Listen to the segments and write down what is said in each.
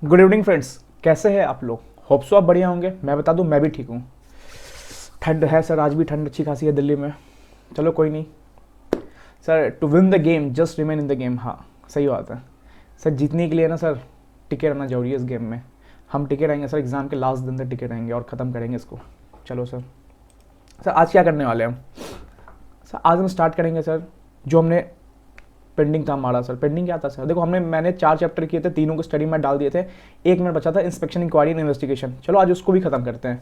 Good evening friends, कैसे हैं आप लोग। होप सो आप बढ़िया होंगे। मैं बता दूं, मैं भी ठीक हूँ। ठंड है सर, आज भी ठंड अच्छी खासी है दिल्ली में। चलो कोई नहीं sir. To win the game just remain in the game. हाँ, सही बात है सर। जीतने के लिए ना सर टिके रहना जरूरी है इस गेम में। हम टिके रहेंगे सर, एग्ज़ाम के लास्ट दिन तक टिके रहेंगे और ख़त्म करेंगे इसको। चलो सर। सर आज क्या करने वाले हैं हम। सर आज हम स्टार्ट करेंगे सर जो हमने पेंडिंग था हमारा। सर पेंडिंग क्या था सर, देखो मैंने 4 चैप्टर किए थे, तीनों को स्टडी में डाल दिए थे। एक मिनट बचा था इंस्पेक्शन, इंक्वायरी एंड इन्वेस्टिगेशन। चलो आज उसको भी खत्म करते हैं।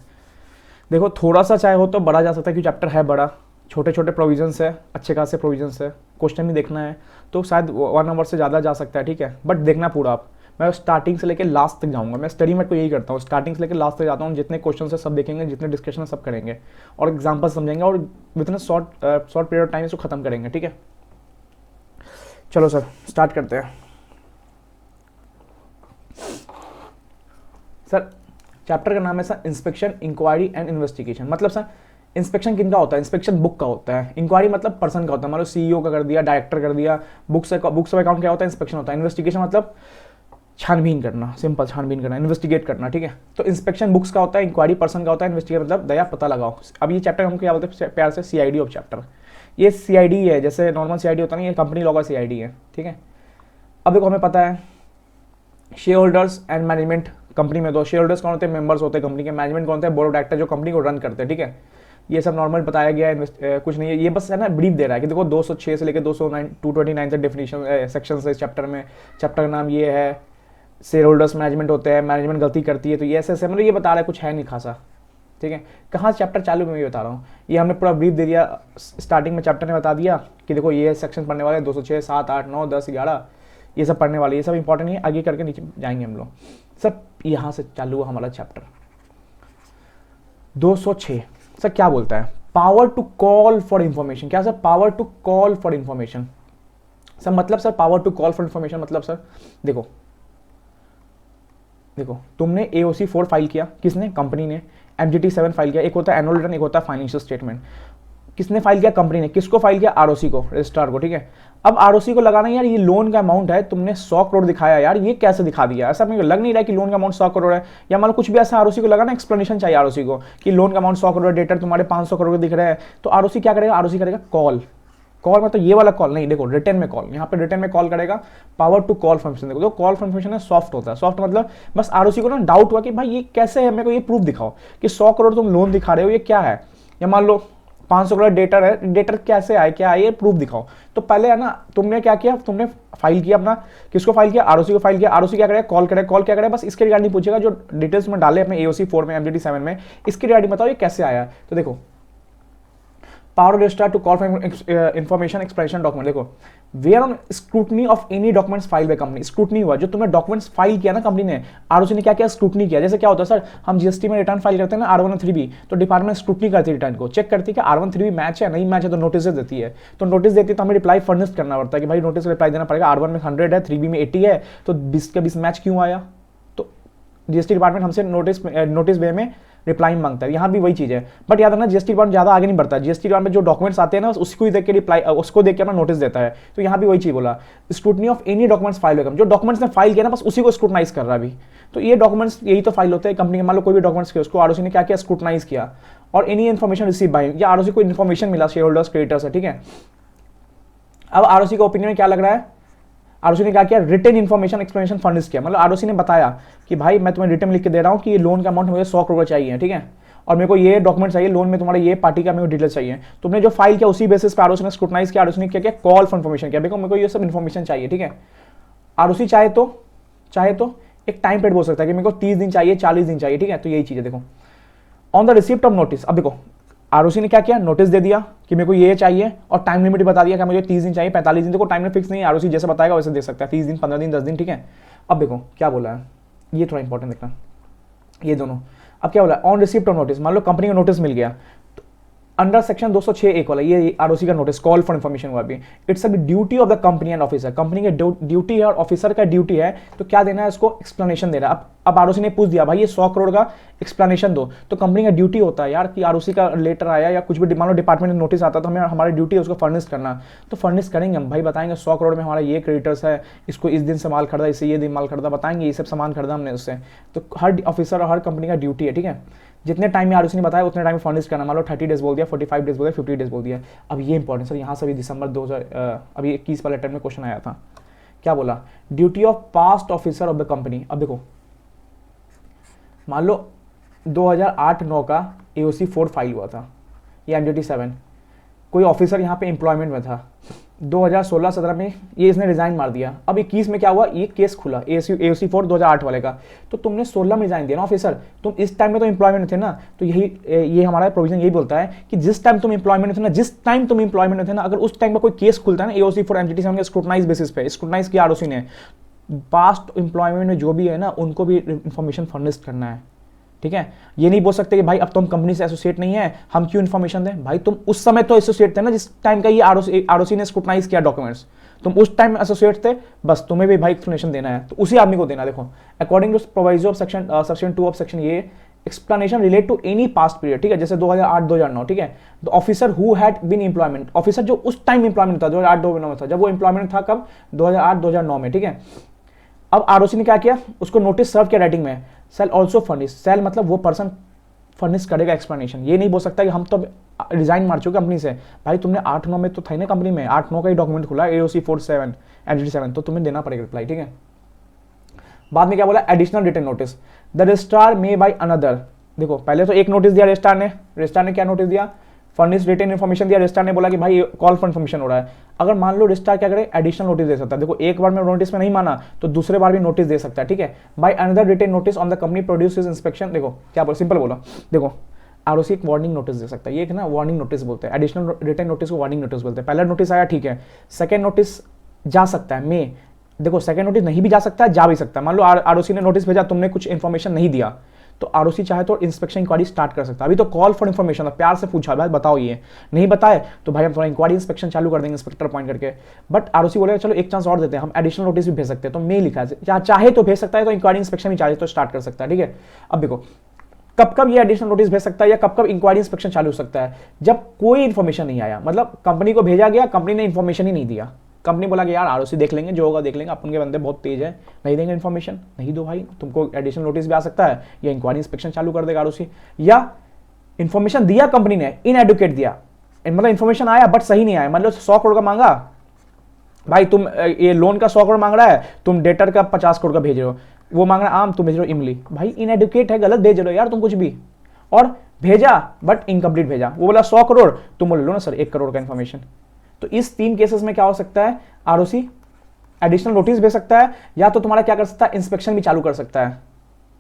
देखो थोड़ा सा चाहे हो तो बड़ा जा सकता है, क्योंकि चैप्टर है बड़ा, छोटे छोटे प्रोविजंस है, अच्छे खासे प्रोविजंस है, क्वेश्चन भी देखना है तो शायद 1 आवर से ज़्यादा जा सकता है। ठीक है, बट देखना पूरा आप। मैं स्टार्टिंग से लेकर लास्ट तक जाऊंगा। मैं स्टडी में तो यही करता हूँ, स्टार्टिंग से लेकर लास्ट तक जाता हूँ। जितने क्वेश्चन है सब देखेंगे, जितने डिस्कशन है सब करेंगे और एग्जाम्पल समझेंगे और with in short period of time इसको खत्म करेंगे। ठीक है, चलो सर स्टार्ट करते हैं। सर चैप्टर का नाम है sir inspection, inquiry and investigation. मतलब सर इंस्पेक्शन किनका होता है, इंस्पेक्शन बुक का होता है। इंक्वायरी मतलब पर्सन का होता है, मान लो सीईओ का कर दिया, डायरेक्टर कर दिया। बुक्स ऑफ अकाउंट क्या होता है, इंस्पेक्शन होता है। इन्वेस्टिगेशन मतलब छानबीन करना, सिंपल छानबीन करना, इन्वेस्टिगेट करना। ठीक है, तो इंस्पेक्शन बुक्स का होता है, इंक्वायरी पर्सन का होता है, इन्वेस्टिगेट मतलब दया पता लगाओ। अब ये चैप्टर हम क्या बोलते हैं प्यार से, सीआईडी ऑफ चैप्टर। ये सीआईडी है, जैसे नॉर्मल सीआईडी होता है ना, ये कंपनी लॉ का सीआईडी है। ठीक है, अब देखो हमें पता है share holders and management. Company में दो शेयर होल्डर्स कौन होते हैं, मेंबर्स होते हैं कंपनी के। मैनेजमेंट कौन होते हैं, बोर्ड ऑफ डायरेक्टर जो कंपनी को रन करते हैं। ठीक है, ये सब नॉर्मल बताया गया है, कुछ नहीं है। ये बस है ना ब्रीफ दे रहा है कि देखो 206 से लेकर 229 तक डेफिनेशन सेक्शन है इस चैप्टर में। चैप्टर का नाम ये है, शेयर होल्डर्स मैनेजमेंट होते हैं, मैनेजमेंट गलती करती है, तो ये ऐसे ऐसे मतलब ये बता रहा है, कुछ है नहीं खासा। ठीक है, कहाँ चैप्टर चालू में ये बता रहा हूँ। ये हमने पूरा ब्रीफ दे दिया, स्टार्टिंग में चैप्टर ने बता दिया कि देखो ये सेक्शन पढ़ने वाले 206, 7, 8, 9, 10, 11 ये सब पढ़ने वाले, ये सब इंपॉर्टेंट नहीं है। आगे करके नीचे जाएंगे हम लोग। सब यहाँ से चालू हुआ हमारा चैप्टर 206। सर क्या बोलता है, power to call for information. क्या sir, power to call for information. Sir मतलब sir power to call for information मतलब सर देखो तुमने एओसी 4 फाइल किया, किसने, कंपनी ने। एमजीटी 7 फाइल किया, एक होता है एनुअल रिटर्न, एक होता है फाइनेंशियल स्टेटमेंट। किसने फाइल किया, कंपनी ने। किसको फाइल किया, आरओसी को, रजिस्ट्रार को। ठीक है, अब आरओसी को लगाना यार ये लोन का अमाउंट है, तुमने 100 करोड़ दिखाया यार, ये कैसे दिखा दिया। ऐसा मुझे लग नहीं रहा है कि लोन का अमाउंट 100 करोड़ है, या मान लो कुछ भी ऐसा आरओसी को लगाना, एक्सप्लेनेशन चाहिए आरओसी को कि लोन का अमाउंट 100 करोड़, डेटर तुम्हारे 500 करोड़ दिख रहे हैं। तो आरओसी क्या करेगा, आरओसी करेगा कॉल। कॉल मतलब ये वाला कॉल नहीं, देखो रिटर्न में कॉल, यहाँ पे रिटर्न में कॉल करेगा। पावर टू कॉल फंक्शन देखो, तो कॉल फंक्शन है सॉफ्ट होता है। सॉफ्ट मतलब बस आरओसी को ना डाउट हुआ कि भाई ये कैसे है, मेरे को ये प्रूफ दिखाओ कि 100 करोड़ तुम लोन दिखा रहे हो, ये क्या है। या मान लो 500 करोड़ डेटर है, डेटर कैसे आए, क्या है, ये प्रूफ दिखाओ। तो पहले है ना तुमने क्या किया, तुमने फाइल किया अपना, किसको फाइल किया, आरओसी को फाइल किया। आरओसी क्या करेगा, कॉल करेगा। कॉल क्या करेगा, बस इसके रिगार्डिंग पूछेगा जो डिटेल्स में डाले अपने एओसी 4 में, एमजीटी 7 में, इसके रिगार्डिंग बताओ ये कैसे आया। तो देखो power registrar to call for information explanation document. देखो where on scrutiny of any documents file by company. Scrutiny हुआ, जो तुमने डॉक्यूमेंट्स फाइल किया ना कंपनी ने, आरओसी ने क्या किया, स्क्रूटनी किया। जैसे क्या होता है सर, हम जीएसटी में रिटर्न फाइल करते हैं ना R1 और 3B, तो डिपार्टमेंट स्क्रूटनी करती है रिटर्न को, चेक करती है कि R1 3B मैच है, नहीं मैच है तो नोटिस देती है। तो नोटिस देती है तो हमें रिप्लाई फर्निश करना पड़ता है कि भाई नोटिस रिप्लाई देना पड़ेगा। R1 में 100 है, 3B में 80 है, तो 20 का 20 मैच क्यों आया। तो जीएसटी डिपार्टमेंट हमसे नोटिस वे में रिप्लाई मांगता है। यहाँ भी वही चीज है, बट याद रखना जीएसटी डिपार्टमेंट ज्यादा आगे नहीं बढ़ता। जीएसटी डिपार्टमेंट जो डॉक्यूमेंट्स आते हैं ना उसको ही देख के रिप्लाई, उसको देख के अपना नोटिस देता है। तो यहाँ भी वही चीज बोला, scrutiny of any documents file जो डॉक्यूमेंट्स ने फाइल किया ना बस उसी को स्क्रूटनाइज कर रहा है अभी। तो ये डॉक्यूमेंट्स यही तो फाइल होते हैं कंपनी के। मान लो कोई भी डॉक्यूमेंट्स किया, उसको आरओसी ने क्या किया, स्क्रूटनाइज किया। और एनी इन्फॉर्मेशन रिसीव बाय, या आरओसी को इन्फॉर्मेशन मिला शेयर होल्डर्स क्रेडिटर्स है। ठीक है, अब आरओसी का ओपिनियन में क्या लग रहा है, आरओसी ने क्या किया, रिटन इन्फॉर्मेशन एक्सप्लेनेशन फर्निश किया। मतलब आरओसी ने बताया कि भाई मैं तुम्हें रिटन लिख के दे रहा हूँ कि ये लोन का अमाउंट मुझे 100 करोड़ चाहिए। ठीक है, और मेरे को ये डॉक्यूमेंट चाहिए, लोन में तुम्हारे ये पार्टी का मेरे को डिटेल्स चाहिए। तुमने जो फाइल किया उसी बेसिस पे आरओसी ने स्क्रूटनाइज किया। आरओसी ने क्या किया, कॉल फॉर इन्फॉर्मेशन किया, देखो मेरे को ये सब इन्फॉर्मेशन चाहिए। ठीक है, आरओसी चाहे तो एक टाइम पीरियड बोल सकता है कि मेरे को 30 दिन चाहिए, 40 दिन चाहिए। ठीक है, तो यही चीज है। देखो on the receipt of notice, अब देखो आरओसी ने क्या किया, नोटिस दे दिया कि मेरे को ये चाहिए और टाइम लिमिट बता दिया कि मुझे 30 दिन चाहिए, 45 दिन। देखो टाइम लिमिट फिक्स नहीं है, आरओसी जैसे बताएगा वैसे दे सकता है, 30 दिन, 15 दिन, 10 दिन। ठीक है, अब देखो क्या बोला है, ये थोड़ा इंपॉर्टेंट देखना, ये दोनों। अब क्या बोला, ऑन रिसिप्ट ऑफ नोटिस, मान लो कंपनी को नोटिस मिल गया, अंडर सेक्शन 206 एक वाला ये आरओसी का नोटिस कॉल फॉर इन्फॉर्मेशन हुआ भी, it's a duty of the company and officer, company की ड्यूटी है और ऑफिसर का ड्यूटी है, तो क्या देना है इसको, एक्सप्लेनेशन देना है। अब आरओसी ने पूछ दिया भाई ये 100 करोड़ का एक्सप्लेनेशन दो, तो कंपनी का ड्यूटी होता है यार कि आरओसी का लेटर आया या कुछ भी मान लो डिपार्टमेंट में नोटिस आता, तो हमें हमारी ड्यूटी है उसको फर्निश करना, तो फर्निश करेंगे हम भाई, बताएंगे 100 करोड़ में हमारा ये क्रेडिटर्स है, इसको इस दिन से माल खरीदा, इससे ये दिन माल खरीदा, बताएंगे ये सब सामान खरीदा हमने उससे, तो हर ऑफिसर और हर कंपनी का ड्यूटी है, ठीक है। जितने टाइम में आरओसी ने बताया उतने टाइम में फर्निश करना, मान लो 30 डेज बोल दिया, 45 डेज बोल दिया, 50 डेज बोल दिया। अब ये इंपॉर्टेंट सर, यहाँ से भी दिसंबर 2000 अभी 21 वाले टाइम में क्वेश्चन आया था, क्या बोला, duty of past officer of the company. अब देखो मान लो 2008-9 का एओसी 4 फाइल हुआ था, ये एमजीटी 7, कोई ऑफिसर यहाँ पे एम्प्लॉयमेंट में था, 2016-17 में ये इसने रिजाइन मार दिया, अब 21 में क्या हुआ, ये केस खुला एओसी 4 2008 वाले का, तो तुमने 16 में रिजाइन दिया ना ऑफिसर, तुम इस टाइम में तो एम्प्लॉयमेंट में थे ना, तो ये हमारा प्रोविजन यही बोलता है कि जिस टाइम तुम एम्प्लॉयमेंट में थे ना, जिस टाइम तुम एम्प्लॉयमेंट में थे ना, अगर उस टाइम में कोई केस खुलता है ना एओसी 4 एमजीटी 7 के स्क्रूटनाइज बेसिस पे, स्क्रूटनाइज किया आरओसी ने, पास्ट एम्प्लॉयमेंट में जो भी है ना उनको भी इंफॉर्मेशन फर्निश करना है, ठीक है। ये नहीं बोल सकते कि भाई अब तो हम कंपनी से एसोसिएट नहीं है, हम क्यों इन्फॉर्मेशन दें, भाई तुम उस समय तो एसोसिएट थे ना जिस टाइम का ये आरओसी ने स्क्रूटनाइज किया डॉक्यूमेंट्स, तुम उस टाइम में एसोसिएट थे, बस तुम्हें भी भाई एक्सप्लेनेशन देना है, तो उसी आदमी को देना। देखो according to provision of section 2 of section ये explanation relate to any past period, ठीक है, जैसे 2008-2009, ठीक है, तो officer who had been employment, officer जो उस टाइम एम्प्लॉयमेंट था 2008-2009 में था, जब वो एम्प्लॉयमेंट था कब, 2008-2009 में, ठीक है। अब आरओसी ने क्या किया, उसको नोटिस सर्व किया राइटिंग में, सेल ऑल्सो फर्निश, सेल मतलब वो पर्सन फर्निश करेगा एक्सप्लेनेशन, ये नहीं बोल सकता कि हम तो रिजाइन मार चुके कंपनी से, भाई तुमने 8-9 में तो था ना कंपनी में, 8-9 का ही डॉक्यूमेंट खुला एओसी 47 एमजीटी 7, तो तुम्हें देना पड़ेगा रिप्लाई, ठीक है। बाद में क्या बोला, additional written notice the registrar may by another, देखो पहले तो एक नोटिस दिया रजिस्ट्रार ने क्या नोटिस दिया, फर्निश रिटन इन्फॉर्मेशन दिया, रजिस्ट्रार ने बोला कि भाई कॉल फॉर इन्फॉर्मेशन हो रहा है, अगर मान लो रजिस्ट्रार क्या करे, एडिशनल नोटिस दे सकता है, देखो एक बार में नोटिस में नहीं माना तो दूसरे बार भी नोटिस दे सकता है, ठीक है। By another written notice on the company produces inspection, देखो क्या बोला, सिंपल बोला, देखो आरओसी एक वार्निंग नोटिस दे सकता है, ये ना वार्निंग नोटिस बोलते हैं, एडिशनल रिटन नोटिस को वार्निंग नोटिस बोलते हैं। पहला नोटिस आया ठीक है, सेकंड नोटिस जा सकता है में, देखो सेकंड नोटिस नहीं भी जा सकता है, जा भी सकता है, मान लो आरओसी ने नोटिस भेजा, तुमने कुछ इन्फॉर्मेशन नहीं दिया, तो आरओसी चाहे तो इंस्पेक्शन इंक्वायरी स्टार्ट कर सकता है। अभी तो कॉल फॉर इन्फॉर्मेशन था, प्यार से पूछा भाई बताओ, ये नहीं बताए तो भाई हम थोड़ा इंक्वायरी इंस्पेक्शन चालू कर देंगे इंस्पेक्टर अपॉइंट करके, बट आरओसी बोलेगा चलो एक चांस और देते हैं, हम एडिशनल नोटिस भी भेज सकते हैं, तो मैं लिखा है चाहे तो भेज सकता है, तो इंक्वायरी इंस्पेक्शन भी चाहे तो स्टार्ट कर सकता है, ठीक है। अब देखो कब कब ये एडिशनल नोटिस भेज सकता है या कब कब इंक्वायरी इंस्पेक्शन चालू हो सकता है, जब कोई इन्फॉर्मेशन नहीं आया, मतलब कंपनी को भेजा गया, कंपनी ने इन्फॉर्मेशन ही नहीं दिया, कंपनी बोला कि यार आरओसी देख लेंगे, जो होगा देख लेंगे, अपन के बंदे बहुत तेज है, नहीं देंगे इन्फॉर्मेशन, नहीं दो भाई, तुमको एडिशनल नोटिस भी आ सकता है या इंक्वायरी इंस्पेक्शन चालू कर देगा आरओसी, या इन्फॉर्मेशन दिया कंपनी ने इनएडुकेट दिया, मतलब इन्फॉर्मेशन आया बट सही नहीं आया, मतलब 100 करोड़ का मांगा, भाई तुम ये लोन का 100 करोड़ मांग रहा है, तुम डेटर का 50 करोड़ का भेज रहे हो, वो मांग रहा है आम, तुम भेज रहे हो इमली, भाई इनएडुकेट है, गलत भेज रहे हो यार तुम कुछ भी, और भेजा बट इनकम्प्लीट भेजा, वो बोला 100 करोड़, तुम बोल लो ना सर 1 करोड़ का इन्फॉर्मेशन। तो इस 3 केसेस में क्या हो सकता है, आरओसी एडिशनल नोटिस भेज सकता है, या तो तुम्हारा क्या कर सकता है, इंस्पेक्शन भी चालू कर सकता है,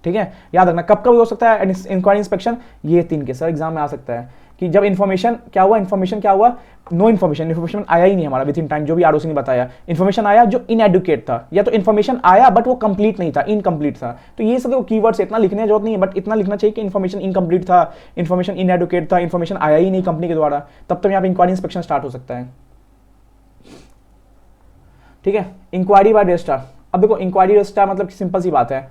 ठीक है। याद रखना कब कब हो सकता है इंक्वायरी इंस्पेक्शन, ये 3 केस एग्जाम में आ सकता है कि जब इन्फॉर्मेशन क्या हुआ, नो इन्फॉर्मेशन आया ही नहीं हमारा विद इन टाइम, जो भी आरओसी ने बताया, इन्फॉर्मेशन आया जो इनएडुकेट था, या तो इन्फॉर्मेशन आया बट वो कंप्लीट नहीं था, इनकम्प्लीट था, तो ये सब कीवर्ड्स इतना लिखने की जरूरत नहीं है, बट इतना लिखना चाहिए कि इन्फॉर्मेशन इनकम्प्लीट था, इन्फॉर्मेशन इनएडुकेट था, इन्फॉर्मेशन आया ही नहीं कंपनी के द्वारा, तब तक यहाँ पे इंक्वायरी इंस्पेक्शन स्टार्ट हो सकता है, ठीक है। इंक्वायरी बाय रजिस्ट्रार, अब देखो इंक्वायरी रजिस्ट्रार मतलब सिंपल सी बात है,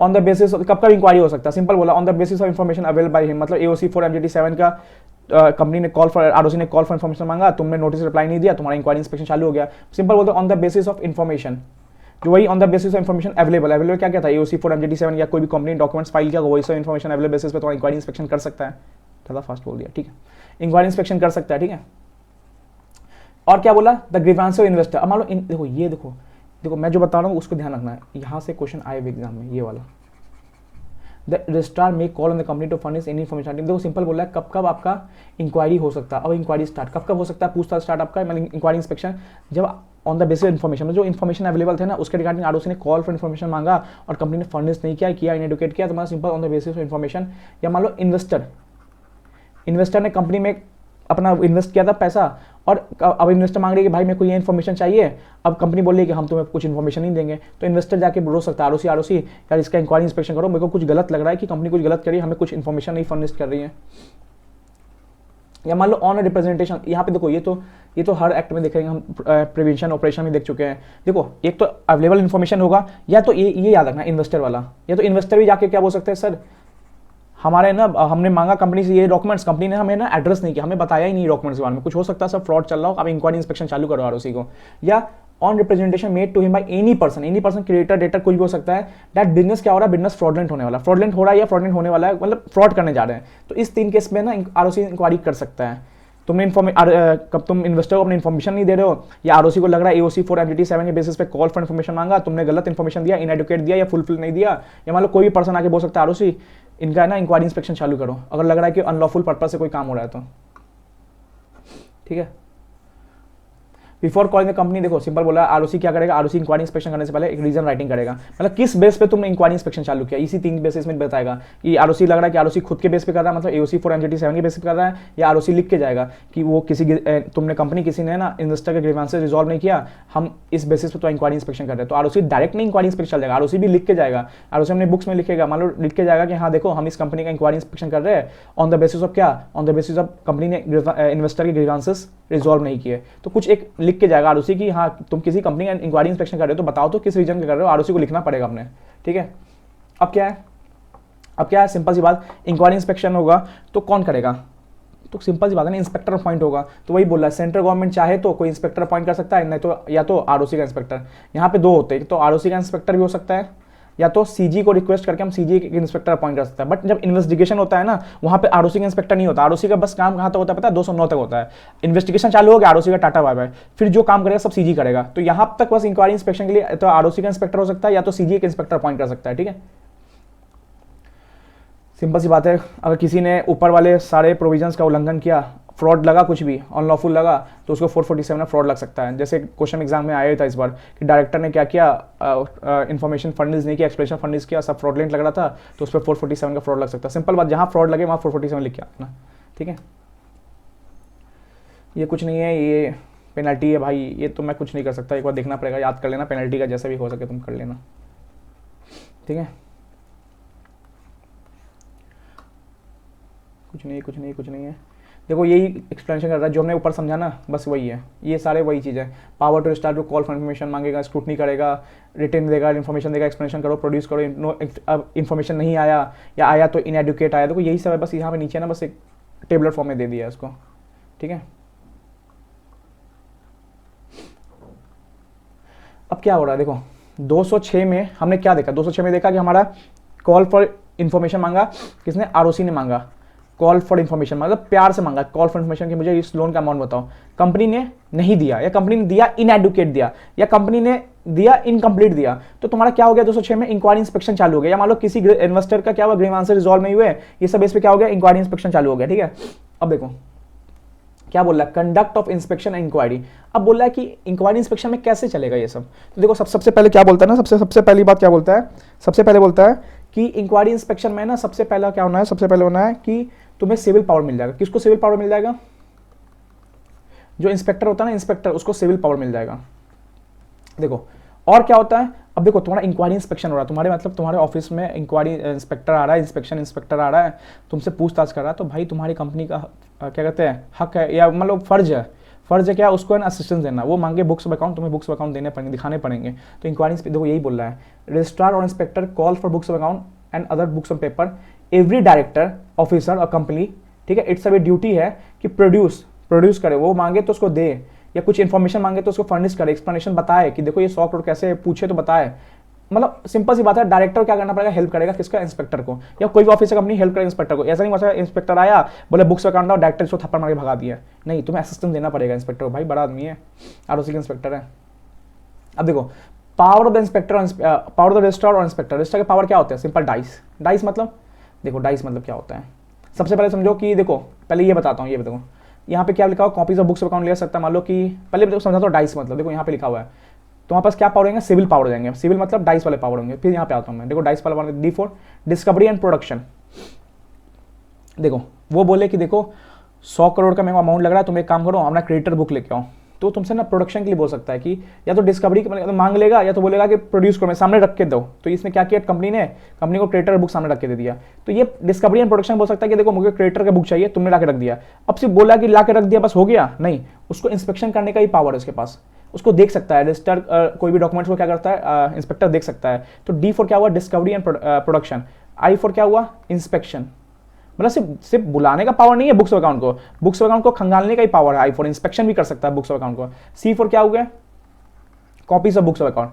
ऑन द बेसिस कब कब इंक्वायरी हो सकता है, सिंपल बोला, on the basis of information available by him, मतलब एओसी 4 एमजीटी 7 का कंपनी ने कॉल फॉर, आरओसी ने कॉल फॉर इन्फॉर्मेशन मांगा, तुमने नोटिस रिप्लाई नहीं दिया, तुम्हारा इंक्वायरी इंस्पेक्शन चालू हो गया, सिंपल बोलते on the basis of information, जो वही on the basis of information available क्या था, एओसी 4 एमजीटी 7 या कोई भी कंपनी डॉक्यूमेंट्स फाइल किया, वही सब इन्फॉर्मेशन अवेलेबल बेसिस पे तुम्हारा इंक्वायरी इंस्पेक्शन कर सकता है, थोड़ा फास्ट बोल दिया, ठीक है, इंक्वायरी इंस्पेक्शन कर सकता है, ठीक है। और क्या बोला, द ग्रीवांस ऑफ इन्वेस्टर, अब मान लो देखो ये देखो मैं जो बता रहा हूँ उसको ध्यान रखना है, यहाँ से क्वेश्चन आए एग्जाम में, ये वाला the registrar may call on the company to furnish any information, देखो सिंपल बोला है कब कब आपका इंक्वायरी हो सकता है, अब इंक्वायरी स्टार्ट कब कब हो सकता है, पूछताछ स्टार्ट आपका मतलब इंक्वायरी इंस्पेक्शन, जब ऑन द बेसिस इन्फॉर्मेशन, जो इन्फॉर्मेशन अवेलेबल थे ना उसके रिगार्डिंग आरओसी ने कॉल फॉर इन्फॉर्मेशन मांगा और कंपनी ने फर्निश नहीं किया इनएडुकेट किया, तुम्हारा simple on the basis of information, या मान लो इन्वेस्टर ने कंपनी में अपना इन्वेस्ट किया था पैसा, और अब इन्वेस्टर मांग रही है कि भाई मेरे को ये इन्फॉर्मेशन चाहिए, अब कंपनी बोल रही है कि हम तुम्हें कुछ इन्फॉर्मेशन नहीं देंगे, तो इन्वेस्टर जाके बोल सकता है आरओसी यार इसका इंक्वायरी इंस्पेक्शन करो, मेरे को कुछ गलत लग रहा है कि कंपनी कुछ गलत कर रही है, हमें कुछ इन्फॉर्मेशन नहीं फर्निश कर रही है, या मान लो ऑन रिप्रेजेंटेशन, यहाँ पे देखो ये तो हर एक्ट में देखेंगे हम, प्रिवेंशन ऑपरेशन में देख चुके हैं। देखो एक तो अवेलेबल इन्फॉर्मेशन होगा, या तो ये याद रखना इन्वेस्टर वाला, या तो इन्वेस्टर भी जाके क्या बोल सकते हैं, सर हमारे ना हमने मांगा कंपनी से ये डॉक्यूमेंट्स, कंपनी ने हमें ना एड्रेस नहीं किया, हमें बताया ही नहीं डॉक्यूमेंट्स के बारे में, कुछ हो सकता है सर फ्रॉड चल रहा हो, आप इंक्वायरी इंस्पेक्शन चालू करो आरओसी को। या on representation made to him by any person creditor debtor कुछ भी हो सकता है, दैट बिजनेस क्या हो रहा है, बिजनेस फ्रॉडलेंट होने वाला, फ्रॉडलेंट हो रहा है या फ्रॉडलेंट होने वाला है, मतलब फ्रॉड करने जा रहे हैं, तो इस 3 केस में ना आरओसी इंक्वायरी कर सकता है। कब तुम इन्वेस्टर को अपनी इन्फॉर्मेशन नहीं दे रहे हो, या आरओसी को लग रहा है एओसी 4 एमजीटी 7 के बेसिस पे कॉल फॉर इन्फॉर्मेशन मांगा, तुमने गलत इन्फॉर्मेशन दिया, इनएडुकेट दिया या फुलफिल नहीं दिया, या मान लो कोई भी पर्सन आके बोल सकता है आरओसी इनका है ना इंक्वायरी इंस्पेक्शन चालू करो, अगर लग रहा है कि अनलॉफुल पर्पज से कोई काम हो रहा है तो, ठीक है। बिफोर कॉलिंग द कंपनी, देखो सिंपल बोला, आरओसी क्या करेगा, आरओसी इंक्वायरी इंस्पेक्शन करने से पहले एक रीजन राइटिंग करेगा, मतलब किस बेस पे तुमने इंक्वायरी इंस्पेक्शन चालू किया, इसी 3 बेसिस में बताएगा कि आरओसी लग रहा है कि आरओसी खुद के बेस पे कर रहा है, मतलब एओसी 4 एमजीटी 7 के बेस पे कर रहा है, या आरओसी लिख के जाएगा कि वो तुमने कंपनी किसी ने ना इन्वेस्टर के ग्रीवांसेस रिजॉल्व नहीं किया, हम इस बेसिस पे तो इंक्वायरी इंस्पेक्शन कर रहे हैं, तो आरओसी डायरेक्ट नहीं इंक्वायरी इंस्पेक्शन चल जाएगा, आरओसी भी लिख के जाएगा, आरओसी अपने बुक्स में लिखेगा, मान लो लिख के जाएगा कि हाँ देखो हम इस कंपनी का इंक्वायरी इंस्पेक्शन कर रहे हैं ऑन द बेसिस ऑफ क्या, on the basis of company ने इन्वेस्टर के ग्रीवांसेस रिजॉल्व नहीं किए, तो कुछ एक लिख के जाएगा आरओसी की हाँ तुम किसी कंपनी का इंक्वायरी इंस्पेक्शन कर रहे हो तो बताओ तो किस रीजन का कर रहे हो, आरओसी को लिखना पड़ेगा अपने, ठीक है। अब क्या है सिंपल सी बात, इंक्वायरी इंस्पेक्शन होगा तो कौन करेगा, तो सिंपल सी बात है ना, इंस्पेक्टर अपॉइंट होगा, तो वही बोल रहा है सेंट्रल गवर्नमेंट चाहे तो कोई इंस्पेक्टर अपॉइंट कर सकता है, नहीं तो या तो आरओसी का इंस्पेक्टर, यहाँ पे 2 होते हैं, तो आरओसी का इंस्पेक्टर भी हो सकता है, या तो सीजी को रिक्वेस्ट करके हम सीजी के इंस्पेक्टर अपॉइंट कर सकते हैं, बट जब इन्वेस्टिगेशन होता है ना वहां पे आरओसी का इंस्पेक्टर नहीं होता, आरओसी का बस काम कहां तक होता है पता है, 209 तक होता है, इन्वेस्टिगेशन चालू हो गया आरओसी का टाटा बाय बाय, फिर जो काम करेगा सब सीजी करेगा, तो यहां तक बस इंक्वायरी इंस्पेक्शन के लिए तो आरओसी का इंस्पेक्टर हो सकता है या तो सीजी के इंस्पेक्टर अपॉइंट कर सकता है, ठीक है। सिंपल सी बात है, अगर किसी ने ऊपर वाले सारे प्रोविजंस का उल्लंघन किया, फ्रॉड लगा, कुछ भी अनलॉफुल लगा, तो उसको 447 में फ्रॉड लग सकता है। जैसे क्वेश्चन एग्जाम में आया था इस बार कि डायरेक्टर ने क्या किया, इन्फॉर्मेशन फर्निश नहीं किया, एक्सप्लेनेशन फर्निश किया, सब फ्रॉडलेंट लग रहा था, तो उस पर 447 का फ्रॉड लग सकता है। सिंपल बात, जहां फ्रॉड लगे वहां 447 लिख के आना, ठीक है। ये कुछ नहीं है, ये पेनल्टी है भाई, ये तो मैं कुछ नहीं कर सकता, एक बार देखना पड़ेगा, याद कर लेना, पेनल्टी का जैसे भी हो सके तुम कर लेना, ठीक है। कुछ नहीं है, देखो यही एक्सप्लेनेशन कर रहा है जो हमने ऊपर समझा ना, बस वही है, ये सारे वही चीज़ है। Power to start to call for information मांगेगा, स्क्रूटनी करेगा, रिटर्न देगा, इन्फॉर्मेशन देगा, एक्सप्लेनेशन करो, प्रोड्यूस करो, इन्फॉर्मेशन नहीं आया या आया तो इनएडुकेट आया, देखो यही सब है, बस यहाँ पे नीचे ना बस एक टेबलर फॉर्म में दे दिया है इसको, ठीक है। अब क्या हो रहा है, देखो 206 में हमने क्या देखा, 206 में देखा कि हमारा कॉल फॉर इन्फॉर्मेशन मांगा, किसने, आरओसी ने मांगा, कॉल फॉर इन्फॉर्मेशन मतलब प्यार से मांगा, कॉल फॉर इन्फॉर्मेशन कि मुझे इस लोन का अमाउंट बताओ, कंपनी ने नहीं दिया, या कंपनी ने दिया इनएडुकेट दिया, या कंपनी ने दिया इनकम्प्लीट दिया, तो तुम्हारा क्या हो गया, 206 में इंक्वायरी इंस्पेक्शन चालू हो गया, या मान लो किसी इन्वेस्टर का क्या हुआ, ग्रीवांसेस रिजॉल्व नहीं हुए, ये सब इस पे क्या हो गया, इंक्वायरी इंस्पेक्शन चालू हो गया, ठीक है। अब देखो क्या बोल रहा है, कंडक्ट ऑफ इंस्पेक्शन इंक्वायरी, अब बोल रहा है कि इंक्वायरी इंस्पेक्शन में कैसे चलेगा ये सब, तो देखो सबसे पहले क्या बोलता है ना, सबसे पहली बात क्या बोलता है, सबसे पहले बोलता है कि इंक्वायरी इंस्पेक्शन में ना सबसे पहला क्या होना है, सबसे पहले होना है कि तुम्हें सिविल पावर मिल जाएगा, किसको सिविल पावर मिल जाएगा, जो इंस्पेक्टर होता है ना, इंस्पेक्टर, उसको सिविल पावर मिल जाएगा। देखो और क्या होता है, अब देखो तुम्हारा इंक्वायरी इंस्पेक्शन हो रहा है, तुम्हारे मतलब तुम्हारे ऑफिस में इंक्वायरी इंस्पेक्टर आ रहा है, इंस्पेक्शन इंस्पेक्टर आ रहा है, तुमसे पूछताछ कर रहा है, तो भाई तुम्हारी कंपनी का क्या कहते हैं हक है, या मतलब फर्ज है क्या, उसको है ना असिस्टेंस देना, वो मांगे बुक्स ऑफ अकाउंट, तुम्हें बुक्स ऑफ अकाउंट देने पड़ेंगे, दिखाने पड़ेंगे, तो इंक्वायरी देखो यही बोल रहा है, रजिस्ट्रार और inspector call for books of account and other books of paper every director officer और कंपनी, ठीक है, इट्स अ ड्यूटी है कि प्रोड्यूस करे, वो मांगे तो उसको दे, या कुछ इन्फॉर्मेशन मांगे तो उसको फर्निश करे, एक्सप्लेनेशन बताए कि देखो ये 100 करोड़ कैसे, पूछे तो बताए, मतलब सिंपल सी बात है, डायरेक्टर क्या करना पड़ेगा, हेल्प करेगा किसका, इंस्पेक्टर को, या कोई भी ऑफिसर कंपनी हेल्प करे इंस्पेक्टर को, ऐसा नहीं मतलब इंस्पेक्टर आया बोले बुक्स अकाउंट डाउन, डायरेक्टर इसको थप्पड़ मार के भगा दिया, नहीं, तुम्हें असिस्टेंस देना पड़ेगा इंस्पेक्टर को, भाई बड़ा आदमी है, आरओसी का इंस्पेक्टर है। अब देखो power of the inspector, power of the registrar और इंस्पेक्टर, रजिस्ट्रार के पावर क्या होता है, सिंपल डाइस मतलब, देखो डाइस मतलब क्या होता है, सबसे पहले समझो कि देखो पहले ये बताता हूँ, ये बताओ यहाँ पे क्या लिखा हुआ, कॉपीज ऑफ बुक्स अकाउंट ले सकता है, मान लो कि पहले देखो समझा तो डाइस मतलब, देखो यहाँ पे लिखा हुआ है, तुम्हारे पास क्या पावर होंगे, सिविल पावर हो जाएंगे, सिविल मतलब डाइस वाले पावर होंगे, फिर यहाँ पे आता हूँ मैं, देखो डाइस वाला power D4 discovery and production, देखो वो बोले कि देखो 100 करोड़ का मेरे को अमाउंट लग रहा है, तुम एक काम करो अपना क्रेडिटर बुक लेके आओ, तो तुमसे ना प्रोडक्शन के लिए बोल सकता है कि या तो डिस्कवरी मतलब मांग लेगा या तो बोलेगा कि प्रोड्यूस करो, मैं सामने रख के दो। तो इसने क्या किया, कंपनी को क्रिएटर बुक सामने रख के दे दिया। तो ये डिस्कवरी एंड प्रोडक्शन बोल सकता है कि देखो मुझे क्रिएटर का बुक चाहिए, तुमने ला के रख दिया। अब सिर्फ बोला कि ला के रख दिया बस हो गया नहीं, उसको इंस्पेक्शन करने का ही पावर है उसके पास, उसको देख सकता है रजिस्टर कोई भी डॉक्यूमेंट्स को क्या करता है इंस्पेक्टर देख सकता है। तो डी फॉर क्या हुआ, discovery and production. I for क्या हुआ, इंस्पेक्शन, मतलब सिर्फ बुलाने का पावर नहीं है बुक्स ऑफ अकाउंट को, बुक्स ऑफ अकाउंट को खंगालने का ही पावर है। आई फॉर इंस्पेक्शन भी कर सकता है बुक्स ऑफ अकाउंट को। सी फॉर क्या हो गया, copies of books of account.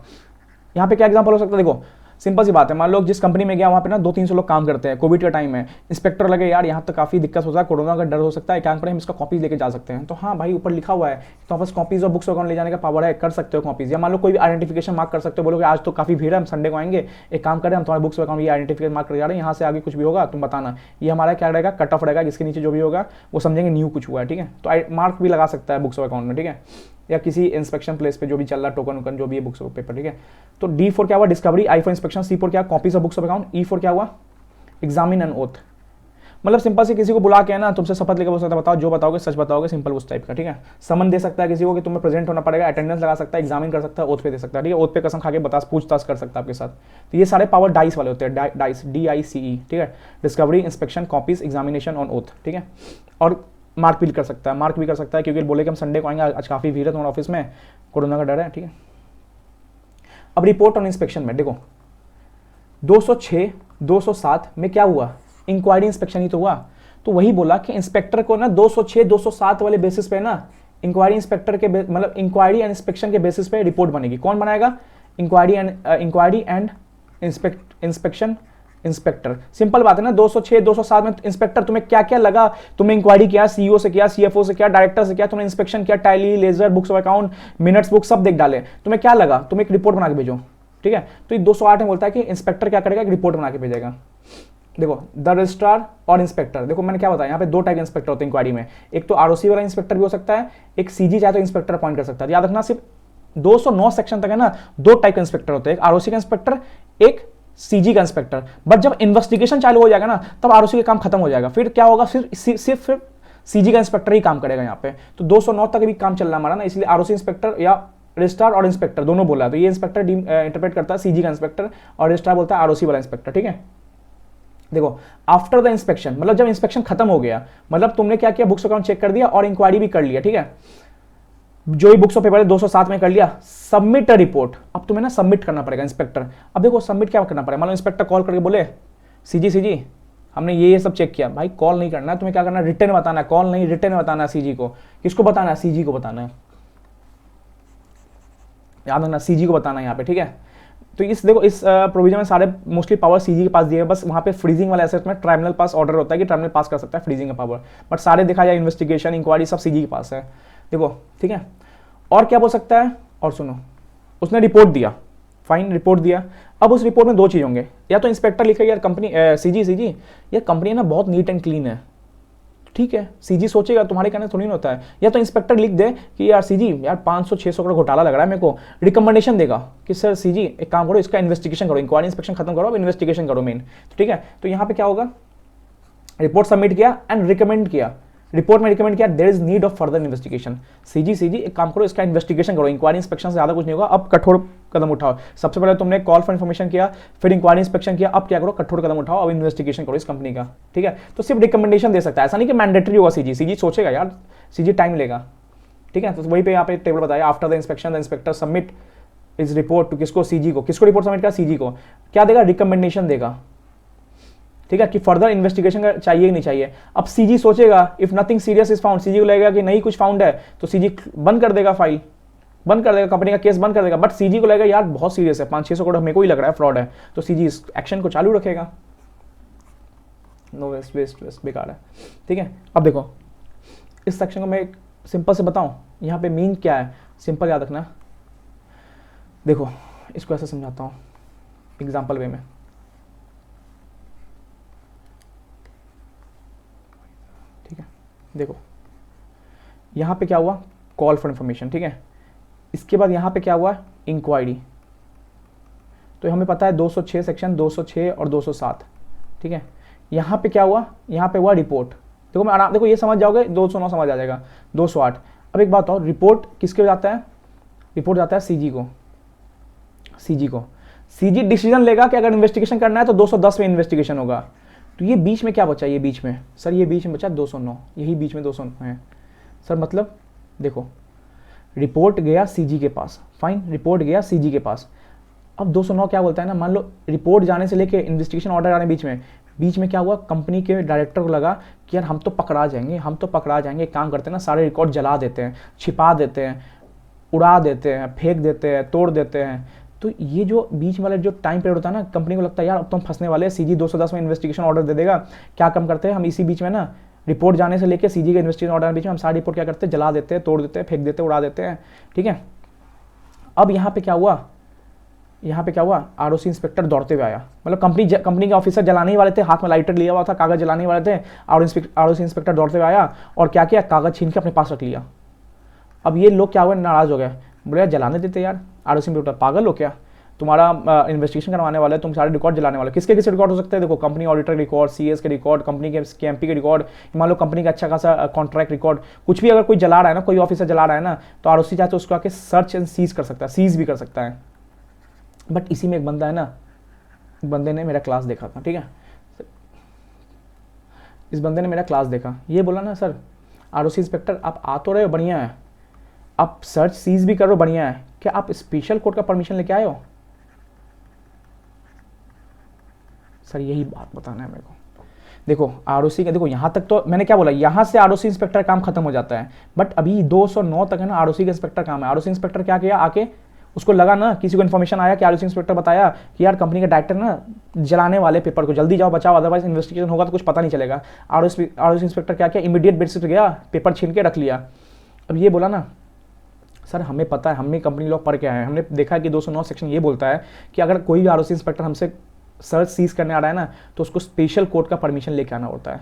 यहाँ पे क्या एग्जांपल हो सकता है, देखो सिंपल सी बात है, मान लो जिस कंपनी में गया वहाँ पे ना 200-300 लोग काम करते हैं, कोविड का टाइम है, इंस्पेक्टर लगे यार यहाँ तो काफ़ी दिक्कत हो सकता है, कोरोना का डर हो सकता है, क्या करें हम इसका कॉपीज लेके जा सकते हैं। तो हाँ भाई ऊपर लिखा हुआ है तो वापस कॉपीज और बुक्स अकाउंट ले जाने का पावर है, कर सकते हो कॉपीज। या मान लो कोई भी आइडेंटिफिकेशन मार्क कर सकते हो, बोलो कि आज तो काफ़ी भीड़ है हम संडे को आएंगे, एक काम करें हम तुम्हारे बुक्स अकाउंट ये आइडेंटिफिकेशन मार्क कर जा रहे हैं, यहाँ से आगे कुछ भी होगा तुम बताना। ये हमारा क्या रहेगा, कट ऑफ रहेगा, जिसके नीचे जो भी होगा वो समझेंगे न्यू कुछ हुआ है, ठीक है। तो मार्क भी लगा सकता है बुक्स ऑफ अकाउंट में, ठीक है, या किसी इंस्पेक्शन प्लेस पे जो भी चल रहा है, टोकन वोकन जो भी है बुक्स ऑफ पेपर, ठीक है। तो डी फॉर क्या हुआ, discovery. I for inspection. C for क्या, copies of books of account. E for क्या हुआ, एग्जामिन एंड ओथ। मतलब सिंपल से किसी को बुला के है ना तुमसे शपथ लेकर बोल सकता है बताओ जो बताओगे सच बताओगे, सिंपल उस टाइप का, ठीक है। समन दे सकता है किसी को कि तुम्हें प्रेजेंट होना पड़ेगा, अटेंडेंस लगा सकता है, एग्जामिन कर सकता है, ओथ पे दे सकता है, ठीक है। ओथ पे कसम खा के पूछताछ कर सकता है आपके साथ। तो ये सारे पावर डाइस वाले होते हैं, डाइस DICE, ठीक है। Discovery, inspection, copies, examination on oath, ठीक है। और मार्क भी कर सकता है, मार्क भी कर सकता है क्योंकि बोले कि हम संडे को आएंगे, आज काफ़ी भीड़ है तुम्हारे ऑफिस में, कोरोना का डर है, ठीक है। अब रिपोर्ट ऑन इंस्पेक्शन में देखो 206, 207 में क्या हुआ, इंक्वायरी इंस्पेक्शन ही तो हुआ। तो वही बोला कि इंस्पेक्टर को ना 206, 207 वाले बेसिस पे ना इंक्वायरी इंस्पेक्टर के मतलब इंक्वायरी एंड इंस्पेक्शन के बेसिस पे रिपोर्ट बनेगी। कौन बनाएगा, inquiry and inspection inspector. Simple बात है ना, 206, 207 में इंस्पेक्टर तुम्हें क्या क्या लगा, तुमने इंक्वायरी किया, सीईओ से किया, सीएफओ से किया, डायरेक्टर से किया, तुमने इंस्पेक्शन किया, tally, ledger, books of account, minutes book सब देख डाले, तुम्हें क्या लगा, तुम एक रिपोर्ट बना के भेजो, ठीक है। तो ये 208 में बोलता है कि इंस्पेक्टर क्या करेगा, एक रिपोर्ट बना के भेजेगा। देखो द रजिस्ट्रार और इंस्पेक्टर, देखो मैंने क्या बताया यहाँ पे दो टाइप इंस्पेक्टर होते हैं इंक्वायरी में, एक तो आरओसी वाला इंस्पेक्टर भी हो सकता है, एक सीजी चाहे तो इंस्पेक्टर अपॉइंट कर सकता है। याद रखना सिर्फ 209 सेक्शन तक है ना, दो टाइप के इंस्पेक्टर होते हैं, एक आरओसी का इंस्पेक्टर, एक सीजी का इंस्पेक्टर। बट जब इन्वेस्टिगेशन चालू हो जाएगा ना तब आरओसी का काम खत्म हो जाएगा, फिर क्या होगा, सिर्फ सीजी का इंस्पेक्टर ही काम करेगा यहाँ पे। तो 209 तक भी काम चल रहा है हमारा ना, इसलिए आरओसी इंस्पेक्टर या रजिस्ट्रार और इंस्पेक्टर दोनों बोला है। तो ये इंस्पेक्टर इंटरप्रेट करता है सीजी का इंस्पेक्टर और रजिस्ट्रार बोलता है आरओसी वाला इंस्पेक्टर, ठीक है। देखो आफ्टर द इंस्पेक्शन मतलब जब इंस्पेक्शन खत्म हो गया, मतलब तुमने क्या किया, बुक्स अकाउंट चेक कर दिया और इंक्वायरी भी कर लिया, ठीक है। जो ही बुक्स ऑफ पेपर 207 में कर लिया, सबमिट अ रिपोर्ट। अब तुम्हें ना सबमिट करना पड़ेगा इंस्पेक्टर। अब देखो सबमिट क्या करना पड़ेगा, मान लो इंस्पेक्टर कॉल करके बोले सीजी हमने ये सब चेक किया, भाई कॉल नहीं करना है तुम्हें, क्या करना है, रिटर्न बताना है, कॉल नहीं रिटर्न बताना है सीजी को। किसको बताना है, सीजी को बताना है, याद रखना सीजी को बताना है यहाँ पे, ठीक है। तो देखो इस प्रोविजन में सारे मोस्टली पावर सीजी के पास दिए हैं, बस वहाँ पे फ्रीजिंग वाले एसेट में ट्राइब्यूनल पास ऑर्डर होता है कि ट्राइब्यूनल पास कर सकता है फ्रीजिंग का पावर, बट सारे देखा जाए इन्वेस्टिगेशन इंक्वायरी सब सीजी के पास है, देखो, ठीक है। और क्या बोल सकता है, और सुनो, उसने रिपोर्ट दिया, फाइन रिपोर्ट दिया। अब उस रिपोर्ट में दो चीज होंगे, या तो इंस्पेक्टर लिखेगा यार कंपनी सीजी यार कंपनी ना बहुत नीट एंड क्लीन है, ठीक है, सीजी सोचेगा तुम्हारे कहने थोड़ी ना होता है। या तो इंस्पेक्टर लिख दे कि यार सीजी यार 500-600 करोड़ घोटाला लग रहा है मेरे को, रिकमेंडेशन देगा कि सर सीजी एक काम करो, इसका इन्वेस्टिगेशन करो, इंक्वायरी इंस्पेक्शन खत्म करो, अब इन्वेस्टिगेशन करो मेन, ठीक है। तो यहाँ पे क्या होगा, रिपोर्ट सबमिट किया एंड रिकमेंड किया, रिपोर्ट में रिकमेंड किया there is need of further investigation. CG एक काम करो, इसका इन्वेस्टिगेशन करो, इंक्वायरी इंस्पेक्शन से ज्यादा कुछ नहीं होगा, अब कठोर कदम उठाओ। सबसे पहले तुमने कॉल फॉर इन्फॉर्मेशन किया, फिर इंक्वायरी इंस्पेक्शन किया, अब क्या करो, कठोर कदम उठाओ, अब इन्वेस्टिगेशन करो इस कंपनी का, ठीक है। तो सिर्फ रिकमेंडेशन दे सकता है, ऐसा नहीं कि मैंडेटरी होगा। सीजी सोचेगा यार, सीजी टाइम लेगा, ठीक है। तो वही पे यहाँ पे टेबल बताया, after the inspection the inspector submit is report to किसको, सीजी को। किसको रिपोर्ट सबमिट करा, सीजी को। क्या देगा, रिकमेंडेशन देगा, ठीक है, कि फर्दर इन्वेस्टिगेशन चाहिए ही नहीं चाहिए। अब सीजी सोचेगा if nothing serious is found, CG को लगेगा कि नहीं कुछ फाउंड है तो सीजी बंद कर देगा, फाइल बंद कर देगा, कंपनी का केस बंद कर देगा। बट सीजी को लगेगा यार बहुत सीरियस है, 500-600 करोड़ मेरे को ही लग रहा है फ्रॉड है, तो सीजी इस एक्शन को चालू रखेगा। नो वेस्ट बेकार है, ठीक है। अब देखो इस सेक्शन को मैं एक सिंपल से बताऊं, यहाँ पे मीन क्या है, सिंपल याद रखना। देखो इसको ऐसे समझाता हूँ एग्जाम्पल वे में। ठीक है, देखो यहाँ पे क्या हुआ, कॉल फॉर इंफॉर्मेशन, ठीक है। इसके बाद यहाँ पे क्या हुआ, इंक्वायरी। तो हमें पता है 206 सेक्शन 206 और 207, ठीक है। यहाँ पे क्या हुआ, यहाँ पे हुआ रिपोर्ट। देखो मैं आराम, देखो ये समझ जाओगे, 209 समझ आ जाएगा, 208। अब एक बात और, रिपोर्ट किसके जाता है? रिपोर्ट जाता है सीजी को। सीजी डिसीजन लेगा कि अगर इन्वेस्टिगेशन करना है तो 210 में इन्वेस्टिगेशन होगा। तो ये बीच में क्या बचा? ये बीच में सर, ये बीच में बचा 209, यही बीच में 209 है सर। मतलब देखो, रिपोर्ट गया सीजी के पास, फाइन, रिपोर्ट गया सीजी के पास। अब 209 क्या बोलता है ना, मान लो रिपोर्ट जाने से लेके इन्वेस्टिगेशन ऑर्डर आने बीच में क्या हुआ, कंपनी के डायरेक्टर को लगा कि यार हम तो पकड़ा जाएंगे, काम करते हैं ना, सारे रिकॉर्ड जला देते हैं, छिपा देते हैं, उड़ा देते हैं, फेंक देते हैं, तोड़ देते हैं। तो ये जो बीच वाले जो टाइम पीरियड होता है ना, कंपनी को लगता है यार अब तो हम फंसने वाले हैं, सीजी 210 में इन्वेस्टिगेशन ऑर्डर दे देगा। क्या कम करते हैं हम, इसी बीच में ना रिपोर्ट जाने से लेके सीजी के इन्वेस्टिगेशन ऑर्डर के बीच में हम सारी रिपोर्ट क्या करते हैं, जला देते हैं, तोड़ देते हैं, फेंक देते हैं, उड़ा देते हैं, ठीक है। अब यहाँ पे क्या हुआ, आरओसी इंस्पेक्टर दौड़ते हुए आया, मतलब कंपनी के ऑफिसर जलाने ही वाले थे, हाथ में लाइटर लिया हुआ था, कागज जलाने वाले थे, और आरओसी इंस्पेक्टर दौड़ते हुए आया और क्या किया, कागज छीन के अपने पास रख लिया। अब ये लोग क्या हुए, नाराज हो गए, बोले यार जलाने देते यार। आरओसी इंस्पेक्टर, पागल हो क्या, तुम्हारा इन्वेस्टिगेशन करवाने वाले, तुम सारे रिकॉर्ड जलाने वाले। किसके रिकॉर्ड हो सकते हैं? देखो, कंपनी ऑडिटर रिकॉर्ड, सीएस के रिकॉर्ड, कंपनी के एमपी के रिकॉर्ड, मान लो कंपनी का अच्छा खासा कॉन्ट्रैक्ट रिकॉर्ड, कुछ भी अगर कोई जला रहा है ना, कोई ऑफिसर जला रहा है ना, तो आरओसी चाहे तो उसको आके सर्च एंड सीज कर सकता है, सीज भी कर सकता है। बट इसी में एक बंदा है ना, बंदे ने मेरा क्लास देखा था, ठीक है, इस बंदे ने मेरा क्लास देखा, ये बोला ना सर आरओसी इंस्पेक्टर आप आ तो रहे हो, बढ़िया है, आप सर्च सीज भी करो, बढ़िया है, क्या आप स्पेशल कोर्ट का परमिशन लेके आए हो? सर यही बात बताना है मेरे को। देखो आरओसी का, देखो यहाँ तक तो मैंने क्या बोला, यहाँ से आरओसी इंस्पेक्टर काम खत्म हो जाता है, बट अभी 209 तक है ना आरओसी का इंस्पेक्टर काम है। आरओसी इंस्पेक्टर क्या किया, आके उसको लगा ना, किसी को इन्फॉर्मेशन आया कि आरओसी इंस्पेक्टर बताया कि यार कंपनी के डायरेक्टर ना जलाने वाले पेपर को, जल्दी जाओ बचाओ, अदरवाइज इन्वेस्टिगेशन होगा तो कुछ पता नहीं चलेगा। आरओसी इंस्पेक्टर क्या किया, इमीडिएट बेसिस पे गया, पेपर छीन के रख लिया। अब ये बोला ना सर हमें पता है, हमने कंपनी लॉ पढ़ के आए हैं, हमने देखा है कि 209 सेक्शन ये बोलता है कि अगर कोई भी आरओसी इंस्पेक्टर हमसे सर्च सीज करने आ रहा है ना, तो उसको स्पेशल कोर्ट का परमिशन लेके आना होता है,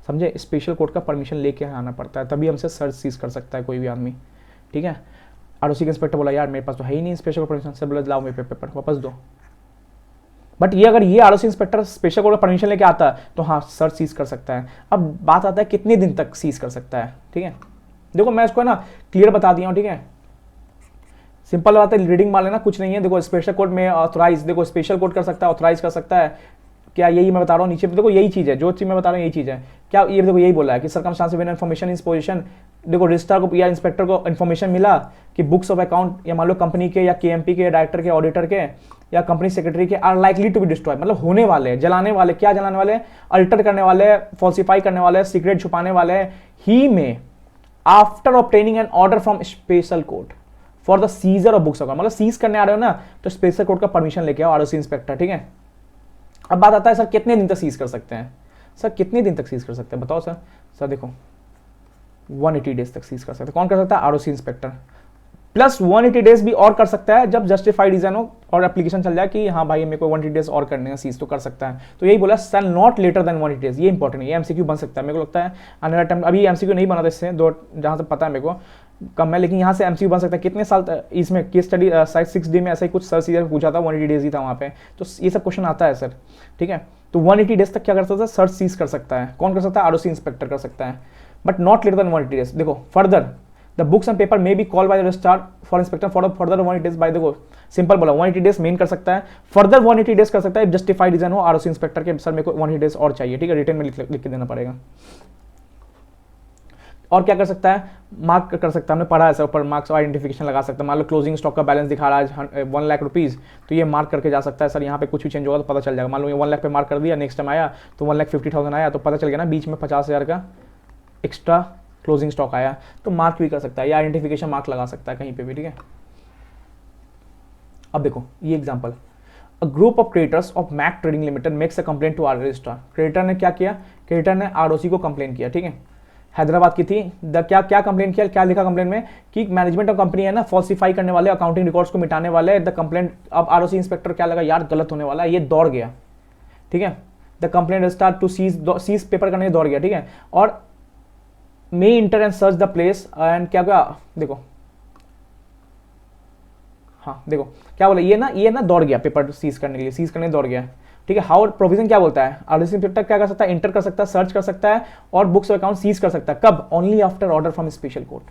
समझे, स्पेशल कोर्ट का परमिशन लेके आना पड़ता है, तभी हमसे सर्च सीज कर सकता है कोई भी आदमी, ठीक है। आरओसी का इंस्पेक्टर बोला यार मेरे पास तो है ही नहीं स्पेशल परमिशन, से बोला लाओ मेरे पेपर वापस दो। बट ये अगर ये आरओसी इंस्पेक्टर स्पेशल कोर्ट का परमिशन लेके आता है तो हाँ सर्च सीज कर सकता है। अब बात आता है कितने दिन तक सीज कर सकता है, ठीक है। देखो मैं इसको ना क्लियर बता दिया हूँ, ठीक है, सिंपल बात है, रीडिंग मान लेना, कुछ नहीं है। देखो स्पेशल कोर्ट में ऑथराइज, देखो स्पेशल कोर्ट कर सकता है, ऑथराइज कर सकता है, क्या यही मैं बता रहा हूँ नीचे पे, देखो यही चीज़ है, जो चीज़ मैं बता रहा हूँ यही चीज़ है। क्या ये देखो यही बोला है कि circumstance when information is position, देखो रजिस्ट्रार को या इंस्पेक्टर को इन्फॉर्मेशन मिला कि बुक्स ऑफ अकाउंट या मान लो कंपनी के या केएमपी के डायरेक्टर के, ऑडिटर के या कंपनी सेक्रेटरी के are likely to be destroy, मतलब होने वाले हैं, जलाने वाले, क्या जलाने वाले, अल्टर करने वाले, फॉल्सिफाई करने वाले, सीक्रेट छुपाने वाले, ही में after obtaining an order from special court for the seizure of books, मतलब सीज करने आ रहे हो ना तो स्पेशल कोर्ट का परमिशन लेके आओ आरओसी इंस्पेक्टर, ठीक है। अब बात आता है सर कितने दिन तक सीज कर सकते हैं, सर कितने दिन तक सीज कर सकते हैं बताओ सर। सर देखो 180 डेज तक सीज कर सकते हैं, कौन कर सकता है, आरओसी इंस्पेक्टर, प्लस 180 डेज भी और कर सकता है जब जस्टिफाइड रीजन हो और एप्लीकेशन चल जाए कि हाँ भाई मेरे को 180 डेज और करने हैं सीज, तो कर सकता है। तो यही बोला shall not later than 180 days, ये इंपॉर्टेंट है, ये एमसीक्यू बन सकता है, मेरे को लगता है आने वाले टाइम, अभी एमसीक्यू नहीं बना था इससे दो, जहाँ से पता है मेरे को कम है, लेकिन यहाँ से एमसीक्यू बन सकता है। कितने साल इसमें केस स्टडी साइड 6D में ऐसा ही कुछ सर सीजर पूछा था, 180 डेज ही था वहाँ पे, तो ये सब क्वेश्चन आता है सर, ठीक है। तो 180 डेज तक क्या कर सकता है, सर्च सीज कर सकता है, कौन कर सकता है, आरओसी इंस्पेक्टर कर सकता है, but not later than 180 days. देखो further the books and paper may be call by the registrar for inspector for further 180 days by, देखो सिंपल बोला 180 डेज मेन कर सकता है, फर्दर 180 डेज कर सकता है जस्टिफाइड रीजन हो आरओसी इंस्पेक्टर के, सर मेरे को 180 डेज और चाहिए, ठीक है, रिटर्न में लिख के देना पड़ेगा। और क्या कर सकता है, मार्क कर सकता है, हमने पढ़ा है सर ऊपर, मार्क्स आइडेंटिफिकेशन लगा सकता है, मान लो क्लोजिंग स्टॉक का बैलेंस दिखा रहा है 1 लाख रुपीज़, तो ये मार्क करके जा सकता है सर, यहाँ पे कुछ भी चेंज होगा तो पता चल जाएगा, मान लो ये 1 लाख पे मार्क कर दिया, नेक्स्ट टाइम आया तो 1,50,000 आया, तो पता चल गया ना बीच में 50,000 का एक्स्ट्रा क्लोजिंग स्टॉक आया, तो मार्क भी कर सकता है या आइडेंटिफिकेशन मार्क लगा सकता है कहीं पे भी, ठीक है। अब देखो ये example, a group of creditors of Mac trading limited makes a complaint to R registrar, creditor ने क्या किया, क्रेडिटर ने आरओसी को कंप्लेन किया, ठीक है, हैदराबाद की थी, क्या कंप्लेन किया, क्या लिखा कंप्लेन में कि मैनेजमेंट ऑफ कंपनी है ना फॉल्सिफाई करने वाले, अकाउंटिंग रिकॉर्ड्स को मिटाने वाले, द कंप्लेंट। अब आरओसी इंस्पेक्टर क्या लगा, यार गलत होने वाला है, ये दौड़ गया, ठीक है, the complaint start to seize paper करने दौड़ गया, ठीक है, और may enter and search the place and क्या देखो, हाँ देखो क्या बोला, ये ना दौड़ गया पेपर सीज करने के लिए, सीज करने दौड़ गया, ठीक है। हाउ प्रोविजन क्या बोलता है, आरओसी इंस्पेक्टर क्या कर सकता है, एंटर कर सकता है, सर्च कर सकता है और बुक्स अकाउंट सीज कर सकता है। कब, only after order from special court.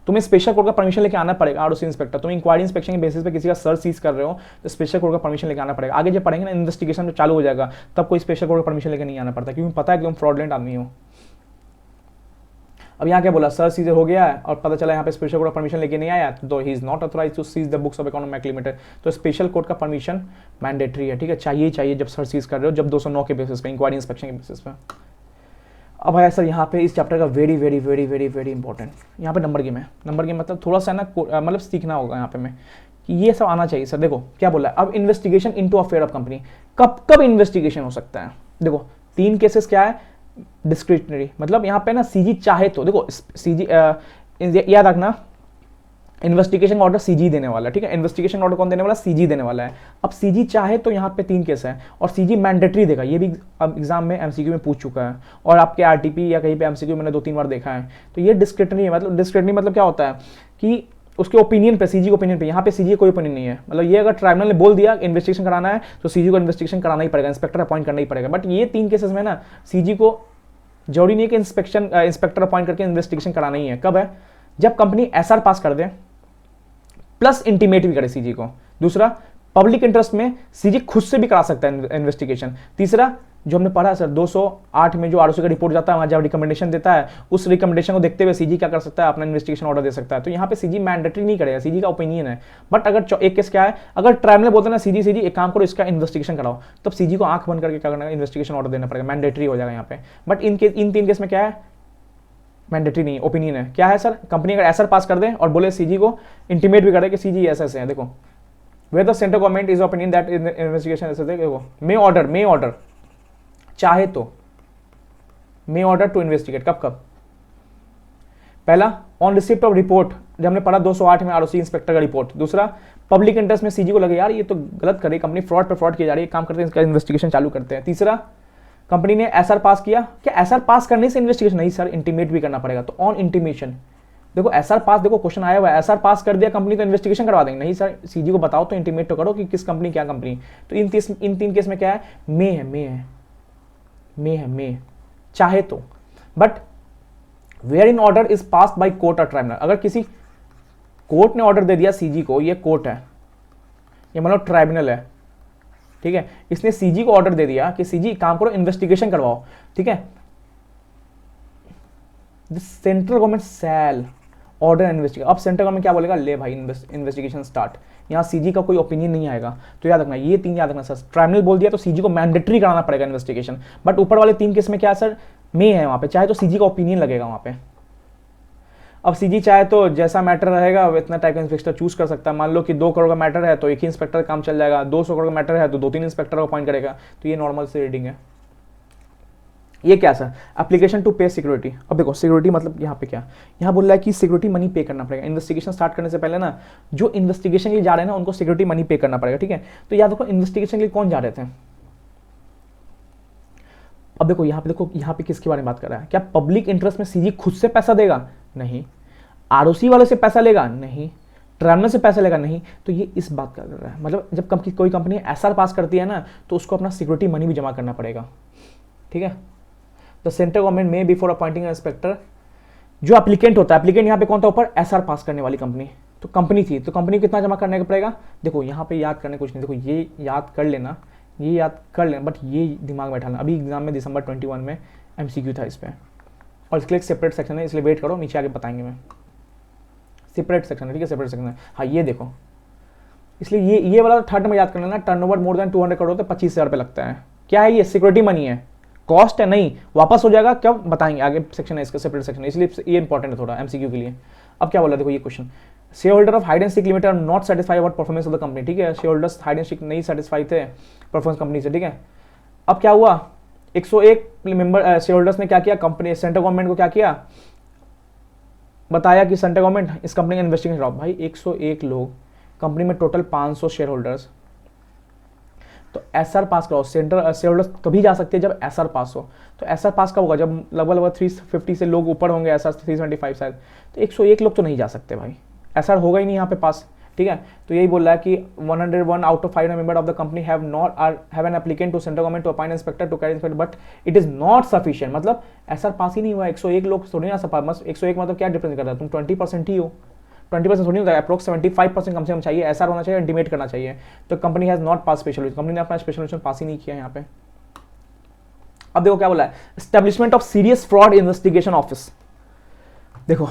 तुम्हें स्पेशल कोर्ट का परमिशन लेके आना पड़ेगा आरओसी इंस्पेक्टर। तुम इंक्वायरी इंस्पेक्शन के बेसिस पे किसी का सर्च सीज कर रहे हो तो स्पेशल कोर्ट का परमिशन लेके आना पड़ेगा। आगे जब पढ़ेंगे ना, इन्वेस्टिगेशन जो चालू हो जाएगा तब कोई स्पेशल कोर्ट का परमिशन लेके नहीं आना पड़ता, क्योंकि पता है कि तुम फ्रॉडलेंट आदमी हो। अब यहाँ क्या बोला, सर्च सीजर हो गया है और पता चला यहाँ पे स्पेशल कोर्ट का परमिशन लेके नहीं आया तो he is not authorise to seize the books of account Mac limited. तो स्पेशल कोर्ट का परमिशन मैंडेटरी है, ठीक है, चाहिए जब सर्च सीज कर रहे हो, जब 209 के बेसिस पे, इंक्वायरी इंस्पेक्शन के बेसिस पे। अब है सर यहाँ पे इस चैप्टर का very very very very very important, यहाँ पे नंबर गेम है। नंबर गेम मतलब थोड़ा सा ना मतलब सीखना होगा यहाँ पे में कि ये सब आना चाहिए। सर देखो क्या बोला है, अब investigation into affair of company, कब इन्वेस्टिगेशन हो सकता है। देखो 3 केसेस क्या है, डिस्क्रिशनरी, मतलब यहाँ पे ना सीजी चाहे तो, देखो सीजी याद रखना, इन्वेस्टिगेशन ऑर्डर सीजी देने वाला है, ठीक है। इन्वेस्टिगेशन ऑर्डर कौन देने वाला, सीजी देने वाला है। अब सीजी चाहे तो यहाँ पे 3 केस है और सीजी मैंडेटरी देगा, ये भी अब एग्जाम में एमसीक्यू में पूछ चुका है और आपके आरटीपी या कहीं पे एमसीक्यू मैंने 2-3 बार देखा है। तो ये डिस्क्रिशनरी है, मतलब डिस्क्रिशनरी मतलब क्या होता है कि उसके ओपिनियन पे, सीजी के ओपिनियन पे, यहाँ पे सीजी कोई ओपिनियन नहीं है। मतलब ये अगर ट्राइब्यूनल ने बोल दिया इन्वेस्टिगेशन कराना है तो सीजी को इन्वेस्टिगेशन कराना ही पड़ेगा, इंस्पेक्टर अपॉइंट करना ही पड़ेगा। बट ये 3 केसेस में ना सीजी को जरूरी नहीं है कि इंस्पेक्टर अपॉइंट करके इन्वेस्टिगेशन कराना ही है। कब है, जब कंपनी एसआर पास कर दे प्लस इंटीमेट भी करे सीजी को। दूसरा, पब्लिक इंटरेस्ट में सीजी खुद से भी करा सकता है इन्वेस्टिगेशन। तीसरा, जो हमने पढ़ा सर 208 में जो आरओसी का रिपोर्ट जाता है, वहां जब रिकमेंडेशन देता है, उस रिकमेंडेशन को देखते हुए सीजी क्या कर सकता है, अपना इन्वेस्टिगेशन ऑर्डर दे सकता है। तो यहाँ पे सीजी मैंडेटरी नहीं करेगा, सीजी का ओपिनियन है। बट अगर एक केस क्या है, अगर ट्राइब्यूनल बोलते हैं ना सीजी एक काम करो इसका इन्वेस्टिगेशन कराओ, तब सीजी को आंख बंद करके क्या करना है, इन्वेस्टिगेशन ऑर्डर देना पड़ेगा, मैंडेटरी हो जाएगा यहाँ पे। बट इन 3 केस में क्या है, मैंडेटरी नहीं, ओपिनियन है। क्या है सर, कंपनी अगर एसआर पास कर दे और बोले सीजी को इंटीमेट भी करे कि सीजी ऐसे है, देखो where the central government is opinion that investigation ऐसे, देखो मे ऑर्डर चाहे तो मे ऑर्डर टू इन्वेस्टिगेट। कब, पहला ऑन रिसिप्ट ऑफ रिपोर्ट, जब हमने पढ़ा 208 में आरओसी इंस्पेक्टर का रिपोर्ट। दूसरा, पब्लिक इंटरेस्ट में सीजी को लगे यार ये तो गलत करे, कंपनी फ्रॉड पे फ्रॉड की जा रही है, काम करते हैं इसका इन्वेस्टिगेशन चालू करते हैं। तीसरा, कंपनी ने एसआर पास किया, क्या एसआर पास करने से इन्वेस्टिगेशन नहीं सर, इंटीमेट भी करना पड़ेगा। तो ऑन इंटीमेशन, देखो एसआर पास, देखो क्वेश्चन आया हुआ है, एसआर पास कर दिया कंपनी तो इन्वेस्टिगेशन करवा देंगे, नहीं सर सीजी को बताओ तो इंटीमेट तो करो कि किस कंपनी क्या कंपनी। तो इन 3 केस में क्या है, मे चाहे तो। But where in order is passed by court और ट्राइब्यूनल, अगर किसी कोर्ट ने ऑर्डर दे दिया सीजी को, ये कोर्ट है, ये मतलब ट्राइब्यूनल है, ठीक है, इसने सीजी को ऑर्डर दे दिया कि सीजी काम करो इन्वेस्टिगेशन करवाओ, ठीक है, सेंट्रल गवर्नमेंट शैल ऑर्डर इन्वेस्टिगेशन। अब सेंट्रल गवर्नमेंट क्या बोलेगा, ले भाई इन्वेस्टिगेशन स्टार्ट, यहाँ सीजी का कोई ओपिनियन नहीं आएगा। तो याद रखना ये 3 याद रखना सर, ट्राइब्यूनल बोल दिया तो सीजी को मैंडेटरी कराना पड़ेगा इन्वेस्टिगेशन। बट ऊपर वाले 3 केस में क्या सर, मे है वहां पे, चाहे तो सीजी का ओपिनियन लगेगा वहां पे। अब सीजी चाहे तो जैसा मैटर रहेगा इतना टाइप का इंस्पेक्टर चूज कर सकता है। मान लो कि 2 करोड़ का मैटर है तो एक ही इंस्पेक्टर काम चल जाएगा, 200 करोड़ का मैटर है तो 2-3 इंस्पेक्टर को अपॉइंट करेगा। तो ये नॉर्मल से रीडिंग है। ये क्या सर, एप्लीकेशन टू पे सिक्योरिटी। अब देखो सिक्योरिटी मतलब यहाँ पे क्या, यहाँ बोल रहा है कि सिक्योरिटी मनी पे करना पड़ेगा इन्वेस्टिगेशन स्टार्ट करने से पहले ना, जो इन्वेस्टिगेशन के लिए जा रहे हैं ना उनको सिक्योरिटी मनी पे करना पड़ेगा, ठीक है। तो याद रखो इन्वेस्टिगेशन के लिए कौन जा रहे थे। अब देखो यहाँ पे किसके बारे में बात कर रहा है, क्या पब्लिक इंटरेस्ट में सीजी खुद से पैसा देगा, नहीं, आरओसी वाले से पैसा लेगा, नहीं, ट्राइब्यूनल से पैसा लेगा, नहीं। तो ये इस बात का कर रहा है, मतलब जब कोई कंपनी एसआर पास करती है ना तो उसको अपना सिक्योरिटी मनी भी जमा करना पड़ेगा, ठीक है। द सेंट्रल गवर्नमेंट में बिफोर अपॉइंटिंग इंस्पेक्टर, जो एप्लीकेंट होता है, एप्लीकेंट यहाँ पे कौन था ऊपर, एसआर पास करने वाली कंपनी, तो कंपनी थी, तो कंपनी को कितना जमा करने का पड़ेगा। देखो यहाँ पे याद करने कुछ नहीं, देखो ये याद कर लेना, ये याद कर लेना, बट ये दिमाग में बैठाना। अभी एग्जाम में दिसंबर 21 में एमसीक्यू था इस पर, और इसके लिए एक सेपरेट सेक्शन है, इसलिए वेट करो, नीचे आगे बताएंगे मैं, सेपरेट सेक्शन है, ठीक है, सेपरेट सेक्शन है। हाँ ये देखो, इसलिए ये वाला थर्ड में याद कर लेना, टर्नओवर मोर देन 200 करोड़ तो 25,000 रुपये लगता है। क्या है ये, सिक्योरिटी मनी है, कॉस्ट है नहीं, वापस हो जाएगा, कब बताएंगे, आगे सेक्शन है इसका, सेपरेट सेक्शन है, इसलिए ये इंपॉर्टेंट है थोड़ा एमसीक्यू के लिए। अब क्या बोला, देखो ये question, share holder of hide and seek limited not satisfied about performance of the company, ठीक है, share holders hide and seek नहीं सेटिस्फाई थे परफॉर्मेंस कंपनी से, ठीक है। अब क्या हुआ, 101 मेंबर शेयर होल्डर्स ने क्या किया, कंपनी सेंट्रल गवर्नमेंट को क्या किया, बताया कि सेंट्रल गवर्नमेंट इस कंपनी का इन्वेस्टिगेशन कराओ। भाई 101 लोग, कंपनी में टोटल 500 शेयर होल्डर्स, तो एसआर पास कराओ। सेंट्रल शेयर होल्डर्स तभी जा सकते हैं जब एसआर पास हो। तो एसआर पास कब होगा, जब लगभग 350 से लोग ऊपर होंगे, एसआर 325 शायद, तो 101 लोग तो नहीं जा सकते भाई, एसआर होगा ही नहीं यहाँ पे पास, ठीक ठीक है। तो यही बोल रहा है कि 101 out of 5 member of the company have an applicant to central government to appoint inspector to carry inspector but it is not sufficient, मतलब एसआर पास ही नहीं हुआ। 101 लोग थोड़ी ना सफा, बस 101 मतलब क्या डिफरेंस कर रहा है, तुम 20% ही हो, 20% थोड़ी होता है, अप्रोक्स 75% कम से कम चाहिए, एसआर होना चाहिए, इंटीमेट करना चाहिए। तो company has not pass special, company ने अपना स्पेशल पास ही नहीं किया यहाँ पे। अब देखो क्या बोला है, establishment of serious fraud investigation office. देखो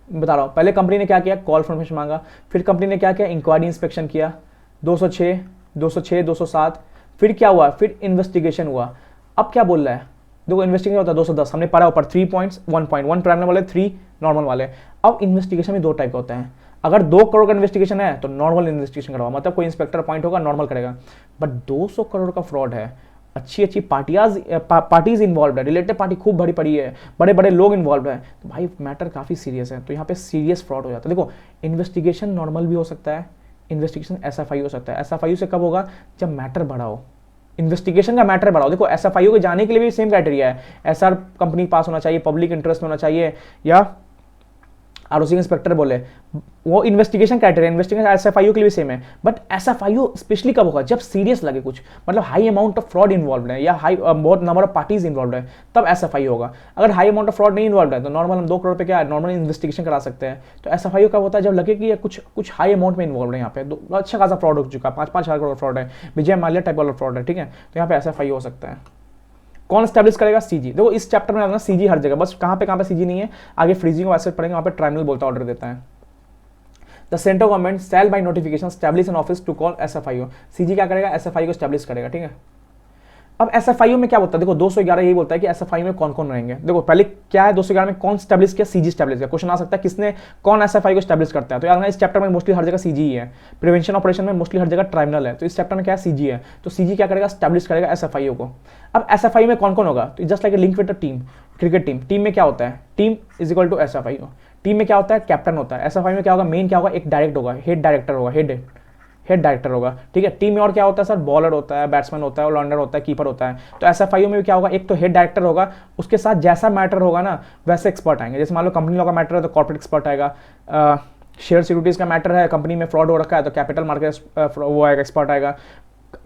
बता रहा हूँ, पहले कंपनी ने क्या किया, कॉल इन्फॉर्मेशन मांगा, फिर कंपनी ने क्या किया, इंक्वायरी इंस्पेक्शन किया 206, 207, फिर क्या हुआ, फिर इन्वेस्टिगेशन हुआ। अब क्या बोल रहा है, देखो इन्वेस्टिगेशन होता है 210, हमने पढ़ा ऊपर 3 पॉइंट्स, 1 प्राइमरी वाले, 3 नॉर्मल वाले। अब इन्वेस्टिगेशन में 2 टाइप का होता है, अगर 2 करोड़ का इन्वेस्टिगेशन है तो नॉर्मल इन्वेस्टिगेशन करवा, मतलब कोई इंस्पेक्टर अपॉइंट होगा नॉर्मल करेगा। बट 200 करोड़ का फ्रॉड है, अच्छी पार्टीज इन्वॉल्व है, रिलेटेड पार्टी खूब बड़ी पड़ी है, बड़े बड़े लोग इन्वॉल्व है, तो भाई मैटर काफ़ी सीरियस है। तो यहाँ पे सीरियस फ्रॉड हो जाता है। देखो इन्वेस्टिगेशन नॉर्मल भी हो सकता है, इन्वेस्टिगेशन एसएफआईओ हो सकता है। एसएफआईओ से कब होगा, जब मैटर बड़ा हो, इन्वेस्टिगेशन का मैटर बढ़ाओ। देखो एसएफआईओ के जाने के लिए भी सेम क्राइटेरिया है, एसआर कंपनी पास होना चाहिए, पब्लिक इंटरेस्ट में होना चाहिए, या आरओसी इंस्पेक्टर बोले, वो इन्वेस्टिगेशन क्राइटेरिया, इन्वेस्टिगेशन एसएफआईओ के लिए भी सेम है। बट एसएफआईओ स्पेशली कब होगा, जब सीरियस लगे कुछ, मतलब high amount of fraud involve है या हाई बहुत नंबर ऑफ पार्टीज इन्वॉल्व है, तब एसएफआईओ होगा। अगर हाई अमाउंट ऑफ फ्रॉड नहीं इन्वॉल्व है तो नॉर्मल हम 2 करोड़ पे क्या नॉर्मल इन्वेस्टिगेशन करा सकते हैं। तो एसएफआईओ कब होता है, जब लगे कि ये कुछ हाई अमाउंट में इन्वॉल्व है, यहाँ पे अच्छा खासा फ्रॉड हो चुका है, 5-5 हज़ार करोड़ फ्रॉड है, विजय माल्या टाइप वाला फ्रॉड है, ठीक है। तो यहाँ पे एसएफआईओ हो सकता है। कौन स्टैब्लिश करेगा, सीजी। देखो इस चैप्टर में सीजी हर जगह, बस कहाँ पे सीजी नहीं है, आगे फ्रीजिंग और एसेट पढ़ेंगे, वहाँ पे ट्राइब्यूनल बोलता ऑर्डर देता है। The central government shall by notification establish an office to call SFIO. CG क्या करेगा, एसएफआईओ को स्टैब्लिश करेगा, ठीक है। अब एसएफआईओ में क्या होता है, देखो 211 यही बोलता है कि एसएफआईओ में कौन कौन रहेंगे। देखो पहले क्या है, 211 में कौन स्टैब्लिश किया, सीजी स्टैब्लिश किया। क्वेश्चन आ सकता है किसने कौन एसएफआईओ को स्टैब्लिश करता है, तो यार इस चैप्टर में मोस्टली हर जगह सीजी ही है, प्रिवेंशन ऑपरेशन में मोस्टली हर जगह ट्राइब्यूनल है, तो इस चैप्टर में क्या है, सीजी है। तो सीजी क्या करेगा, स्टैब्लिश करेगा एसएफआईओ को। अब एसएफआईओ में कौन कौन होगा, तो just like link with the team, cricket team में क्या होता है, team is equal to SFIO. Team में क्या होता है, कैप्टन होता है। एसएफआईओ में क्या होगा, मेन क्या होगा, एक डायरेक्ट होगा, हेड डायरेक्टर होगा, हेड डायरेक्टर होगा, ठीक है। टीम में और क्या होता है सर, बॉलर होता है, बैट्समैन होता है, ऑलराउंडर होता है, कीपर होता है। तो एसएफआईओ में क्या होगा, एक तो हेड डायरेक्टर होगा, उसके साथ जैसा मैटर होगा ना वैसे एक्सपर्ट आएंगे। जैसे मान लो कंपनी लॉ का मैटर है तो कॉर्पोरेट एक्सपर्ट आएगा, शेयर सिक्योरिटीज का मैटर है, कंपनी में फ्रॉड हो रखा है तो कैपिटल मार्केट वो आएगा, एक्सपर्ट आएगा।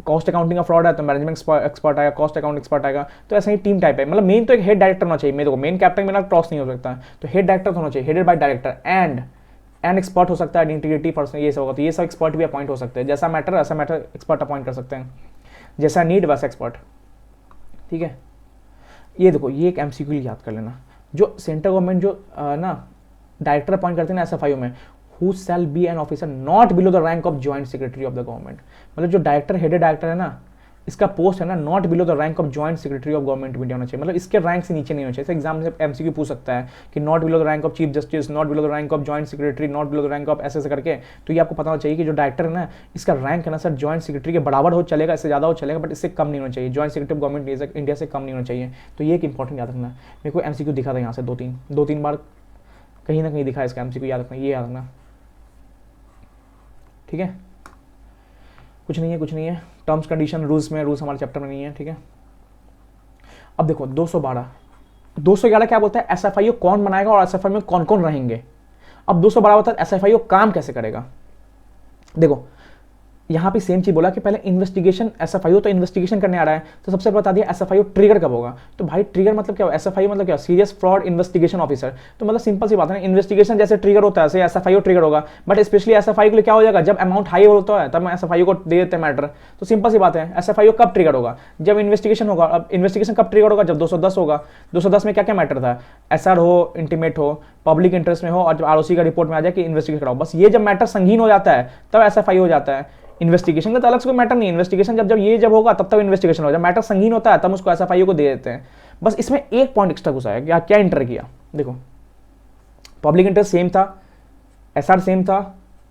कॉस्ट अकाउंटिंग का फ्रॉड है तो मैनेजमेंट एक्सपर्ट आएगा, कॉस्ट अकाउंट एक्सपर्ट आएगा। तो ऐसा ही टीम टाइप है, मतलब मेन तो एक हेड डायरेक्टर होना चाहिए। देखो मेन कैप्टन में ना क्रॉस नहीं हो सकता, तो हेड डायरेक्टर होना चाहिए, headed by director and expert हो सकता है, इंटीग्रिटी पर्सन ये सब होगा, तो ये सब एक्सपर्ट भी अपॉइंट हो सकते हैं। जैसा मैटर एक्सपर्ट अपॉइंट कर सकते हैं, जैसा नीड वैसा एक्सपर्ट, ठीक है। ये देखो ये एक एमसीक्यू याद कर लेना, जो सेंट्रल गवर्नमेंट जो ना डायरेक्टर अपॉइंट करते हैं ना एसएफआईओ में, who shall be an officer not below the rank of joint secretary of the government। मतलब जो डायरेक्टर हेडेड डायरेक्टर है ना, इसका पोस्ट है ना not below the rank of joint secretary of government media होना चाहिए, मतलब इसके रैंक से नीचे नहीं होना चाहिए। एग्जाम से एमसीक्यू पूछ सकता है कि not below the rank of chief justice, not below the rank of joint secretary, not below the rank of ऐसे करके। तो ये आपको पता होना चाहिए कि जो डायरेक्टर है ना, इसका रैंक है ना सर जॉइंट सेक्रेटरी के बराबर हो चलेगा, इससे ज़्यादा हो चलेगा, बट इससे कम नहीं होना चाहिए। Joint secretary of government India से कम नहीं होना चाहिए। तो ये एक इंपॉर्टेंट याद रखना। मेरे को एमसीक्यू दिखा था यहाँ से 2-3 बार कहीं ना कहीं दिखा है इसका एमसीक्यू, याद रखना, ये याद रखना, ठीक है। कुछ नहीं है, टर्म्स कंडीशन रूल्स में, रूल्स हमारे चैप्टर में नहीं है, ठीक है। अब देखो 211 क्या बोलता है, एसएफआईओ कौन बनाएगा और एसएफआईओ में कौन कौन रहेंगे। अब 212 बोलता है एसएफआईओ काम कैसे करेगा। देखो यहाँ पे सेम चीज बोला कि पहले इन्वेस्टिगेशन, एसएफआईओ तो इन्वेस्टिगेशन करने आ रहा है, तो सबसे बता दिया एसएफआईओ ट्रिगर कब होगा। तो भाई ट्रिगर मतलब क्या, एसएफआईओ मतलब क्या, सीरियस फ्रॉड इन्वेस्टिगेशन ऑफिसर। तो मतलब सिंपल सी बात है ना, इन्वेस्टिगेशन जैसे ट्रिगर होता है ऐसे एसएफआईओ ट्रिगर होगा, बट स्पेशली एसएफआईओ के लिए क्या हो जाएगा, जब अमाउंट हाई होता है तब एसएफआईओ को दे देते हैं मैटर। तो सिंपल सी बात है, एसएफआईओ कब ट्रिगर होगा, जब इन्वेस्टिगेशन होगा। अब इन्वेस्टिगेशन कब ट्रिगर होगा, जब 210 होगा। 210 में क्या क्या मैटर था, एसआर हो, इंटीमेट हो, पब्लिक इंटरेस्ट में हो, और जब आरओसी का रिपोर्ट में आ जाए कि इन्वेस्टिगेशन कराओ, बस ये जब मैटर संगीन हो जाता है तब एसएफआईओ हो जाता है। इन्वेस्टिगेशन का तो अलग से कोई मैटर नहीं, इन्वेस्टिगेशन जब होगा तब इन्वेस्टिगेशन हो, जब मैटर संगीन होता है तब उसको एसएफआईओ को दे देते हैं। बस इसमें एक पॉइंट एक्स्ट्रा घुसा है, क्या इंटर किया। देखो पब्लिक इंटरेस्ट सेम था, एसआर सेम था,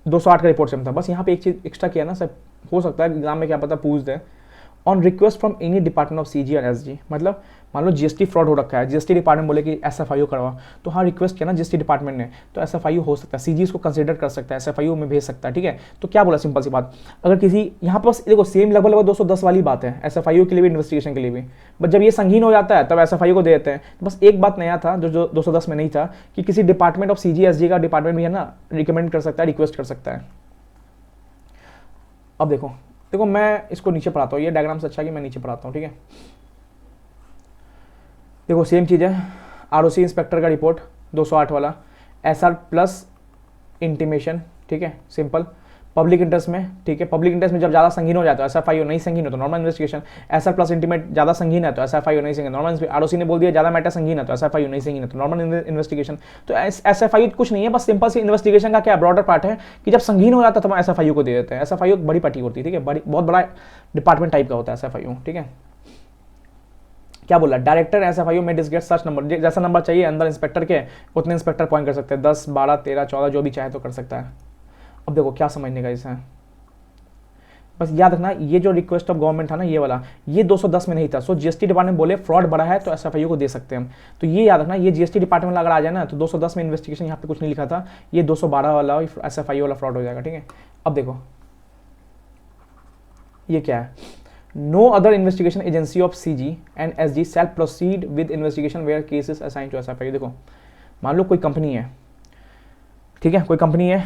208 का रिपोर्ट सेम था, बस यहाँ पे एक चीज एक्स्ट्रा किया ना सर, हो सकता है एग्जाम में क्या पता पूछ दे, on request from any department of CG और एसजी। मतलब मान लो जीएसटी फ्रॉड हो रखा है, जीएसटी डिपार्टमेंट बोले कि एसएफआईओ करवा, तो हाँ रिक्वेस्ट किया ना जीएसटी डिपार्टमेंट ने, तो एसएफआईओ हो सकता है, सीजी इसको कंसीडर कर सकता है, एसएफआईओ में भेज सकता है, ठीक है। तो क्या बोला, सिंपल सी बात, अगर किसी यहाँ पर बस देखो सेम लगभग 210 वाली बात है, एसएफआईओ के लिए भी, इन्वेस्टिगेशन के लिए भी, बट जब ये संगीन हो जाता है तब एसएफआईओ को दे देते हैं। तो बस एक बात नया था जो 210 में नहीं था, कि किसी डिपार्टमेंट ऑफ सीजी एसजी का डिपार्टमेंट भी है ना रिकमेंड कर सकता है, रिक्वेस्ट कर सकता है, अब देखो देखो मैं इसको नीचे पढ़ाता हूँ, ये डायग्राम से अच्छा है कि मैं नीचे पढ़ाता हूँ, ठीक है। देखो सेम चीज़ है, आरओसी इंस्पेक्टर का रिपोर्ट 208 वाला, एसआर प्लस इंटीमेशन, ठीक है, सिंपल। पब्लिक इंटरेस्ट में, ठीक है, पब्लिक इंटरेस्ट में जब ज़्यादा संगीन हो जाता है एसएफआईओ नहीं संगीन हो तो normal investigation, SR plus intimate ज़्यादा संगीन है तो एसएफआईओ नहीं संगीन, नॉर्मल। आरओसी ने बोल दिया ज़्यादा मैटर संगीन है तो एसएफआईओ नहीं संगीन है तो नॉर्मल इन्वेस्टिगेशन। तो एसएफआईओ कुछ नहीं है, बस सिंपल सी इन्वेस्टिगेशन का क्या ब्रॉडर पार्ट है कि जब संगीन हो जाता है तो हम एसएफआईओ को दे देते हैं। एसएफआईओ बड़ी पार्टी होती है, ठीक है, बड़ी बहुत बड़ा डिपार्टमेंट टाइप का होता है एसएफआईओ, ठीक है। क्या बोला, डायरेक्टर एसएफआईओ में डिस्गेट सर्च नंबर, जैसा नंबर चाहिए अंदर इंस्पेक्टर के उतने इंस्पेक्टर पॉइंट कर सकते हैं, 10 12 13 14 जो भी चाहे तो कर सकता है। अब देखो क्या समझने का इसे, बस याद रखना ये जो रिक्वेस्ट ऑफ गवर्नमेंट था ना ये वाला, ये 210 में नहीं था। सो जीएसटी डिपार्टमेंट बोले फ्रॉड बढ़ा है तो एसएफआईओ को दे सकते हैं हम, तो ये याद रखना, ये जीएसटी डिपार्टमेंट अगर आ जाए ना तो 210 में इन्वेस्टिगेशन यहाँ पे कुछ नहीं लिखा था, ये 212 वाला एसएफआईओ वाला फ्रॉड हो जाएगा, ठीक है। अब देखो ये क्या है, no other investigation agency of CG and SG shall proceed with investigation where cases assign to SFIO. देखो मान लो कोई कंपनी है, ठीक है, कोई कंपनी है,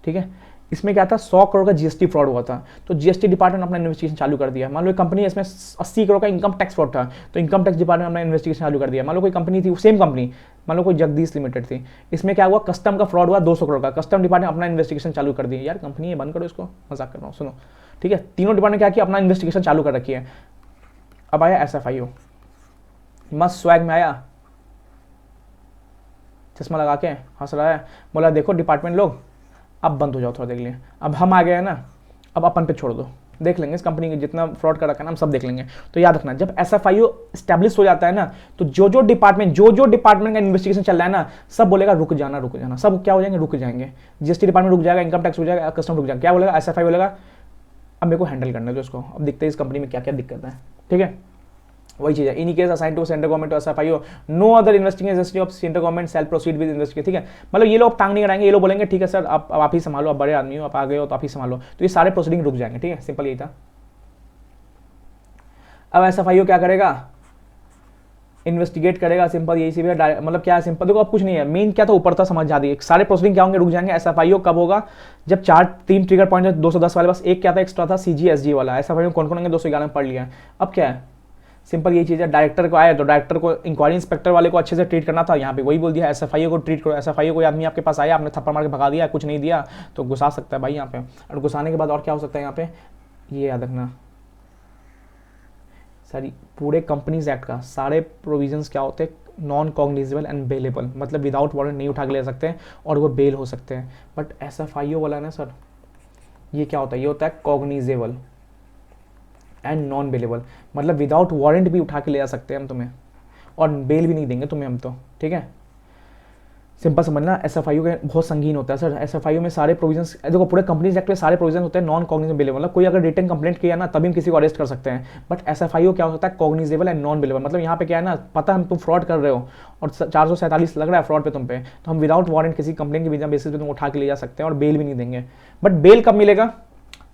ठीक है, इसमें क्या था 100 करोड़ का जीएसटी फ्रॉड हुआ था, तो जीएसटी डिपार्टमेंट अपना इन्वेस्टिगेशन चालू कर दिया। मान लो कंपनी है इसमें 80 करोड़ का इनकम टैक्स फ्रॉड था, तो इनकम टैक्स डिपार्टमेंट अपना इन्वेस्टिगेशन चालू कर दिया। मान लो कोई कंपनी थी, सेम कंपनी, मान लो कोई जगदीश लिमिटेड थी, इसमें क्या हुआ कस्टम का फ्रॉड हुआ 200 करोड़ का, कस्टम डिपार्टमेंट अपना इन्वेस्टिगेशन चालू कर दिया। यार कंपनी है बंद करो इसको, मजाक कर रहा हूँ, सुनो, ठीक है। तीनों डिपार्टमेंट क्या किया, अपना इन्वेस्टिगेशन चालू कर रखी है। अब आया एसएफआईओ, मस्त स्वैग में आया, चश्मा लगा के हंस रहा है, बोला देखो डिपार्टमेंट लोग अब बंद हो जाओ थोड़ा देख लिए, अब हम आ गए हैं ना, अब अपन पे छोड़ दो, देख लेंगे इस कंपनी की जितना फ्रॉड कर रखा है ना हम सब देख लेंगे। तो याद रखना जब एसएफआईओ स्टैब्लिश हो जाता है ना तो जो जो डिपार्टमेंट का इन्वेस्टिगेशन चल रहा है ना सब बोलेगा रुक जाना, सब क्या हो जाएंगे, रुक जाएंगे। जीएसटी डिपार्टमेंट रुक जाएगा, इनकम टैक्स रुक जाएगा, कस्टम रुक जाएगा, क्या बोलेगा एसएफआईओ बोलेगा अब मेरे को हैंडल करने दो इसको, अब देखते हैं इस कंपनी में क्या क्या दिक्कत है, ठीक है। वही चीज है, in case assign to central government SFIO no other investigation agency of central government shall proceed with investigation, ठीक है। मतलब ये लोग टांग नहीं कराएंगे, ये लोग बोलेंगे ठीक है सर आप ही संभालो, आप बड़े आदमी हो, आप आ गए हो तो आप ही संभालो, तो ये सारे प्रोसीडिंग रुक जाएंगे, ठीक है, सिंपल यही था। अब एसएफआईओ क्या करेगा, इन्वेस्टिगेट करेगा, सिंपल यही सी मतलब क्या है सिंपल, देखो अब कुछ नहीं है, मेन क्या था ऊपर था समझ जा दी, सारे प्रोसीडिंग क्या होंगे रुक जाएंगे। एसएफआईओ कब होगा, जब 3 ट्रिगर पॉइंट 210 वाले, बस एक क्या था एक्स्ट्रा था सीजीएसजी वाला, एसएफआईओ कौन कौन होंगे 211 में पढ़ लिया है। अब क्या है सिंपल यही चीज़ है, डायरेक्टर को आया तो डायरेक्टर को इंक्वायरी इंस्पेक्टर वाले को अच्छे से ट्रीट करना था, यहाँ पे वही बोल दिया एसएफआईओ को ट्रीट करो। एसएफआईओ कोई आदमी आपके पास आया, आपने थप्पड़ मार के भगा दिया, कुछ नहीं दिया तो घुसा सकता है भाई यहाँ पे, और घुसाने के बाद और क्या हो सकता है यहाँ पे, ये याद रखना सारी पूरे कंपनीज एक्ट का सारे प्रोविजंस क्या होते हैं नॉन कॉग्निजेबल एंड बेलेबल, मतलब विदाउट वारंट नहीं उठा के ले सकते हैं और वो बेल हो सकते हैं। बट एसएफआईओ वाला ना सर ये क्या होता है, ये होता है कॉग्निजेबल एंड नॉन बेलेबल, मतलब विदाउट वारंट भी उठा के ले जा सकते हैं हम तुम्हें और बेल भी नहीं देंगे तुम्हें हम तो, ठीक है। सिंपल समझना, एसएफआईओ के बहुत संगीन होता है सर, एसएफआईओ में सारे प्रोविजंस देखो पूरे कंपनीज एक्ट में सारे प्रोविजन होते हैं नॉन कॉग्निजेबल, मतलब कोई अगर रिटन कंप्लेंट किया ना तभी हम किसी को अरेस्ट कर सकते हैं। बट एसएफआईओ क्या होता है कॉग्निजेबल एंड नॉन बेलेबल, मतलब यहाँ पे क्या है ना पता हम तुम फ्रॉड कर रहे हो और 447 लग रहा है फ्रॉड पे तुम पे, तो हम विदाउट वारंट किसी कंप्लेंट के बिना बेसिस पे तुम उठा के ले जा सकते हैं और बेल भी नहीं देंगे। बट बेल कब मिलेगा,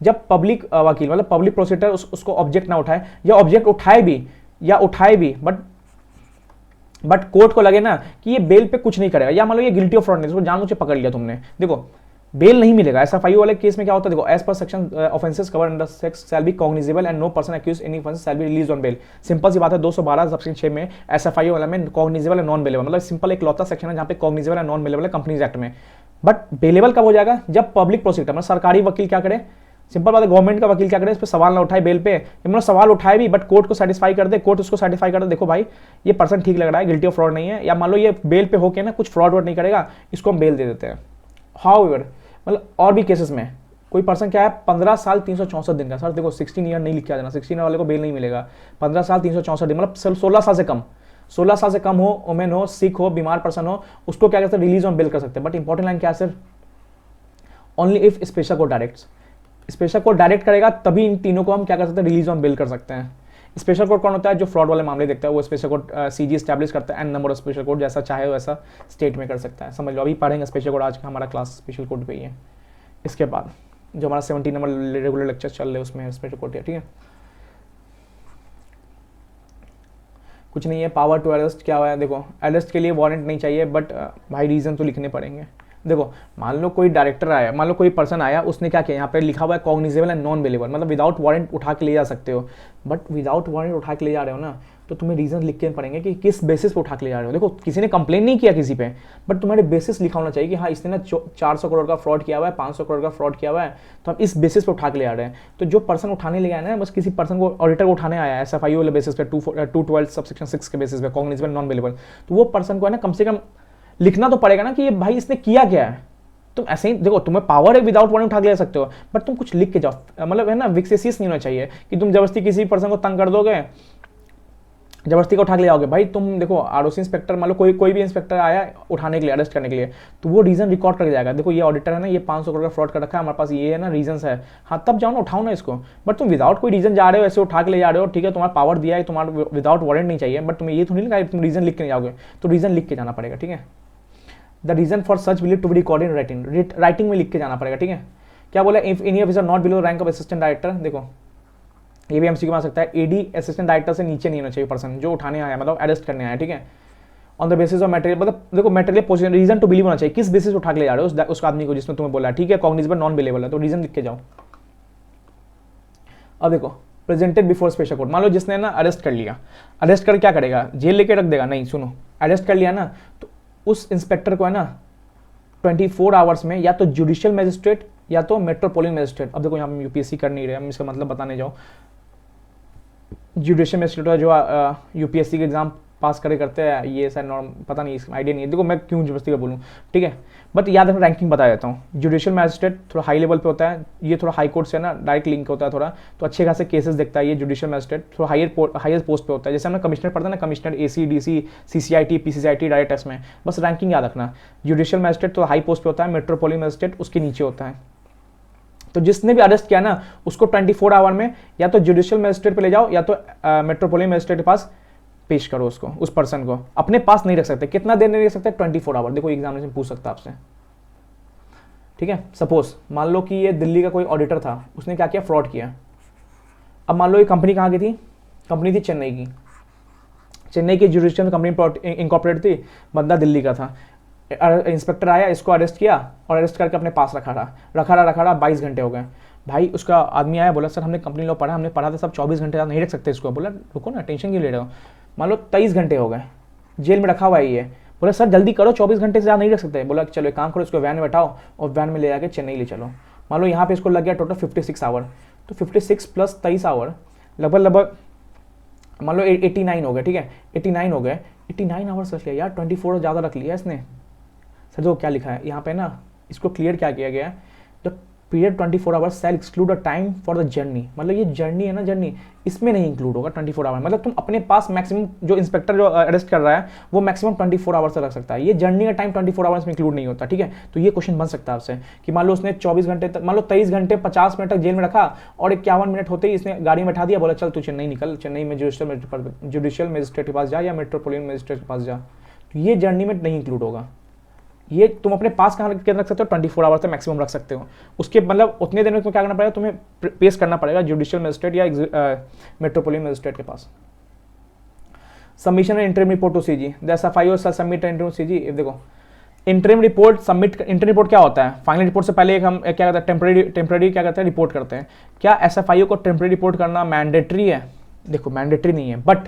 जब पब्लिक वकील मतलब पब्लिक प्रोसिक्यूटर उसको ऑब्जेक्ट ना उठाए, या ऑब्जेक्ट उठाए भी बट कोर्ट को लगे ना कि ये बेल पे कुछ नहीं करेगा, या मान लो ये गिल्टी ऑफ फ्रॉड नहीं, इसको जानबूझ के पकड़ लिया तुमने, देखो बेल नहीं मिलेगा। एसएफआईओ वाले केस में क्या होता है, देखो as per section offences cover under sex shall be cognizable and no person accused any offence shall be release on bail. Simple सी बात है 212 सेक्शन 6 में एसएफआईओ वाला में कॉग्निजेबल एंड नॉन बेलेबल, मतलब सिंपल एक लौता सेक्शन है जहां पे कॉग्निजेबल एंड नॉन बेलेबल है कंपनीज एक्ट में। बट बेलेबल कब हो जाएगा, जब पब्लिक प्रोसिक्यूटर मतलब सरकारी वकील क्या करे, सिंपल बात है गवर्नमेंट का वकील क्या करे, इस पर सवाल ना उठाए बेल पे, मतलब सवाल उठाए भी बट कोर्ट को सेटिस्फाई कर दे, कोर्ट उसको सेटिस्फाई कर दे देखो भाई ये पर्सन ठीक लग रहा है, गिल्टी ऑफ फ्रॉड नहीं है, या मान लो ये बेल पे होके ना कुछ फ्रॉड वर्ड नहीं करेगा, इसको हम बेल दे देते हैं। हाउएवर मतलब और भी केसेस में कोई पर्सन क्या है 15 साल 364 दिन का, सर देखो 16 ईयर नहीं लिख के आ जाना, 16 वाले को बेल नहीं मिलेगा, 15 साल 364 दिन मतलब 16 साल से कम हो, वुमेन हो, सिक हो, बीमार पर्सन हो, उसको क्या करते हैं रिलीज ऑन बेल कर सकते हैं। बट इंपॉर्टेंट लाइन क्या है sir, only if special court directs, special court direct करेगा तभी इन तीनों को हम क्या कर सकते हैं रिलीज ऑन बेल कर सकते हैं। स्पेशल कोर्ट कौन होता है, जो फ्रॉड वाले मामले देखता है वो स्पेशल कोर्ट सीजी स्टैब्लिश करता है, and number of special court जैसा चाहे वैसा स्टेट में कर सकता है, समझ लो। अभी पढ़ेंगे स्पेशल कोर्ट, आज का हमारा क्लास स्पेशल कोर्ट पे ही है, इसके बाद जो हमारा 17 नंबर रेगुलर लेक्चर चल रहे हैं उसमें स्पेशल कोर्ट है, ठीक है। कुछ नहीं है, पावर टू अरेस्ट क्या हुआ है, देखो अरेस्ट के लिए वारंट नहीं चाहिए बट भाई रीजन तो लिखने पड़ेंगे, देखो मान लो कोई डायरेक्टर आया, मान लो कोई पर्सन आया, उसने क्या किया, यहाँ पे लिखा हुआ है कॉग्निजेबल एंड नॉन बेलेबल, मतलब विदाउट वारंट उठा के ले जा सकते हो, बट विदाउट वारंट उठा के ले जा रहे हो ना, तो तुम्हें रीजन लिख के पड़ेंगे कि किस बेसिस पे उठा के ले जा रहे हो। देखो किसी ने कंप्लेन नहीं किया किसी पे, बट तुम्हारे बेसिस लिखा होना चाहिए कि हाँ इसने ना 400 करोड़ का फ्रॉड किया हुआ है, 500 करोड़ का फ्रॉड किया हुआ है, तो हम इस बेसिस पे उठा के ले आ रहे हैं। तो जो पर्सन उठाने ले आया ना, बस किसी पर्सन को, ऑडिटर को उठाने आया है SFIO वाले बेसिस पे 212 सबसेक्शन 6 के बेसिस पे, कॉग्निजेबल नॉन बेलेबल, तो वो पर्सन को है ना कम से कम लिखना तो पड़ेगा ना कि ये भाई इसने किया क्या है। तुम ऐसे ही देखो, तुम्हें पावर है विदाउट वारंट उठा के ले सकते हो, बट तुम कुछ लिख के जाओ, मतलब है ना विक्सेसियस नहीं होना चाहिए कि तुम जबरदस्ती किसी पर्सन को तंग कर दोगे, जबरदस्ती को उठा के ले आओगे। भाई तुम देखो आरओसी इंस्पेक्टर, मान लो कोई भी इंस्पेक्टर आया उठाने के लिए, अरेस्ट करने के लिए, तो वो रीजन रिकॉर्ड करके जाएगा, देखो ये ऑडिटर है ना, ये 500 करोड़ का फ्रॉड कर रखा है, हमारे पास ये है ना रीजन है, हाँ तब जाओ ना, उठाओ ना इसको। बट तुम विदाउट कोई रीजन जा रहे हो, ऐसे उठा के ले जा रहे हो, ठीक है तुम्हारा पावर दिया है, तुम्हारा विदाउट वारंट नहीं चाहिए, बट तुम्हें ये तो नहीं लगा तुम रीजन लिख के नहीं जाओगे, तो रीजन लिख के जाना पड़ेगा, ठीक है। The reason for such will to be record in writing में लिख के जाना पड़ेगा, ठीक है। क्या बोला, if any officer not below rank of assistant director, देखो ये भी एमसीक्यू में आ सकता है, एडी असिस्टेंट डायरेक्टर से नीचे नहीं होना चाहिए पर्सन जो उठाने आया, मतलब अरेस्ट करने आया, ठीक है। On the basis of material, मतलब देखो material position, reason to believe होना चाहिए, किस बेसिस उठा के ले जा रहे हो उस आदमी को जिसने तुम्हें बोला, ठीक है। कॉग्निजेबल नॉन बिलेबल है, तो रीजन लिख के जाओ। अब देखो प्रेजेंटेड बिफोर स्पेशल कोर्ट, मान लो जिसने ना अरेस्ट कर लिया, अरेस्ट कर क्या करेगा, जेल लेके रख देगा, नहीं सुनो, अरेस्ट कर लिया ना, तो उस इंस्पेक्टर को है ना 24 आवर्स में या तो जुडिशियल मजिस्ट्रेट या तो मेट्रोपोलिटन मजिस्ट्रेट, अब देखो यहाँ हम यूपीएससी कर नहीं रहे, हम इसका मतलब बताने जाओ, जुडिशियल मजिस्ट्रेट जो यूपीएससी के एग्जाम पास करते हैं, ये सर नॉर्म पता नहीं, इसका आइडिया नहीं है, देखो मैं क्यों जबरदस्ती का बोलूँ, ठीक है। बट याद रखना, रैंकिंग बता देता हूँ, जुडिशियल मैजिस्ट्रेट थोड़ा हाई लेवल पे होता है, ये थोड़ा हाई कोर्ट से ना डायरेक्ट लिंक होता है थोड़ा, तो अच्छे खासे केसेस देखता है ये जुडिशियल मैजिस्ट्रेट, थोड़ा हायर पोस्ट पे होता है, जैसे हमने कमिश्नर पढ़ता है ना, commissioner AC DC CCIT PCCIT direct test में, बस रैंकिंग याद रखना, जुडिशियल मैजिस्ट्रेट थोड़ा हाई पोस्ट पे होता है, मेट्रोपोलिटन मैजिस्ट्रेट उसके नीचे होता है। तो जिसने भी अरेस्ट किया ना, उसको 24 आवर में या तो जुडिशियल मजिस्ट्रेट पे ले जाओ या तो मेट्रोपोलिटन मजिस्ट्रेट के पास पेश करो उसको, उस पर्सन को अपने पास नहीं रख सकते। कितना देर नहीं रख सकते, 24 आवर, देखो एग्जामिनेशन पूछ सकता है आपसे, ठीक है। सपोज मान लो कि ये दिल्ली का कोई ऑडिटर था, उसने क्या किया, फ्रॉड किया। अब मान लो ये कंपनी कहाँ की थी, कंपनी थी चेन्नई की, चेन्नई की जुडिशियल कंपनी इनकॉर्पोरेट थी, बंदा दिल्ली का था, इंस्पेक्टर आया, इसको अरेस्ट किया और अरेस्ट करके अपने पास रखा रहा 22 घंटे हो गए। भाई उसका आदमी आया, बोला सर हमने कंपनी लॉ पढ़ा, हमने पढ़ा था सब 24 घंटे नहीं रख सकते इसको। बोला रुको ना, टेंशन क्यों ले रहे हो, मान लो 23 घंटे हो गए, जेल में रखा हुआ है ये। बोला सर जल्दी करो, 24 घंटे से ज़्यादा नहीं रख सकते। बोला चलो एक काम करो, इसको वैन में बैठाओ और वैन में ले जाके चेन्नई ले चलो। मान लो यहाँ पे इसको लग गया टोटल 56 आवर, तो 56 प्लस 23 आवर लगभग मान लो 89 हो गए, ठीक है 89 हो गए, 89 आवर्स रख लिया यार, 24 ज़्यादा रख लिया इसने। सर जो क्या लिखा है यहाँ पे ना, इसको क्लियर क्या किया गया है, the period 24 hours shall exclude a time for the journey, मतलब ये जर्नी है ना, जर्नी इसमें नहीं इंक्लूड होगा 24 आवर, मतलब तुम अपने पास मैक्सिमम, जो इंस्पेक्टर जो अरेस्ट कर रहा है वो मैक्सिमम 24 आवर्स रख सकता है, ये जर्नी का टाइम 24 आवर्स में इंक्लूड नहीं होता, ठीक है। तो ये क्वेश्चन बन सकता है आपसे कि मान लो उसने 24 घंटे तक, मान लो 23 घंटे 50 मिनट तक जेल में रखा और 51 मिनट होते ही इसने गाड़ी में बैठा दिया, बोला चल तू चेन्नई निकल, चेन्नई में जुडिशियल मजिस्ट्रेट के पास जा या मेट्रोपोलिटन मजिस्ट्रेट के पास जा, तो ये जर्नी में नहीं इंक्लूड होगा। ये तुम अपने पास कहाँ रख सकते हो, 24 आवर्स तक मैक्सिमम रख सकते हो, उसके मतलब उतने दिन में तुम्हें क्या करना पड़ेगा, तुम्हें पेश करना पड़ेगा जुडिशियल मजिस्ट्रेट या मेट्रोपोलिटन मजिस्ट्रेट के पास। Submission and interim report to CG, the SFIO shall submit interim CG. देखो interim report submit, interim report क्या होता है, फाइनल रिपोर्ट से पहले एक हम क्या कहते हैं, टेम्परेरी क्या कहते हैं, रिपोर्ट करते हैं। क्या एसएफआईओ को टेम्परेरी रिपोर्ट करना मैंडेटरी है, देखो मैंडेटरी नहीं है, but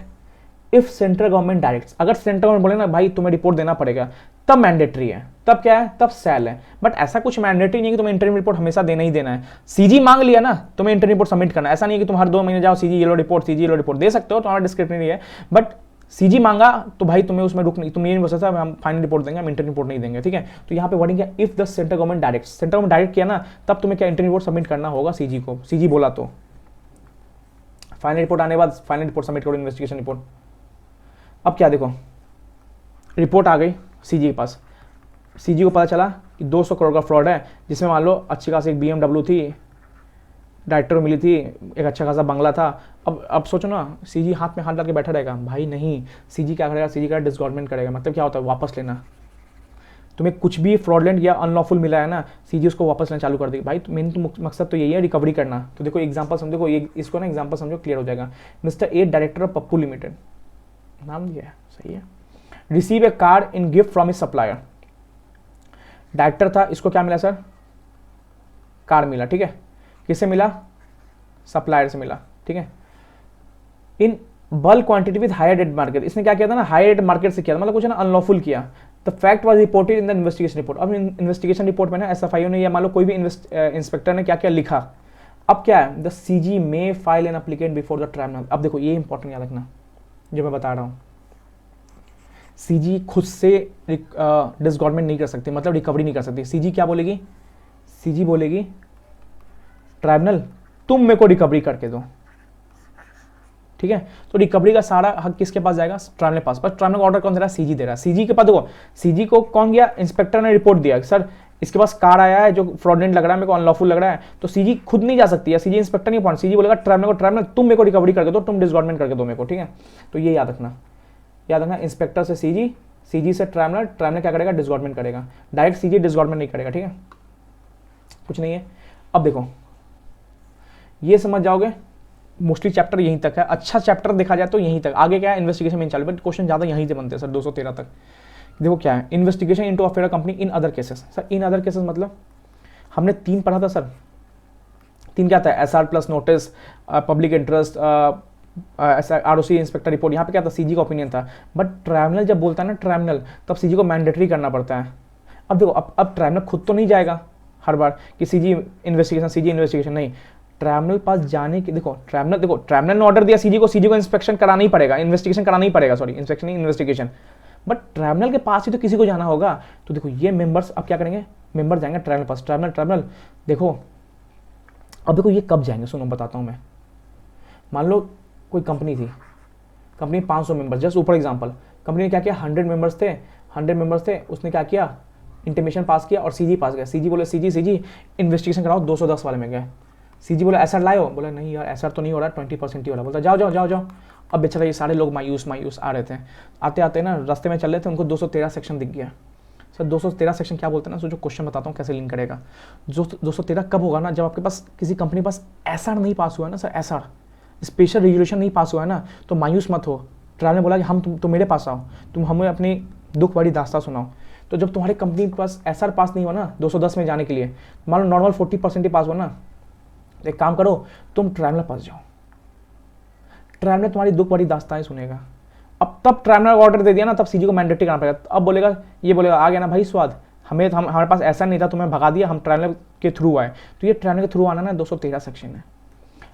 if central government directs, अगर सेंट्रल गवर्नमेंट बोले ना भाई तुम्हें रिपोर्ट देना पड़ेगा, तब मैंडेटरी है, तब क्या है, तब सेल है। बट ऐसा कुछ मैंडेटरी नहीं है कि तुम्हें इंटरिम रिपोर्ट हमेशा देना ही देना है। सीजी मांग लिया ना, तुम्हें इंटरिम रिपोर्ट सबमिट करना, ऐसा नहीं है कि तुम हर 2 महीने जाओ CG yellow report, CG yellow report दे सकते हो, तुम्हारा डिस्क्रिप्शनरी है, बट सीजी मांगा तो भाई तुम्हें उसमें रुक नहीं, तुम ये नहीं बोल सकते हम फाइनल रिपोर्ट देंगे, हम इंटरिम रिपोर्ट नहीं देंगे, ठीक है। तो यहाँ पे वर्डिंग है if the central government direct, central government direct किया ना, तब तुम्हें क्या इंटरिम रिपोर्ट सबमिट करना होगा सीजी को, सीजी बोला तो। फाइनल रिपोर्ट आने के बाद फाइनल रिपोर्ट सबमिट करो, इन्वेस्टिगेशन रिपोर्ट। अब क्या देखो, रिपोर्ट आ गई सीजी के पास, सीजी को पता चला कि 200 करोड़ का फ्रॉड है, जिसमें मान लो अच्छी खासी एक BMW थी, डायरेक्टर मिली थी, एक अच्छा खासा बंगला था। अब सोचो ना, सीजी हाथ में हाथ डाल के बैठा रहेगा, भाई नहीं, सीजी क्या करेगा, सीजी का डिसगवर्नमेंट करेगा। मतलब क्या होता है, वापस लेना, तुम्हें कुछ भी फ्रॉडलेंट या अनलॉफुल मिला है ना, सीजी उसको वापस लेना चालू कर देगी। भाई मेन तो मकसद तो यही है, रिकवरी करना। तो देखो एग्जांपल समझो, को ये इसको ना एग्जांपल समझो, क्लियर हो जाएगा। Mister A director of Pappu limited, नाम दिया है, सही है, receive A car in gift from his supplier. Director था, इसको क्या मिला सर, कार मिला, ठीक है। किससे मिला, सप्लायर से मिला, ठीक है। In bulk quantity with higher rate market, इसने क्या किया था ना, हायर रेट मार्केट से किया था, मतलब कुछ ना अनलॉफुल किया। The fact was reported in the investigation report. अब इन्वेस्टिगेशन रिपोर्ट में ना एसएफआईओ ने या मान लो कोई भी इंस्पेक्टर ने क्या क्या लिखा, अब क्या है, the CG may file an applicant before the tribunal. अब देखो ये इंपॉर्टेंट याद रखना जो मैं बता रहा हूँ, सीजी खुद से डिसगॉर्मेंट नहीं कर सकती, मतलब रिकवरी नहीं कर सकती। सीजी क्या बोलेगी, सीजी बोलेगी ट्राइब्यूनल तुम मेरे को रिकवरी करके दो, ठीक है। तो रिकवरी का सारा हक किसके पास जाएगा, ट्राइब्यूनल पास। पर ट्राइब्यूनल ऑर्डर कौन दे रहा है, सीजी दे रहा है। सीजी के पास देखो, सीजी को कौन गया, इंस्पेक्टर ने रिपोर्ट दिया सर इसके पास कार आया है जो फ्रॉडलेंट लग रहा है, मेरे को अनलॉफुल लग रहा है, तो सीजी खुद नहीं जा सकती है, सीजी इंस्पेक्टर नहीं पहुंच, सीजी बोलेगा ट्राइब्यूनल को, ट्राइब्यूनल तुम मेरे को रिकवरी करके दो, तुम डिसगॉर्मेंट करके दो मेरे को, ठीक है। तो ये याद रखना, याद रखना, इंस्पेक्टर से सीजी, सीजी से ट्राइब्यूनल, ट्राइब्यूनल क्या करेगा, डिसगॉर्मेंट करेगा। डायरेक्ट सीजी डिसगॉर्मेंट नहीं करेगा, ठीक है, कुछ नहीं है। अब देखो ये समझ जाओगे, मोस्टली चैप्टर यहीं तक है। अच्छा चैप्टर देखा जाए तो यहीं तक, आगे क्या है इन्वेस्टिगेशन में चालू, बट क्वेश्चन ज़्यादा यहीं से बनते हैं सर 213 तक। देखो क्या है, investigation into affair company in other cases. Sir in other cases मतलब हमने 3 पढ़ा था सर, 3 क्या था, SR plus notice, public interest, ROC, inspector report. यहाँ पे क्या था, सीजी का ओपिनियन था। बट ट्राइब्यूनल जब बोलता है ना ट्राइब्यूनल, तब सीजी को मैंडेटरी करना पड़ता है। अब देखो अब ट्राइब्यूनल खुद तो नहीं जाएगा हर बार कि सीजी इन्वेस्टिगेशन नहीं, ट्राइब्यूनल पास जाने की, देखो ट्राइब्यूनल ने ऑर्डर दिया सीजी को इंस्पेक्शन कराना ही पड़ेगा, इन्वेस्टिगेशन कराना ही पड़ेगा, सॉरी इंस्पेक्शन नहीं इन्वेस्टिगेशन, बट ट्राइब्यूनल के पास ही तो किसी को जाना होगा। तो देखो ये मेंबर्स अब क्या करेंगे, मेंबर जाएंगे ट्राइब्यूनल पास, ट्राइब्यूनल देखो, अब देखो ये कब जाएंगे, सुनो बताता हूँ मैं। मान लो कोई कंपनी थी, कंपनी 500 मेंबर, जस्ट ऊपर एग्जांपल, कंपनी ने क्या किया, 100 मेंबर्स थे, उसने क्या किया, इंटीमेशन पास किया और सीजी पास गया। सीजी बोले सीजी इन्वेस्टिगेशन कराओ, 210 वाले में गए। सीजी बोला एसआर लाए हो, बोला नहीं यार एसआर तो नहीं हो रहा, 20% ही हो रहा। बोलता जाओ। अब बेचारा ये सारे लोग मायूस आ रहे थे, आते ना रास्ते में चल रहे थे, उनको 213 सेक्शन दिख गया। सर 213 सेक्शन क्या बोलते हैं ना, सो जो क्वेश्चन बताता हूँ कैसे लिंक करेगा। 213 कब होगा ना, जब आपके पास किसी कंपनी के पास एसआर नहीं पास हुआ है ना सर, एसआर स्पेशल रेजुलेशन नहीं पास हुआ है ना, तो मायूस मत हो। ट्रायल ने बोला कि हम तुम मेरे पास आओ, तुम हमें अपनी दुख भरी दास्तां सुनाओ। तो जब तुम्हारी कंपनी के पास एसआर पास नहीं हुआ ना 210 में जाने के लिए, मान लो नॉर्मल 40% ही पास हुआ ना, एक काम करो तुम ट्राइब्यूनल पास जाओ, ट्राइब्यूनल तुम्हारी दुख भरी दास्तां सुनेगा। अब तब ट्राइब्यूनल ऑर्डर दे दिया ना, तब सीजी को मैंडेटरी करना पड़ेगा। अब बोलेगा आ गया ना भाई स्वाद, हमारे पास ऐसा नहीं था, तुम्हें भगा दिया, हम ट्राइब्यूनल के थ्रू आए। तो ये ट्राइब्यूनल के थ्रू आना ना 213 सेक्शन है।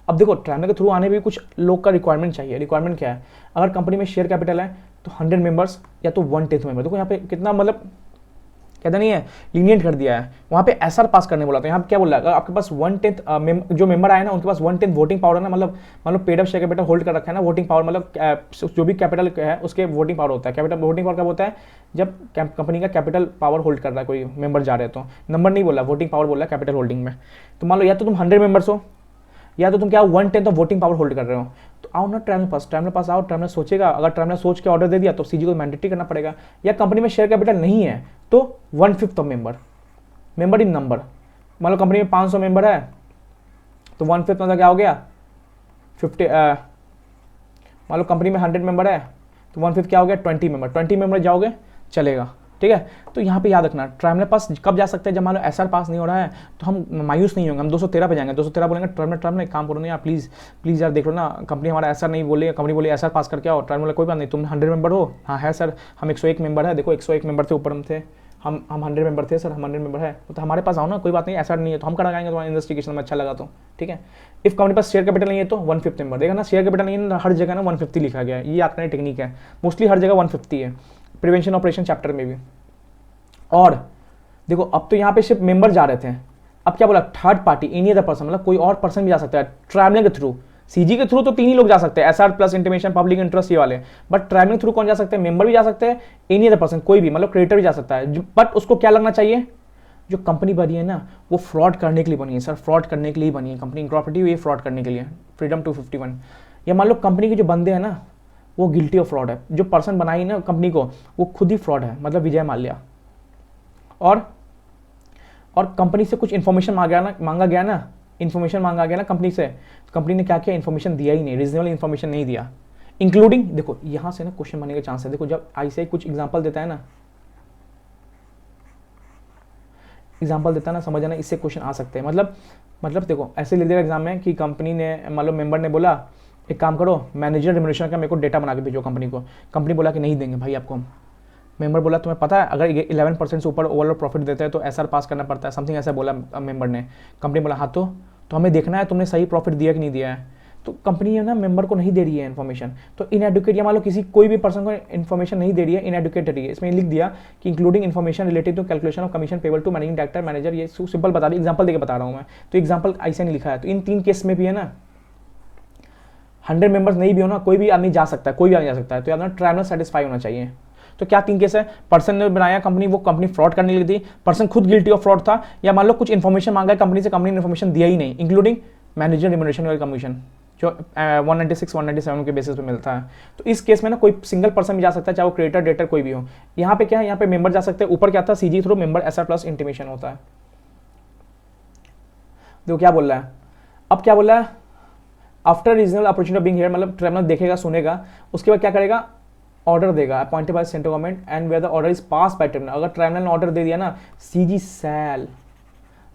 अब देखो ट्राइब्यूनल के थ्रू आने भी कुछ लोग का रिक्वायरमेंट चाहिए। रिक्वायरमेंट क्या है, अगर कंपनी में शेयर कैपिटल है तो 100 मेंबर्स या तो 1/10 मेंबर। देखो यहाँ पे कितना मतलब कहता नहीं है, लीनियंट कर दिया है। वहाँ पे एसआर पास करने बोला था, यहाँ पे क्या बोल रहा है, अगर आपके पास 1/10 जो मेंबर आए ना उनके पास 1/10 वोटिंग पावर है ना, मतलब paid up share capital hold कर रखा है ना, वोटिंग पावर मतलब जो भी कैपिटल है उसके वोटिंग पावर होता है। कैपिटल वोटिंग पावर कब होता है, जब कंपनी का कैपिटल पावर होल्ड कर रहा है कोई मेंबर जा रहे हैं, तो नंबर नहीं बोला, वोटिंग पावर बोला कैपिटल होल्डिंग में। तो मान लो या तो तुम 100 मेंबर्स हो या तो तुम क्या 1/10 ऑफ वोटिंग पावर होल्ड कर रहे हो, तो आओ ना ट्राइब्यूनल पास आओ। ट्राइब्यूनल सोचेगा, अगर ट्राइब्यूनल सोच के ऑर्डर दे दिया तो सीजी को मैंडेटरी करना पड़ेगा। या कंपनी में शेयर कैपिटल नहीं है तो 1/5 ऑफ मेंबर इन नंबर। मान लो कंपनी में 500 मेंबर है तो 1/5 मतलब क्या हो गया 50। मान लो कंपनी में 100 मेंबर है तो 1/5 क्या हो गया 20 मेंबर जाओगे चलेगा, ठीक है। तो यहाँ पे याद रखना ट्राइब्यूनल पास कब जा सकते हैं, जब मान लो एसआर पास नहीं हो रहा है तो हम मायूस नहीं होंगे, हम 213 पे जाएंगे। 213 बोलेंगे ट्राइब्यूनल काम करो ना यार, प्लीज़ यार देख लो ना, कंपनी हमारा एसआर नहीं बोले, कंपनी बोले एसआर पास करके आओ। ट्राइब्यूनल कोई बात नहीं, तुम 100 मेंबर हो, हाँ है सर, हम 101 मेंबर है, देखो 101 मेंबर थे, ऊपर हम थे, हम 100 मेंबर थे सर, हम 100 मेंबर है, तो हमारे पास आओ ना, कोई बात नहीं, एसआर नहीं है तो हम कराएंगे तुम्हारा इन्वेस्टिगेशन में अच्छा लगा तो, ठीक है। If company pass share capital नहीं है तो 1/5 मेंबर, देखा ना शेयर कैपिटल नहीं है हर जगह ना 150 लिखा गया है, ये आपका टेक्निक है, मोस्टली हर जगह 150 है, प्रिवेंशन ऑपरेशन चैप्टर में भी। और देखो अब तो यहाँ पे सिर्फ मेंबर जा रहे थे, अब क्या बोला third party any other person, मतलब कोई और पर्सन भी जा सकता है ट्राइब्यूनल के थ्रू। सीजी के थ्रू तो 3 ही लोग जा सकते हैं, SR plus intimation public interest ये वाले, बट ट्राइब्यूनल थ्रू कौन जा सकते हैं, मेंबर भी जा सकते हैं, एनी अदर पर्सन कोई भी, मतलब क्रेडिटर भी जा सकता है। बट उसको क्या लगना चाहिए, जो कंपनी बनी है ना वो फ्रॉड करने के लिए बनी है सर, फ्रॉड करने के लिए बनी है कंपनी, इनकॉर्पोरेटिव ये फ्रॉड करने के लिए, फ्रीडम 251। या मान लो कंपनी के जो बंदे हैं ना वो गिल्टी ऑफ फ्रॉड है, जो पर्सन बनाई ना कंपनी को वो खुद ही फ्रॉड है, मतलब विजय माल्या। और कंपनी से कुछ इन्फॉर्मेशन मांगा गया ना कंपनी से, कंपनी ने क्या किया, इन्फॉर्मेशन दिया ही नहीं, रीजनेबल इन्फॉर्मेशन नहीं दिया, इंक्लूडिंग देखो यहां से ना क्वेश्चन बनने के चांस है। देखो जब आईसीआई कुछ एग्जांपल देता है ना, एग्जाम्पल देता ना, समझ आना, इससे क्वेश्चन आ सकते हैं। मतलब देखो ऐसे लिख देगा एग्जाम में कि कंपनी ने, मान लो मेंबर ने बोला एक काम करो मैनेजर रिम्यूनरेशन का मेरे को डेटा बना के भेजो कंपनी को, कंपनी बोला कि नहीं देंगे भाई आपको हम। मेंबर बोला तुम्हें पता है अगर 11% से ऊपर ओवरऑल प्रॉफिट देते हैं तो एसआर पास करना पड़ता है, समथिंग ऐसा बोला मेंबर ने। कंपनी बोला हाँ तो हमें देखना है तुमने सही प्रॉफिट दिया कि नहीं दिया है। तो कंपनी है ना मेंबर को नहीं दे रही है इन्फॉर्मेशन, तो इनएडुकेट, या मान लो किसी कोई भी पर्सन को इन्फॉर्मेशन नहीं दे रही है, इनएडुकेट रही है। इसमें लिख दिया कि including information related to calculation of commission payable to managing director manager, ये सिंपल बता दी, एग्जाम्पल देकर बता रहा हूँ मैं। तो एग्जाम्पल ऐसा नहीं लिखा है। तो इन 3 केस में भी है ना 100 मेंबर्स नहीं भी हो ना, कोई भी आदमी जा सकता है, कोई भी आदमी जा सकता है। तो याद ट्रायबल सेटिस्फाई होना चाहिए। तो क्या 3 केस है, पर्सन ने बनाया कंपनी, वो कंपनी फ्रॉड करने लगी थी, पर्सन खुद गिल्टी ऑफ फ्रॉड था, या मान लो कुछ इन्फॉर्मेशन मांगा है कंपनी से, कंपनी ने इन्फॉर्मेशन दिया ही नहीं, इंक्लूडिंग मैनेजर रिम्यूनरेशन वाला कमीशन जो 196 197 के बेसिस पे मिलता है। तो इस केस में ना कोई सिंगल पर्सन भी जा सकता है, चाहे वो क्रिएटर डेटर कोई भी हो। यहाँ पे क्या है, यहाँ पे मेंबर जा सकते हैं, ऊपर क्या था CG through member SR plus intimation होता है। देखो क्या बोल रहा है, अब क्या बोल रहा है, after regional opportunity being hear, मतलब ट्रिब्यूनल देखेगा सुनेगा, उसके बाद क्या करेगा, ऑर्डर देगा appointed by central government and where the order is pass by tribunal. अगर ट्रिब्यूनल ने ऑर्डर दे दिया ना, सीजी सैल,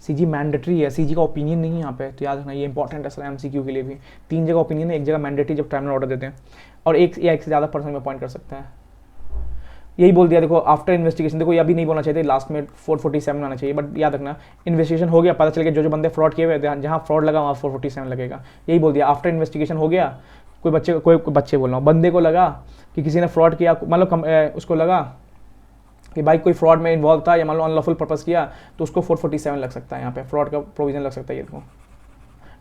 सीजी मैंडेटरी है, सीजी का ओपिनियन नहीं है यहाँ पे, तो याद रखना ये इंपॉर्टेंट है सर एमसीक्यू के लिए भी। 3 जगह ओपिनियन है, एक जगह मैंडेटरी जब ट्रिब्यूनल ऑर्डर देते हैं, और एक या एक से ज़्यादा पर्सन में अपॉइंट कर सकते हैं। यही बोल दिया देखो आफ्टर इन्वेस्टिगेशन, देखो ये अभी नहीं बोलना चाहिए, लास्ट में 447 आना चाहिए, बट याद रखना इन्वेस्टिगेशन हो गया, पता चल गया जो बंदे फ्रॉड किए हुए, जहाँ फ्रॉड लगा वहाँ 447 लगेगा। यही बोल दिया आफ्टर इन्वेस्टिगेशन हो गया, कोई बच्चे बोल रहा हूँ, बंदे को लगा कि किसी ने फ्रॉड किया, मान लो उसको लगा कि भाई कोई फ्रॉड में इन्वॉल्व था, या मान लो अनलॉफुल पर्पस किया, तो उसको 447 लग सकता है, यहाँ पे फ्रॉड का प्रोविजन लग सकता है ये देखो,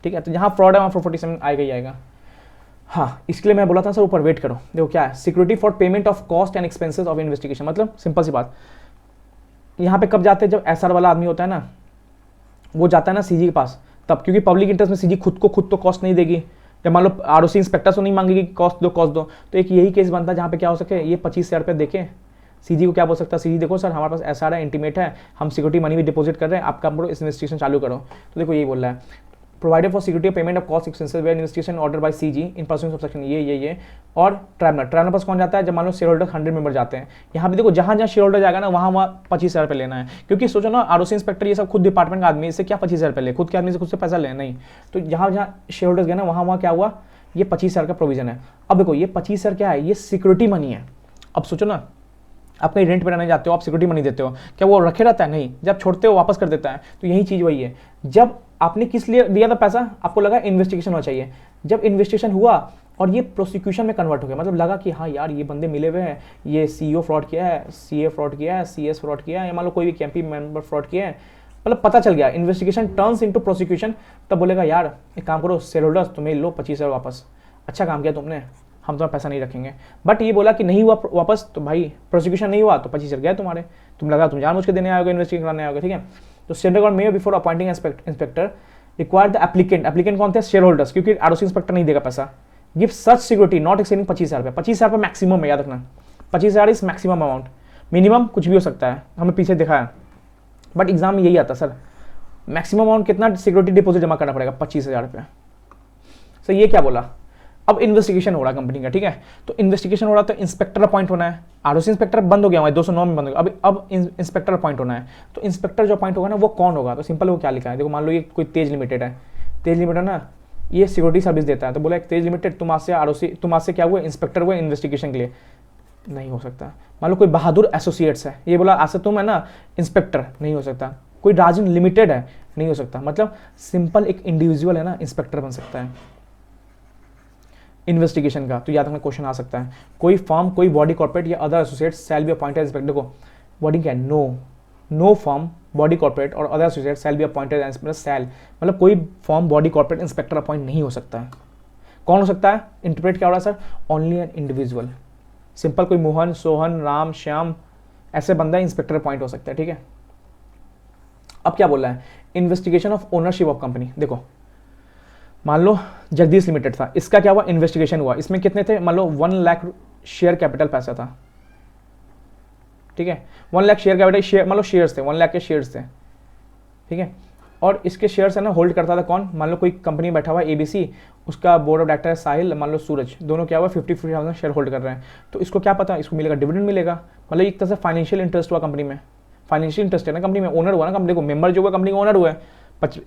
ठीक है। तो जहाँ फ्रॉड है वहाँ 447 आएगा ही आएगा। हाँ, इसके लिए मैं बोला था सर ऊपर वेट करो। देखो क्या है, security for payment of cost and expenses of investigation, मतलब सिंपल सी बात, यहाँ पे कब जाते हैं, जब एसआर वाला आदमी होता है ना, वो जाता है ना सीजी के पास तब, क्योंकि पब्लिक इंटरेस्ट में सीजी खुद तो कॉस्ट नहीं देगी, जब मान लो आरओसी इंस्पेक्टर से नहीं मांगेगी कॉस्ट दो, तो एक यही केस बनता है जहाँ पे क्या हो सके, ये 25,000 रुपये देखें सीजी को, क्या बोल सकता है सीजी, देखो सर हमारे पास एसआर है, इंटीमेट है, हम सिक्योरिटी मनी भी डिपॉजिट कर रहे हैं, आप काम करो इन्वेस्टिगेशन चालू करो। तो देखो यही बोल रहा है, provided for security payment of cost expenses where investigation order by CG in pursuance of section ये, और ट्रिब्यूनल पास कौन जाता है, जब मान लो शेयर होल्डर 100 मेंबर जाते हैं। यहाँ पे देखो जहाँ शेयर होल्डर जाएगा ना, वहाँ 25,000 रुपये लेना है, क्योंकि सोचो ना आरओसी इंस्पेक्टर ये सब खुद डिपार्टमेंट का आदमी, इससे क्या 25,000 रुपये ले, खुद के आदमी से खुद से पैसा ले नहीं। तो जहाँ शेयर होल्डर्स गए ना, वहाँ क्या हुआ, ये 25,000 का प्रोविजन है। अब देखो ये 25,000 क्या है, ये सिक्योरिटी मनी है। अब सोचो ना, आप कहीं रेंट पे रहने जाते हो, आप सिक्योरिटी मनी देते हो, क्या वो रखे रहता है, नहीं, जब छोड़ते हो वापस कर देता है। तो यही चीज़ वही है, जब आपने किस लिए दिया था पैसा, आपको लगा इन्वेस्टिगेशन होना चाहिए, जब इन्वेस्टिगेशन हुआ और ये प्रोसिक्यूशन में कन्वर्ट हो गया, मतलब लगा कि हाँ यार ये बंदे मिले हुए हैं, ये सीईओ फ्रॉड किया है, सीए फ्रॉड किया है, सीएस फ्रॉड किया है, या मान लो कोई भी कैंपी मेंबर फ्रॉड किया है, मतलब पता चल गया, इन्वेस्टिगेशन टर्न्स इनटू प्रोसिक्यूशन, तब बोलेगा यार एक काम करो शेयर होल्डर्स, तुम्हें लो 25,000 वापस, अच्छा काम किया तुमने, हम तुम्हारा पैसा नहीं रखेंगे। बट ये बोला कि नहीं हुआ वापस, तो भाई प्रोसिक्यूशन नहीं हुआ तो 25,000 गए तुम्हारे, तुम लगा तुम जानबूझ के देने आओगे, इन्वेस्टिगेशन कराने आओगे, ठीक है। तो सेंट्रल गवर्नमेंट में before appointing inspector require the applicant कौन थे, शेयर होल्डर्स, क्योंकि आरओसी इंस्पेक्टर नहीं देगा पैसा, give such security not exceeding 25,000 रुपये, 25,000 रुपये मैक्सिमम है, याद रखना 25,000 इज मैक्सिमम अमाउंट, मिनिमम कुछ भी हो सकता है, हमें पीछे देखा है, बट एग्जाम में यही आता सर, मैक्सिमम अमाउंट कितना सिक्योरिटी डिपॉजिट जमा करना पड़ेगा, 25,000 रुपये। सर ये क्या बोला, अब इन्वेस्टिगेशन हो रहा है कंपनी का, ठीक है, तो इन्वेस्टिगेशन हो रहा है तो इंस्पेक्टर अपॉइंट होना है, आरओसी इंस्पेक्टर बंद हो गया हमारे 209 में बंद हो गया, अब इंस्पेक्टर अपॉइंट होना है। तो इंस्पेक्टर जो अपॉइंट होगा ना वो कौन होगा, तो सिंपल वो क्या लिखा है, देखो मान लो ये कोई तेज लिमिटेड है, तेज लिमिटेड ना ये सिक्योरिटी सर्विस देता है, तो बोला एक तेज लिमिटेड तुम आज से आरओसी, तुम आज से क्या हुआ इंस्पेक्टर हुए इन्वेस्टिगेशन के लिए, नहीं हो सकता। मान लो कोई बहादुर एसोसिएट्स है, ये बोला आज से तुम है ना इंस्पेक्टर, नहीं हो सकता। कोई राजन लिमिटेड है, नहीं हो सकता। मतलब सिंपल एक इंडिविजुअल है ना इंस्पेक्टर बन सकता है इन्वेस्टिगेशन का। तो याद रखना क्वेश्चन आ सकता है, कोई फर्म, कोई बॉडी कॉर्पोरेट या other associates shall be appointed inspector को, वर्डिंग क्या है, no firm body corporate or other associates shall be appointed inspector shall, मतलब कोई firm body corporate inspector appoint नहीं हो सकता है। कौन हो सकता है, इंटरप्रेट क्या हो रहा है sir, only an individual, simple कोई मोहन, सोहन, राम, श्याम ऐसे बंदा इंस्पेक्टर अपॉइंट हो सकता है, ठीक है। अब क्या बोल रहा है, investigation of ownership of company. देखो मान लो जगदीश लिमिटेड था, इसका क्या हुआ, इन्वेस्टिगेशन हुआ, इसमें कितने थे, मान लो 1 लाख शेयर कैपिटल पैसा था, ठीक है, 1 लाख शेयर कैपिटल, शेयर मान लो शेयर्स थे, 1 लाख के शेयर्स थे, ठीक है। और इसके शेयर्स है ना होल्ड करता था कौन, मान लो कोई कंपनी बैठा हुआ एबीसी, उसका बोर्ड ऑफ डायरेक्टर है साहिल, मान लो सूरज, दोनों क्या हुआ 50,000 शेयर होल्ड कर रहे हैं। तो इसको क्या पता, इसको मिलेगा डिविडेंड मिलेगा, मतलब एक तरह से फाइनेंशियल इंटरेस्ट हुआ कंपनी में। फाइनेंशियल इंटरेस्ट है ना कंपनी में, ओनर हुआ ना कंपनी को, मेंबर जो हुआ कंपनी का ओनर हुआ है।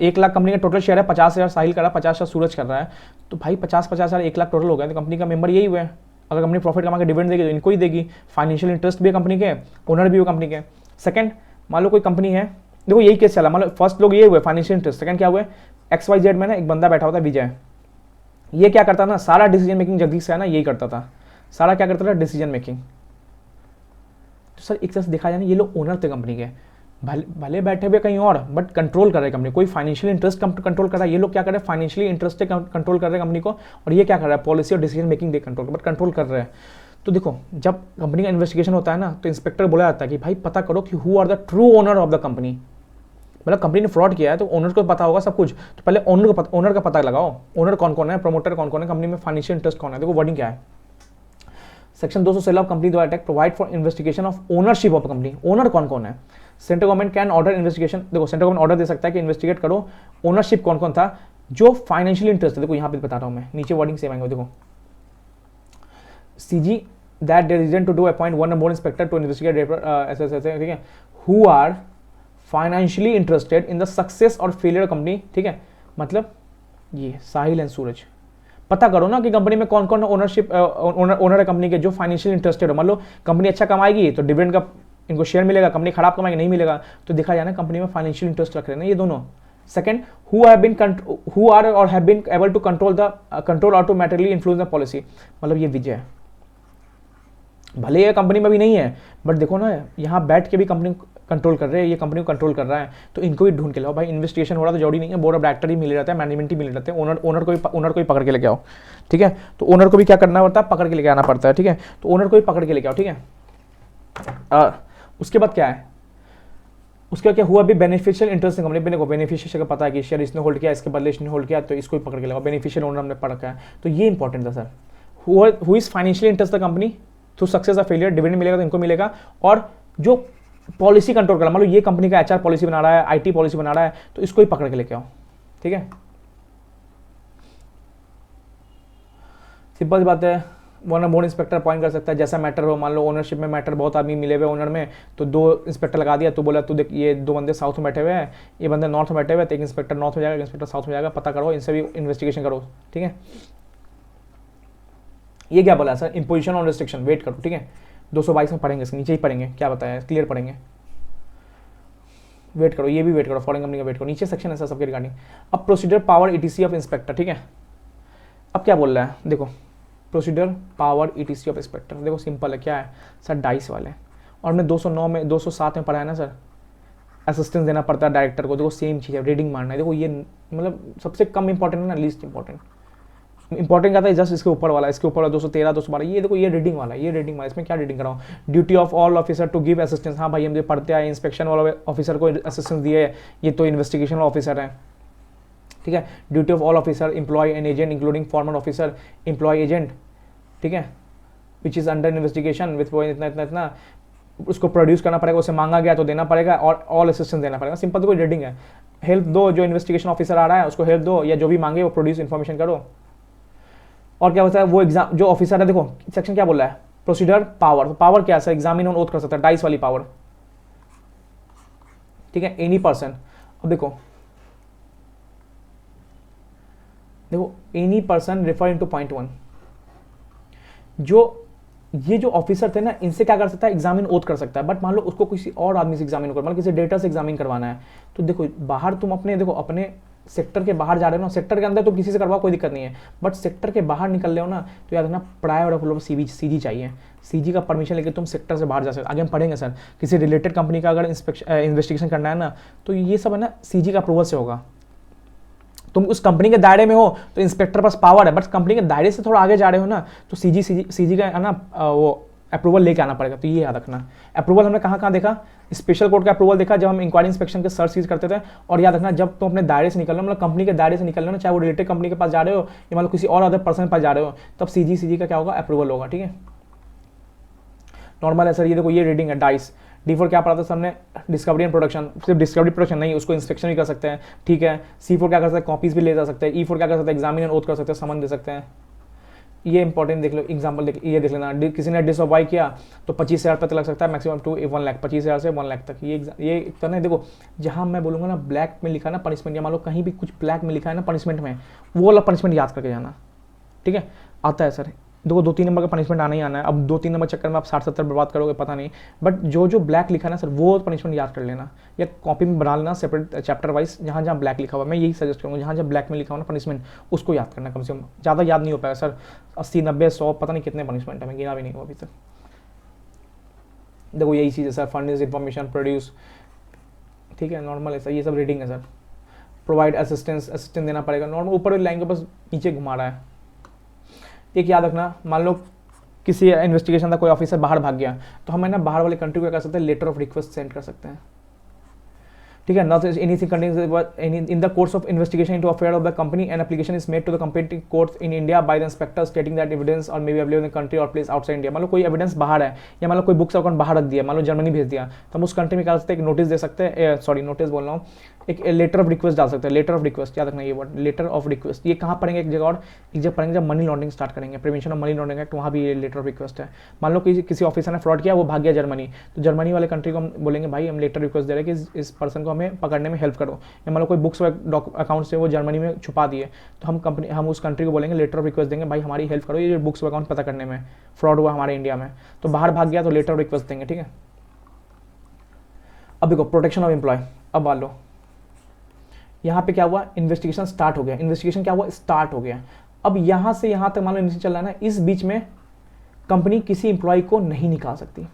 1 लाख कंपनी का टोटल शेयर है, 50,000 साहिल कर रहा है, 50,000 सूरज कर रहा है, तो भाई 50,000 1 लाख टोटल हो गया, तो कंपनी का मेंबर यही हुआ है। अगर कंपनी प्रॉफिट कमा के डिविडेंड देगी तो इनको ही देगी। फाइनेंशियल इंटरेस्ट भी है कंपनी के, ओनर भी हो कंपनी के। सेकंड, मान लो कोई कंपनी है, देखो यही केस चला, मान लो फर्स्ट लोग ये हुए फाइनेंशियल इंटरेस्ट, सेकंड क्या हुआ, XYZ में ना एक बंदा बैठा होता है विजय, ये क्या करता था ना, सारा डिसीजन मेकिंग जगदीश से है ना यही करता था, सारा क्या करता था डिसीजन मेकिंग। तो सर एक तरह से देखा जाए ना ये लोग ओनर थे कंपनी के, भले बैठे हुए कहीं और बट कंट्रोल कर रहे कंपनी, कोई फाइनेंशियल इंटरेस्ट कंट्रोल कर रहा है, ये लोग क्या कर रहे हैं फाइनेंशियली इंटरेस्ट कंट्रोल कर रहे हैं कंपनी को, और ये क्या कर रहा है पॉलिसी और decision making they control but control कर रहे हैं। तो देखो जब कंपनी का इन्वेस्टिगेशन होता है ना तो इंस्पेक्टर बोला जाता है कि भाई पता करो कि who are the true owner of the company, मतलब कंपनी ने फ्रॉड किया है तो ओनर को पता होगा सब कुछ, तो पहले ओनर का पता लगाओ, ओनर कौन कौन है, प्रमोटर कौन कौन है, कंपनी में फाइनेंशियल इंटरेस्ट कौन है। देखो वर्डिंग क्या है, सेक्शन 216 ऑफ कंपनी द्वारा act provide for investigation of ownership of company, owner कौन कौन है। Central government can order investigation, देखो सेंट्रल गवर्नमेंट ऑर्डर दे सकता है कि इन्वेस्टिगेट करो ओनरशिप कौन कौन था जो फाइनेंशियल इंटरेस्ट है। देखो यहाँ पे बता रहा हूँ मैं, नीचे वर्डिंग सेम आएंगे, देखो CG that there is to do appoint one or more inspector to investigate ऐसे ठीक है, who are financially interested in the success or failure of company, ठीक है, मतलब ये साहिल एंड सूरज, पता करो ना कि कंपनी में कौन कौन ओनरशिप ओनर है कंपनी के जो फाइनेंशियल इंटरेस्टेड हो। मान लो कंपनी अच्छा कमाएगी तो डिविडेंड का इनको शेयर मिलेगा, कंपनी खराब कमाएगी नहीं मिलेगा, तो देखा जाए ना कंपनी में फाइनेंशियल इंटरेस्ट रख रहे हैं ना ये दोनों। Second, who are or have been able to control or to materially influence the policy, मतलब ये विजय है, भले ये कंपनी में भी नहीं है बट देखो ना यहाँ बैठ के भी कंपनी कंट्रोल कर रहे हैं, ये कंपनी को कंट्रोल कर रहा है, तो इनको भी ढूंढ के लाओ भाई। इन्वेस्टिगेशन हो रहा तो जरूरी नहीं है बोर्ड ऑफ डायरेक्टर ही मिल रहता है, मैनेजमेंट ही मिल रहते हैं, ओनर को ही पकड़ के लेके आओ, ठीक है। तो ओनर को भी क्या करना पड़ता है, पकड़ के लेके आना पड़ता है, ठीक है। तो ओनर को भी पकड़ के लेके आओ, ठीक है। उसके बाद क्या है, उसका क्या हुआ भी बेनिफिशियल इंटरेस्ट इन कंपनी, को बेनिफिशियल का पता है कि शेयर इसने होल्ड किया, इसके बदले इसने होल्ड किया, तो इसको ही पकड़ के लगाओ, बेनिफिशियल ओनर हमने पढ़ रखा है, तो ये इंपॉर्टेंट था sir. Who is financial interest the company through success और फेलियर, डिविडेंड मिलेगा तो इनको मिलेगा, और जो पॉलिसी कंट्रोल कर रहा है, मान लो ये कंपनी का HR पॉलिसी बना रहा है, IT पॉलिसी बना रहा है, तो इसको ही पकड़ के लेके आओ, ठीक है। सिंपल सी बात है, वन बोर्ड इंस्पेक्टर अपॉइंट कर सकता है जैसा मैटर हो, मान लो ओनरशिप में मैटर बहुत आदमी मिले हुए ओनर में, तो 2 इंस्पेक्टर लगा दिया, तो बोला तू देख ये 2 बंदे साउथ में बैठे हुए हैं, ये बंदे नॉर्थ में बैठे हुए हैं, तो एक इंस्पेक्टर नॉर्थ में जाएगा, एक इंस्पेक्टर साउथ में जाएगा, पता करो इनसे भी इन्वेस्टिगेशन करो, ठीक है। ये क्या बोला sir, imposition on restriction, wait करो, ठीक है, 222 में पढ़ेंगे, इसके नीचे ही पढ़ेंगे, क्या बताया क्लियर पढ़ेंगे, वेट करो, ये भी वेट करो, फॉरेन कंपनी का वेट करो, नीचे सेक्शन है सर सबके रिगार्डिंग। अब procedure power ETC of inspector, ठीक है। अब क्या बोल रहा है, देखो procedure power ETC of inspector, देखो सिंपल है, क्या है सर, डाइस वाले, और हमने 209 में 207 में पढ़ा है ना सर, असिस्टेंस देना पड़ता है डायरेक्टर को, देखो सेम चीज़ है, रीडिंग मारना है, देखो ये मतलब सबसे कम इंपॉर्टेंट है ना, लीस्ट इंपॉर्टेंट क्या था जस्ट इसके ऊपर वाला, इसके ऊपर 213 212, ये देखो ये रीडिंग वाला, ये रीडिंग वाला, इसमें क्या रीडिंग कराऊँ, duty of all officer to give assistance, हाँ भाई हम जो पढ़ते आए इंस्पेक्शन वाला ऑफिसर को असिस्टेंस दिए, ये तो इन्वेस्टिगेशन ऑफिसर है, ठीक है। Duty of all officer employ and agent including former officer employ agent, ठीक है, which is under investigation with इतना उसको प्रोड्यूस करना पड़ेगा, उसे मांगा गया तो देना पड़ेगा, और ऑल असिस्टेंस देना पड़ेगा, सिंपल तो कोई रीडिंग है। हेल्प दो, जो इन्वेस्टिगेशन ऑफिसर आ रहा है उसको हेल्प दो, या जो भी मांगे वो प्रोड्यूस इन्फॉर्मेशन करो। और क्या होता है वो एग्जाम जो ऑफिसर है, देखो सेक्शन क्या बोल रहा है, प्रोसीजर पावर, तो पावर क्या है, एग्जामिन ऑन ओथ कर सकता है, डाइस वाली पावर, ठीक है, एनी पर्सन। अब देखो any person refer into point 1, जो ये जो ऑफिसर थे ना इनसे क्या कर सकता है, एग्जामिन ओथ कर सकता है, बट मान लो उसको किसी और आदमी से एग्जामिन कर, मतलब किसी डेटा से एग्जामिन करवाना है, तो देखो बाहर तुम अपने देखो अपने सेक्टर के बाहर जा रहे हो ना, सेक्टर के अंदर तो किसी से करवाओ कोई दिक्कत नहीं है, बट सेक्टर के बाहर निकल रहे हो ना तो याद रखना प्रायर और CG चाहिए, CG का परमिशन लेके तुम सेक्टर से बाहर जा सकते। आगे हम पढ़ेंगे सर, किसी रिलेटेड कंपनी का अगर इन्वेस्टिगेशन करना है ना तो ये सब है ना CG का अप्रूवल से होगा। तुम उस कंपनी के दायरे में हो तो इंस्पेक्टर पास पावर है, बट कंपनी के दायरे से थोड़ा आगे जा रहे हो ना तो CG का है ना वो अप्रूवल लेके आना पड़ेगा, तो ये याद रखना। अप्रूवल हमने कहाँ देखा, स्पेशल कोर्ट का अप्रूवल देखा जब हम इंक्वायरी इंस्पेक्शन के सर्च सीज करते थे, और याद रखना जब तुम अपने दायरे से निकल रहे हो, मतलब कंपनी के दायरे से निकल रहे हो ना, चाहे वो रिलेटेड कंपनी के पास जा रहे हो या मतलब किसी और अदर पर्सन के पास जा रहे हो, तब CG का क्या होगा, अप्रूवल होगा, ठीक है। नॉर्मल है सर, ये देखो ये रीडिंग है डाइस। D4 क्या पढ़ा था सर हमने, डिस्कवरी एंड प्रोडक्शन, सिर्फ डिस्कवरी प्रोडक्शन नहीं, उसको इंस्पेक्शन भी कर सकते हैं, ठीक है। C4 क्या कर सकते हैं, कॉपीज भी ले जा सकते हैं। E4 क्या कर सकते हैं, एग्जामिन एंड ओथ कर सकते हैं, समन दे सकते हैं। ये इंपॉर्टेंट देख लो, एग्जांपल देख, ये देख लेना, किसी ने डिसअवॉय किया तो 25,000 तक लग सकता है, मैक्सिमम टू 1 लाख, 25,000 से 1 लाख तक। ये तो नहीं, देखो जहाँ मैं बोलूँगा ना ब्लैक में लिखा ना पनिशमेंट, या मान लो कहीं भी कुछ ब्लैक में लिखा है ना पनिशमेंट में, वो वाला पनिशमेंट याद करके जाना, ठीक है। आता है सर, देखो 2-3 नंबर का पनिशमेंट आना ही आना है। अब 2-3 नंबर चक्कर में आप 60-70 बर्बाद करोगे पता नहीं, बट जो ब्लैक लिखा है ना सर वो पनिशमेंट याद कर लेना, या कॉपी में बना लेना सेपरेट चैप्टर वाइज, जहाँ जहाँ ब्लैक लिखा हुआ है। मैं यही सजेस्ट करूँगा, जहाँ जहाँ ब्लैक में लिखा हुआ ना पनिशमेंट उसको याद करना कम से कम, ज़्यादा याद नहीं हो पाएगा सर। 80, 90, 100 पता नहीं कितने पनिशमेंट है, मैं गिना भी नहीं हुआ अभी तक। देखो यही चीज़ है सर, फर्निश इन्फॉर्मेशन, प्रोड्यूस, ठीक है, नॉर्मल है सर, ये सब रीडिंग है सर। प्रोवाइड असिस्टेंस देना पड़ेगा, नॉर्मल ऊपर लाइन के बस नीचे घुमा रहा है। एक याद रखना, मान लो किसी इन्वेस्टिगेशन का कोई ऑफिसर बाहर भाग गया, तो हम है ना बाहर वाले कंट्री को क्या कर सकते हैं, लेटर ऑफ रिक्वेस्ट सेंड कर सकते हैं, ठीक है। Not anything contains in the course of investigation into affair of the company and application is made to the competing courts in India by the inspector stating that evidence or may be available in country or place outside India. मान लो कोई evidence बाहर है, या मान लो कोई books account बाहर रख दिया, मान लो जर्मनी भेज दिया, तो हम उस कंट्री में क्या कर सकते हैं, एक नोटिस दे सकते हैं, सॉरी नोटिस बोल रहा हूँ, एक लेटर ऑफ रिक्वेस्ट डाल सकते हैं। लेटर ऑफ रिक्वेस्ट याद रखना ये वर्ड, लेटर ऑफ रिक्वेस्ट। ये कहाँ पढ़ेंगे, एक जगह और, एक जगह पढ़ेंगे जब मनी लॉन्ड्रिंग स्टार्ट करेंगे, prevention of money laundering act, वहाँ भी ये लेटर ऑफ रिक्वेस्ट है। मान लो किसी ऑफिसर ने फ्रॉड किया, वो भाग गया जर्मनी, तो जर्मनी वाले कंट्री को हम बोलेंगे भाई हम लेटर रिक्वेस्ट दे रहे हैं कि इस पर्सन को हमें पकड़ने में हेल्प करो। या मान लो कोई बुक्स अकाउंट से वो जर्मनी में छुपा दिए, तो हम उस कंट्री को बोलेंगे, लेटर ऑफ रिक्वेस्ट देंगे, भाई हमारी हेल्प करो ये बुक्स अकाउंट पता करने में, फ्रॉड हुआ हमारे इंडिया में। तो बाहर भाग गया तो लेटर ऑफ रिक्वेस्ट देंगे, ठीक है। अब देखो प्रोटेक्शन ऑफ एम्प्लॉय, अब मान लो यहाँ पे क्या हुआ, इन्वेस्टिगेशन स्टार्ट हो गया, इन्वेस्टिगेशन क्या हुआ, स्टार्ट हो गया। अब यहाँ से यहाँ तक मान लो इन्वेस्टिगेशन चल रहा है ना, इस बीच में कंपनी किसी इंप्लॉय को नहीं निकाल सकती।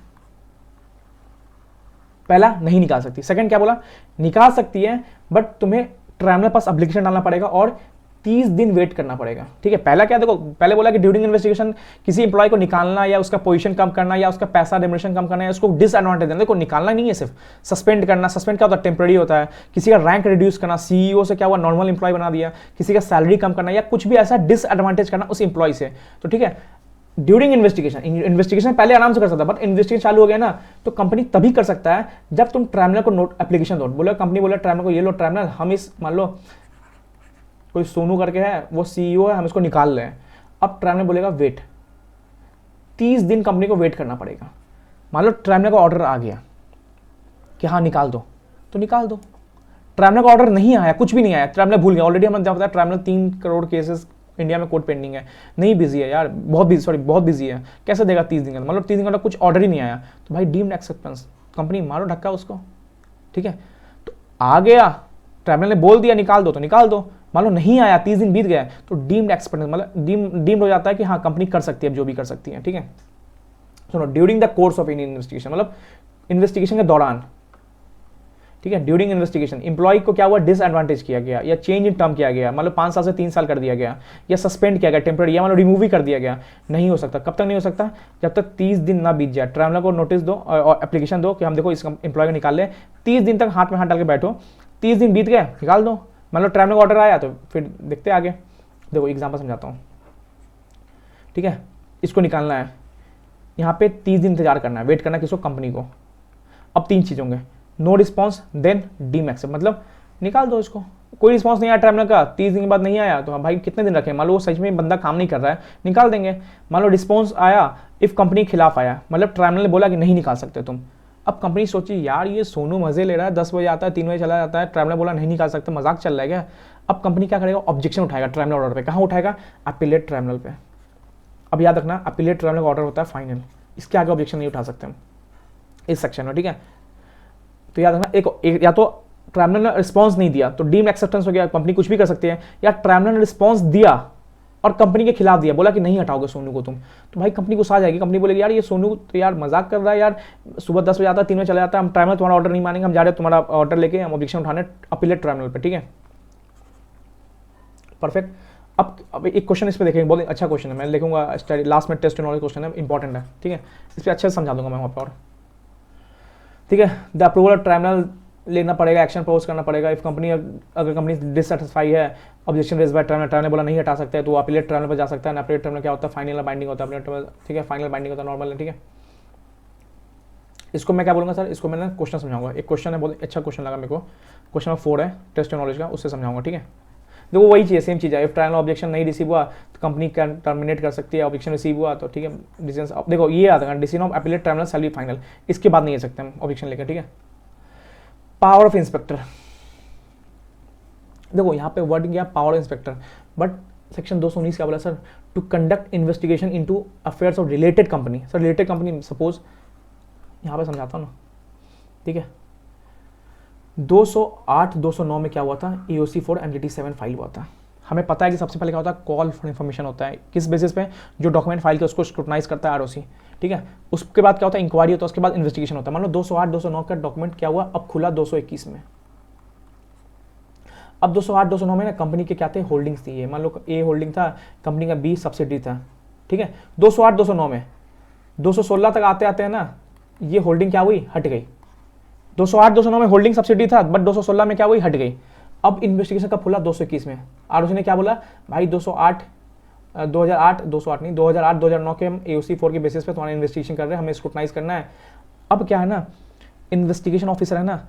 पहला, नहीं निकाल सकती। सेकंड क्या बोला, निकाल सकती है बट तुम्हें ट्राइब्यूनल पास एप्लीकेशन डालना पड़ेगा और 30 दिन वेट करना पड़ेगा, ठीक है। पहला क्या, देखो पहले बोला कि ड्यूरिंग इन्वेस्टिगेशन किसी इंप्लॉय को निकालना या उसका पोजीशन कम करना या उसका पैसा रेम्युनरेशन कम करना या उसको डिसएडवांटेज देना। देखो निकालना नहीं है, सिर्फ सस्पेंड करना। सस्पेंड क्या होता है, टेम्पररी होता है। किसी का रैंक रिड्यूस करना, सीईओ से क्या हुआ नॉर्मल इंप्लॉय बना दिया, किसी का सैलरी कम करना या कुछ भी ऐसा डिसएडवांटेज करना उस इंप्लॉय से, तो ठीक है। ड्यूरिंग इन्वेस्टिगेशन पहले आराम से कर सकता है, बट इन्वेस्टिगेशन चालू हो गया ना, तो कंपनी तभी कर सकता है जब तुम ट्राइब्यूनल को नोट एप्लीकेशन दो। बोले कंपनी बोले ट्राइब्यूनल को, ये लो ट्राइब्यूनल, हम इस मान लो कोई सोनू करके है, वो सीईओ है, हम इसको निकाल रहे हैं। अब ट्राइब्यूनल बोलेगा वेट, 30 दिन कंपनी को वेट करना पड़ेगा। मान लो ट्राइब्यूनल का ऑर्डर आ गया कि हाँ निकाल दो, तो निकाल दो। ट्राइब्यूनल का ऑर्डर नहीं आया, कुछ भी नहीं आया, ट्राइब्यूनल भूल गया। ऑलरेडी हमें बताया ट्राइब्यूनल 3 करोड़ केसेस इंडिया में कोर्ट पेंडिंग है, नहीं बिजी है यार, बहुत बिजी है, कैसे देगा 30 दिन का। मतलब 30 दिन का कुछ ऑर्डर ही नहीं आया, तो भाई डीम्ड एक्सेप्टेंस, कंपनी मारो धक्का उसको, ठीक है। तो आ गया, ट्राइब्यूनल ने बोल दिया निकाल दो तो निकाल दो। मान लो नहीं आया, 30 दिन बीत गया, तो डीम्ड एक्सेप्टेंस मतलब डीम्ड हो जाता है कि हाँ कंपनी कर सकती है, अब जो भी कर सकती है, ठीक है। सुनो, during the course of any investigation, मतलब इन्वेस्टिगेशन के दौरान, ठीक है। ड्यूरिंग इन्वेस्टिगेशन इंप्लॉय को क्या हुआ, डिसएडवांटेज किया गया या चेंज इन टर्म किया गया, मतलब 5 साल से 3 साल कर दिया गया, या सस्पेंड किया गया टेम्पररी, या मतलब रिमूव ही कर दिया गया, नहीं हो सकता। कब तक नहीं हो सकता, जब तक 30 दिन ना बीत जाए। ट्राइब्यूनल को नोटिस दो और एप्लीकेशन दो कि हम देखो इस इंप्लॉय को निकाल ले, 30 दिन तक हाथ में हाथ डाल के बैठो, 30 दिन बीत गए निकाल दो। मतलब ट्राइब्यूनल का ऑर्डर आया तो फिर देखते आगे। देखो एग्जाम्पल समझाता हूँ, ठीक है। इसको निकालना है, यहाँ पे 30 दिन इंतजार करना है, वेट करना किसको, कंपनी को। अब 3 चीज होंगे, no response then deem accept, मतलब निकाल दो इसको। कोई रिस्पॉन्स नहीं आया ट्राइब्यूनल का, 30 दिन के बाद नहीं आया, तो हम भाई कितने दिन रखें, मान लो वो सच में बंदा काम नहीं कर रहा है, निकाल देंगे। मान लो रिस्पॉन्स आया, इफ कंपनी के खिलाफ आया, मतलब ट्राइब्यूनल ने बोला कि नहीं निकाल सकते तुम। अब कंपनी सोची यार ये सोनू मजे ले रहा है, 10 बजे आता है 3 बजे चला जाता है, ट्राइब्यूनल बोला नहीं निकाल सकते, मजाक चल रहा है क्या। अब कंपनी क्या करेगा, ऑब्जेक्शन उठाएगा ट्राइब्यूनल ऑर्डर पे। कहाँ उठाएगा, अपीलेट ट्राइब्यूनल पे। अब याद रखना, अपीलेट ट्राइब्यूनल का ऑर्डर होता है फाइनल, इसके आगे ऑब्जेक्शन नहीं उठा सकते हम इस सेक्शन में, ठीक है। तो याद रखना, एक या तो ट्राइब्यूनल ने रिस्पॉन्स नहीं दिया तो डीम्ड एक्सेप्टेंस हो गया, कंपनी कुछ भी कर सकती है, या ट्राइब्यूनल ने रिस्पॉन्स दिया और कंपनी के खिलाफ दिया, बोला कि नहीं हटाओगे सोनू को तुम, तो भाई कंपनी गुस्सा आ जाएगी। कंपनी बोलेगी यार ये सोनू तो यार मजाक कर रहा है यार, सुबह 10 बजे आता है 3 बजे चला जाता है, हम ट्राइब्यूनल तुम्हारा ऑर्डर नहीं मानेंगे, हम जा रहे हैं तुम्हारा ऑर्डर लेके, हम ऑब्जेक्शन उठाने अपीलेट ट्राइब्यूनल पे, ठीक है। परफेक्ट। अब एक क्वेश्चन इस पे देखेंगे, बहुत अच्छा क्वेश्चन है, मैं लिखूंगा लास्ट में, टेस्ट नॉलेज क्वेश्चन है, इंपॉर्टेंट है, ठीक है। इस पर अच्छे से समझा दूंगा मैं वहाँ पर, और ठीक है। द अप्रूवल ऑफ ट्राइब्यूनल लेना पड़ेगा, एक्शन प्रपोज करना पड़ेगा। इफ कंपनी, अगर कंपनी डिससेटिस्फाई है, objection raise by tribunal, tribunal बोला नहीं हटा सकते, तो अपीलेट ट्राइब्यूनल पर जा सकता है। अपीलेट ट्राइब्यूनल क्या होता है, फाइनल बाइंडिंग होता है, ठीक है, फाइनल बाइंडिंग होता है, नॉर्मल है, ठीक है। इसको मैं क्या बोलूँगा सर, इसको मैंने क्वेश्चन समझाऊंगा। एक क्वेश्चन है, बहुत अच्छा क्वेश्चन लगा मेरे को, क्वेश्चन नंबर 4 है टेस्ट नॉलेज का, उससे समझाऊंगा, ठीक है। देखो वही चीज़ सेम चीज़ है, इफ ट्रायल ऑब्जेक्शन नहीं रिसीव हुआ तो कंपनी कैन टर्मिनेट कर सकती है, ऑब्जेक्शन रिसीव हुआ तो ठीक है डिसीजन। अब देखो ये आता है decision of appellate tribunal shall be final, इसके बाद नहीं ले सकते हम ऑब्जेक्शन लेकर, ठीक है। पावर ऑफ इंस्पेक्टर, देखो यहाँ पे वर्ड क्या power of inspector, but section 219 क्या बोला sir, to conduct investigation into affairs of related company. Sir related company suppose यहाँ पे समझाता हूँ ना, ठीक है। 208 209 में क्या हुआ था, EOC फॉर MGT 7 फाइल हुआ था। हमें पता है कि सबसे पहले क्या होता है, कॉल फॉर इन्फॉर्मेशन होता है, किस बेसिस पे, जो डॉक्यूमेंट फाइल के उसको स्क्रूटनाइज करता है ROC, ठीक है। उसके बाद क्या होता है, इंक्वायरी होता है, उसके बाद इन्वेस्टिगेशन होता है। मान लो 208 209 का डॉक्यूमेंट क्या हुआ, अब खुला 221 में। अब 208 209 में ना कंपनी के क्या थे, होल्डिंग्स थी, मान लो A होल्डिंग था, कंपनी का B सब्सिडी था, ठीक है। 208 209 में 216 तक आते आते हैं ना, ये होल्डिंग क्या हुई, हट गई। 208 209 में होल्डिंग सब्सिडी था, बट 216 में क्या हुई, हट गई। अब इन्वेस्टिगेशन कब खुला, 221 में। ROC ने क्या बोला, भाई 2008 2009 के हम AOC 4 के बेसिस पे तुम्हारा इन्वेस्टिगेशन कर रहे हैं, हमें स्क्रूटनाइज करना है। अब क्या है ना, इन्वेस्टिगेशन ऑफिसर है ना,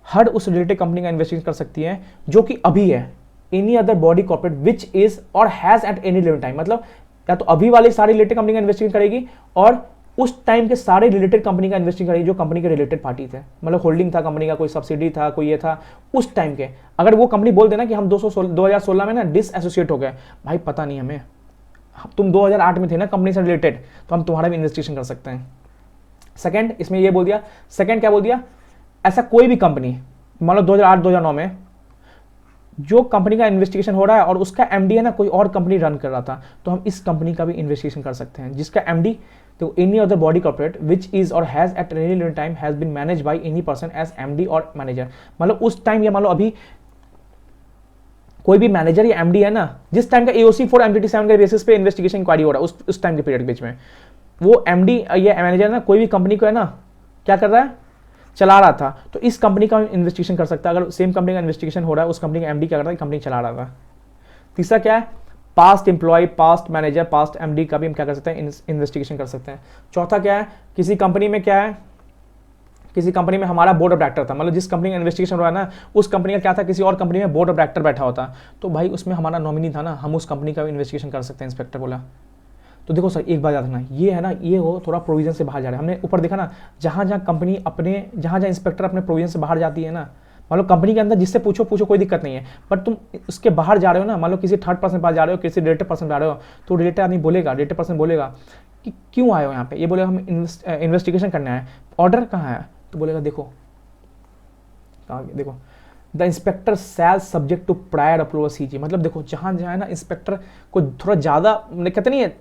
हर उस रिलेटेड कंपनी का इन्वेस्टिगेशन कर सकती है जो कि अभी है, any other body corporate which is or has at any limit time, मतलब या तो अभी वाली सारी रिलेटेड कंपनी का इन्वेस्टिगेशन करेगी और उस टाइम के सारे रिलेटेड कंपनी का इन्वेस्टिंग करेगी जो कंपनी के रिलेटेड पार्टी थे, मतलब होल्डिंग था कंपनी का, कोई सब्सिडी था, कोई ये था उस टाइम के। अगर वो कंपनी बोल देना कि हम 2016 में ना डिसएसोसिएट हो गए, भाई पता नहीं हमें, तुम 2008 में थे ना कंपनी से रिलेटेड, तो हम तुम्हारा भी इन्वेस्टिगेशन कर सकते हैं। सेकंड, इसमें ये बोल दिया, सेकंड क्या बोल दिया, ऐसा कोई भी कंपनी मान लो 2008 2009 में जो कंपनी का इन्वेस्टिगेशन हो रहा है और उसका MD है ना कोई और कंपनी रन कर रहा था, तो हम इस कंपनी का भी इन्वेस्टिगेशन कर सकते हैं जिसका MD, तो any other body corporate which is or has at any limited time has been manage by any person as MD or manager. मतलब उस टाइम या मान लो अभी कोई भी मैनेजर या MD है ना, जिस टाइम का AOC 4 MGT 7 के बेसिस पे इन्वेस्टिगेशन इंक्वायरी हो रहा है उस टाइम के पीरियड के बीच में, वो MD या मैनेजर ना कोई भी कंपनी को है ना क्या कर रहा है, चला रहा था, तो इस कंपनी का इन्वेस्टिगेशन कर सकता है। अगर सेम कंपनी का इन्वेस्टिगेशन हो रहा है, उस कंपनी का MD क्या कर रहा है, कंपनी चला रहा था। तीसरा क्या है, past employ, past manager, past MD का भी हम क्या कर सकते हैं, इन्वेस्टिगेशन कर सकते हैं। चौथा क्या है, किसी कंपनी में क्या है, किसी कंपनी में हमारा बोर्ड ऑफ डायरेक्टर था, मतलब जिस कंपनी का इन्वेस्टिगेशन हो रहा है ना उस कंपनी का क्या था, किसी और कंपनी में बोर्ड ऑफ डायरेक्टर बैठा होता, तो भाई उसमें हमारा नॉमिनी था ना, हम उस कंपनी का इन्वेस्टिगेशन कर सकते हैं, इंस्पेक्टर बोला। तो देखो सर एक बात याद रखना, ये है ना, ये हो थोड़ा प्रोविजन से बाहर जा रहा है। हमने ऊपर देखा ना, जहाँ कंपनी अपने जहाँ इंस्पेक्टर अपने प्रोविजन से बाहर जाती है ना, मान लो कंपनी के अंदर जिससे पूछो कोई दिक्कत नहीं है, बट तुम उसके बाहर जा रहे हो ना, मान लो किसी थर्ड पर्सन पास जा रहे हो, किसी रिलेटेड पर्सन जा रहे हो, तो रिलेटेड आदमी बोलेगा, रिलेटेड पर्सन बोलेगा कि क्यों आए हो यहाँ पे, ये बोलेगा हम इन्वेस्टिगेशन करने आए, ऑर्डर कहाँ है, तो बोलेगा देखो the inspector shall subject to prior approval CG, मतलब देखो जहाँ है ना इंस्पेक्टर को थोड़ा ज़्यादा कहते नहीं है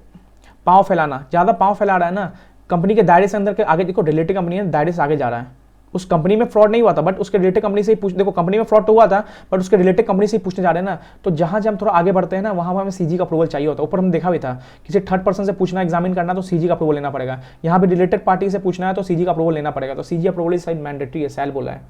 पाँव फैलाना, ज़्यादा पाँव फैला रहा है ना कंपनी के दायरे से अंदर के आगे, देखो रिलेटेड कंपनी है दायरे से आगे जा रहा है, उस कंपनी में फ्रॉड नहीं हुआ था बट उसके रिलेटेड कंपनी से ही पूछ, देखो कंपनी में फ्रॉड तो हुआ था बट उसके रिलेटेड कंपनी से ही पूछने जा रहे हैं ना, तो जहाँ हम थोड़ा आगे बढ़ते हैं ना वहाँ हमें CG का अप्रूवल चाहिए होता है। ऊपर हम देखा भी था, किसी थर्ड पर्सन से पूछना एग्जामिन करना तो CG का अप्रूवल लेना पड़ेगा, यहाँ पे रिलेटेड पार्टी से पूछना है तो CG का अप्रूवल लेना पड़ेगा, तो CG अप्रूवल इस साइड मैंडेटरी है, शैल बोला है,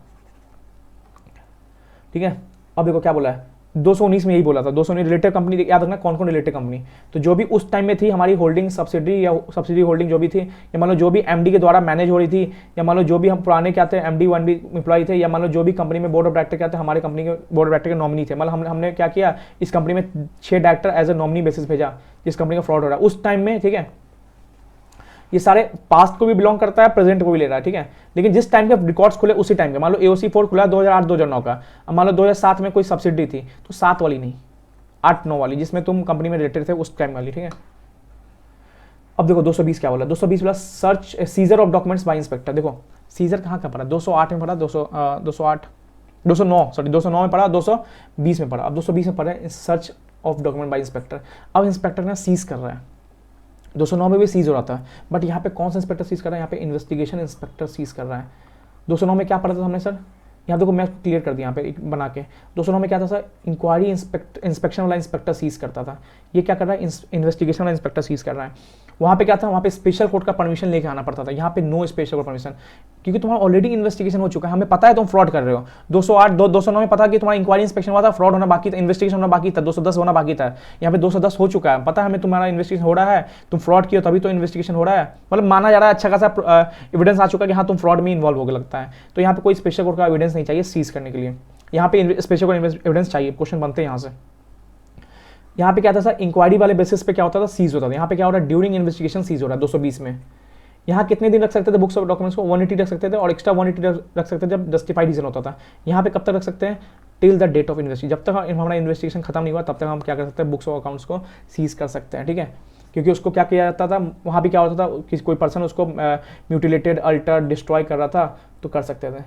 ठीक है। अब देखो क्या बोला है, 219 में यही बोला था, 219 रिलेटेड कंपनी, याद रखना कौन कौन रिलेटेड कंपनी, तो जो भी उस टाइम में थी हमारी होल्डिंग सब्सिडी या सब्सिडी होल्डिंग जो भी थी, या मान लो जो भी MD के द्वारा मैनेज हो रही थी, या मान लो जो भी हम पुराने क्या थे MD 1B एम्प्लॉय थे, या मान लो जो भी कंपनी में बोर्ड ऑफ डायरेक्टर क्या थे, हमारे कंपनी के बोर्ड ऑफ डायरेक्टर के नॉमिनी थे, मतलब हमने क्या किया, इस कंपनी में 6 director as a nominee basis भेजा जिस कंपनी का फ्रॉड हो रहा है उस टाइम में, ठीक है। ये सारे पास्ट को भी बिलोंग करता है, प्रेजेंट को भी ले रहा है, ठीक है। लेकिन जिस टाइम के रिकॉर्ड्स खुले उसी टाइम के, मान लो AOC 4 खुला 2008 2009 का, अब मान लो 2007 में कोई सब्सिडी थी तो 7 वाली नहीं 8-9 वाली जिसमें तुम कंपनी में रिलेटेड थे उस टाइम वाली, ठीक है। अब देखो 220 क्या बोला, 220 बोला search seizure of documents by inspector. देखो सीजर कहाँ का पड़ा, 208 में पड़ा, 209 में पड़ा, 220 में पड़ा, अब 220 में पड़ा है search of document by inspector. अब इंस्पेक्टर ने सीज कर रहा है, 209 में भी सीज हो रहा था बट यहाँ पे कौन सा इंस्पेक्टर सीज कर रहा है, यहाँ पे इन्वेस्टिगेशन इंस्पेक्टर सीज कर रहा है। 209 में क्या पढ़ा था हमने सर, यहाँ देखो मैं क्लियर कर दिया यहाँ पे बना के, 209 में क्या था सर, इंक्वायरी इंस्पेक्शन वाला इंस्पेक्टर सीज करता था, ये क्या कर रहा है, इन्वेस्टिगेशन वाला इंस्पेक्टर सीज कर रहा है। वहाँ पे क्या था, वहाँ पे स्पेशल कोर्ट का परमिशन लेके आना पड़ता था, यहाँ पे नो स्पेशल कोर्ट परमिशन, क्योंकि तुम्हारा ऑलरेडी इन्वेस्टिगेशन हो चुका है, हमें पता है तुम फ्रॉड कर रहे हो। 209 में पता कि तुम्हारा इंक्वायरी इंस्पेक्शन हुआ था, फ्रॉड होना बाकी था, इन्वेस्टिगेशन होना बाकी था, 210 होना बाकी था, यहाँ पे 210 हो चुका है, पता है हमें तुम्हारा इन्वेस्टिगेशन हो रहा है, तुम फ्रॉड किया तभी तो इन्वेस्टिगेशन हो रहा है, मतलब माना जा रहा है अच्छा खासा एविडेंस आ चुका है कि हाँ तुम फ्रॉड में इन्वॉल्व हो गया लगता है, तो यहाँ पे कोई स्पेशल कोर्ट का एविडेंस नहीं चाहिए सीज करने के लिए, यहाँ पे स्पेशल कोर्ट एविडेंस चाहिए, क्वेश्चन बनते हैं यहाँ से। यहाँ पे क्या था सर, इंक्वायरी वाले बेसिस पे क्या होता था, सीज होता था। यहाँ पे क्या हो रहा है, ड्यूरिंग इन्वेस्टिगेशन सीज हो रहा है 220 में। यहाँ कितने दिन रख सकते थे बुक्स ऑफ डॉक्यूमेंट्स को, 180 रख सकते थे, और एक्स्ट्रा 180 रख सकते थे जब जस्टिफाइड रीजन होता था। यहाँ पे कब तक रख सकते हैं, till the date of investigation, जब तक हमारा इन्वेस्टिगेशन खत्म नहीं हुआ तब तक हम क्या कर सकते हैं, बुक्स ऑफ अकाउंट्स को सीज कर सकते हैं, ठीक है। क्योंकि उसको क्या किया जाता था, वहाँ भी क्या होता था कि कोई पर्सन उसको म्यूटिलेटेड, अल्टर, डिस्ट्रॉय कर रहा था तो कर सकते थे।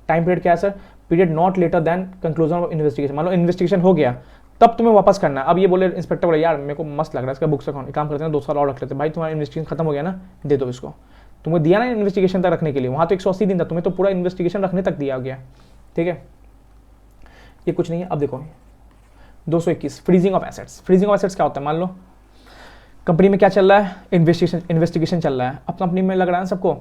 टाइम पीरियड क्या है sir, period not later than conclusion of investigation. मान लो इन्वेस्टिगेशन हो गया तब तुम्हें वापस करना है। अब ये बोले इंस्पेक्टर बोले यार मेरे को मस्त लग रहा है इसका बुक्स अकाउंट, काम करते हैं 2 साल और रख लेते हैं। भाई तुम्हारा इन्वेस्टिगेशन खत्म हो गया ना, दे दो इसको। तुम्हें दिया ना इन्वेस्टिगेशन तक रखने के लिए, वहाँ तो 180 दिन था, तुम्हें तो पूरा इन्वेस्टिगेशन रखने तक दिया गया, ठीक है। ये कुछ नहीं है। अब देखो 221 freezing of assets. Freezing of assets क्या होता है, मान लो कंपनी में क्या चल रहा है, इन्वेस्टिगेशन चल रहा है। अब कंपनी में लग रहा है सबको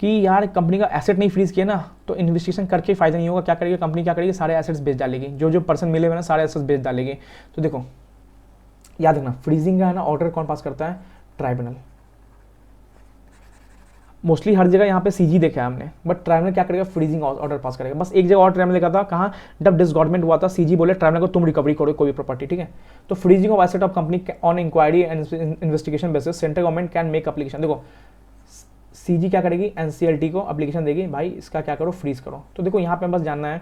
कि यार कंपनी का एसेट नहीं फ्रीज किया ना तो इन्वेस्टिगेशन करके फायदा नहीं होगा। क्या करेगी कंपनी, क्या करेगी, सारे एसेट्स बेच डालेगी, जो जो पर्सन मिले हुए ना सारे एसेट्स बेच डालेगी। तो देखो याद रखना, फ्रीजिंग का है ना ऑर्डर कौन पास करता है, ट्राइब्यूनल। मोस्टली हर जगह यहाँ पे सीजी देखा है हमने, बट ट्राइब्यूनल क्या करेगा, फ्रीजिंग ऑर्डर पास करेगा। बस एक जगह और ट्राइब्यूनल देखा था, कहाँ, जब डिसगॉर्मेंट हुआ था, सीजी बोले ट्राइब्यूनल को तुम रिकवरी करो कोई भी प्रॉपर्टी, ठीक है। तो freezing of asset of company on inquiry and investigation basis central government can make application. देखो सीजी क्या करेगी, एनसीएलटी को एप्लीकेशन देगी, भाई इसका क्या करो, फ्रीज करो। तो देखो यहाँ पे बस जानना है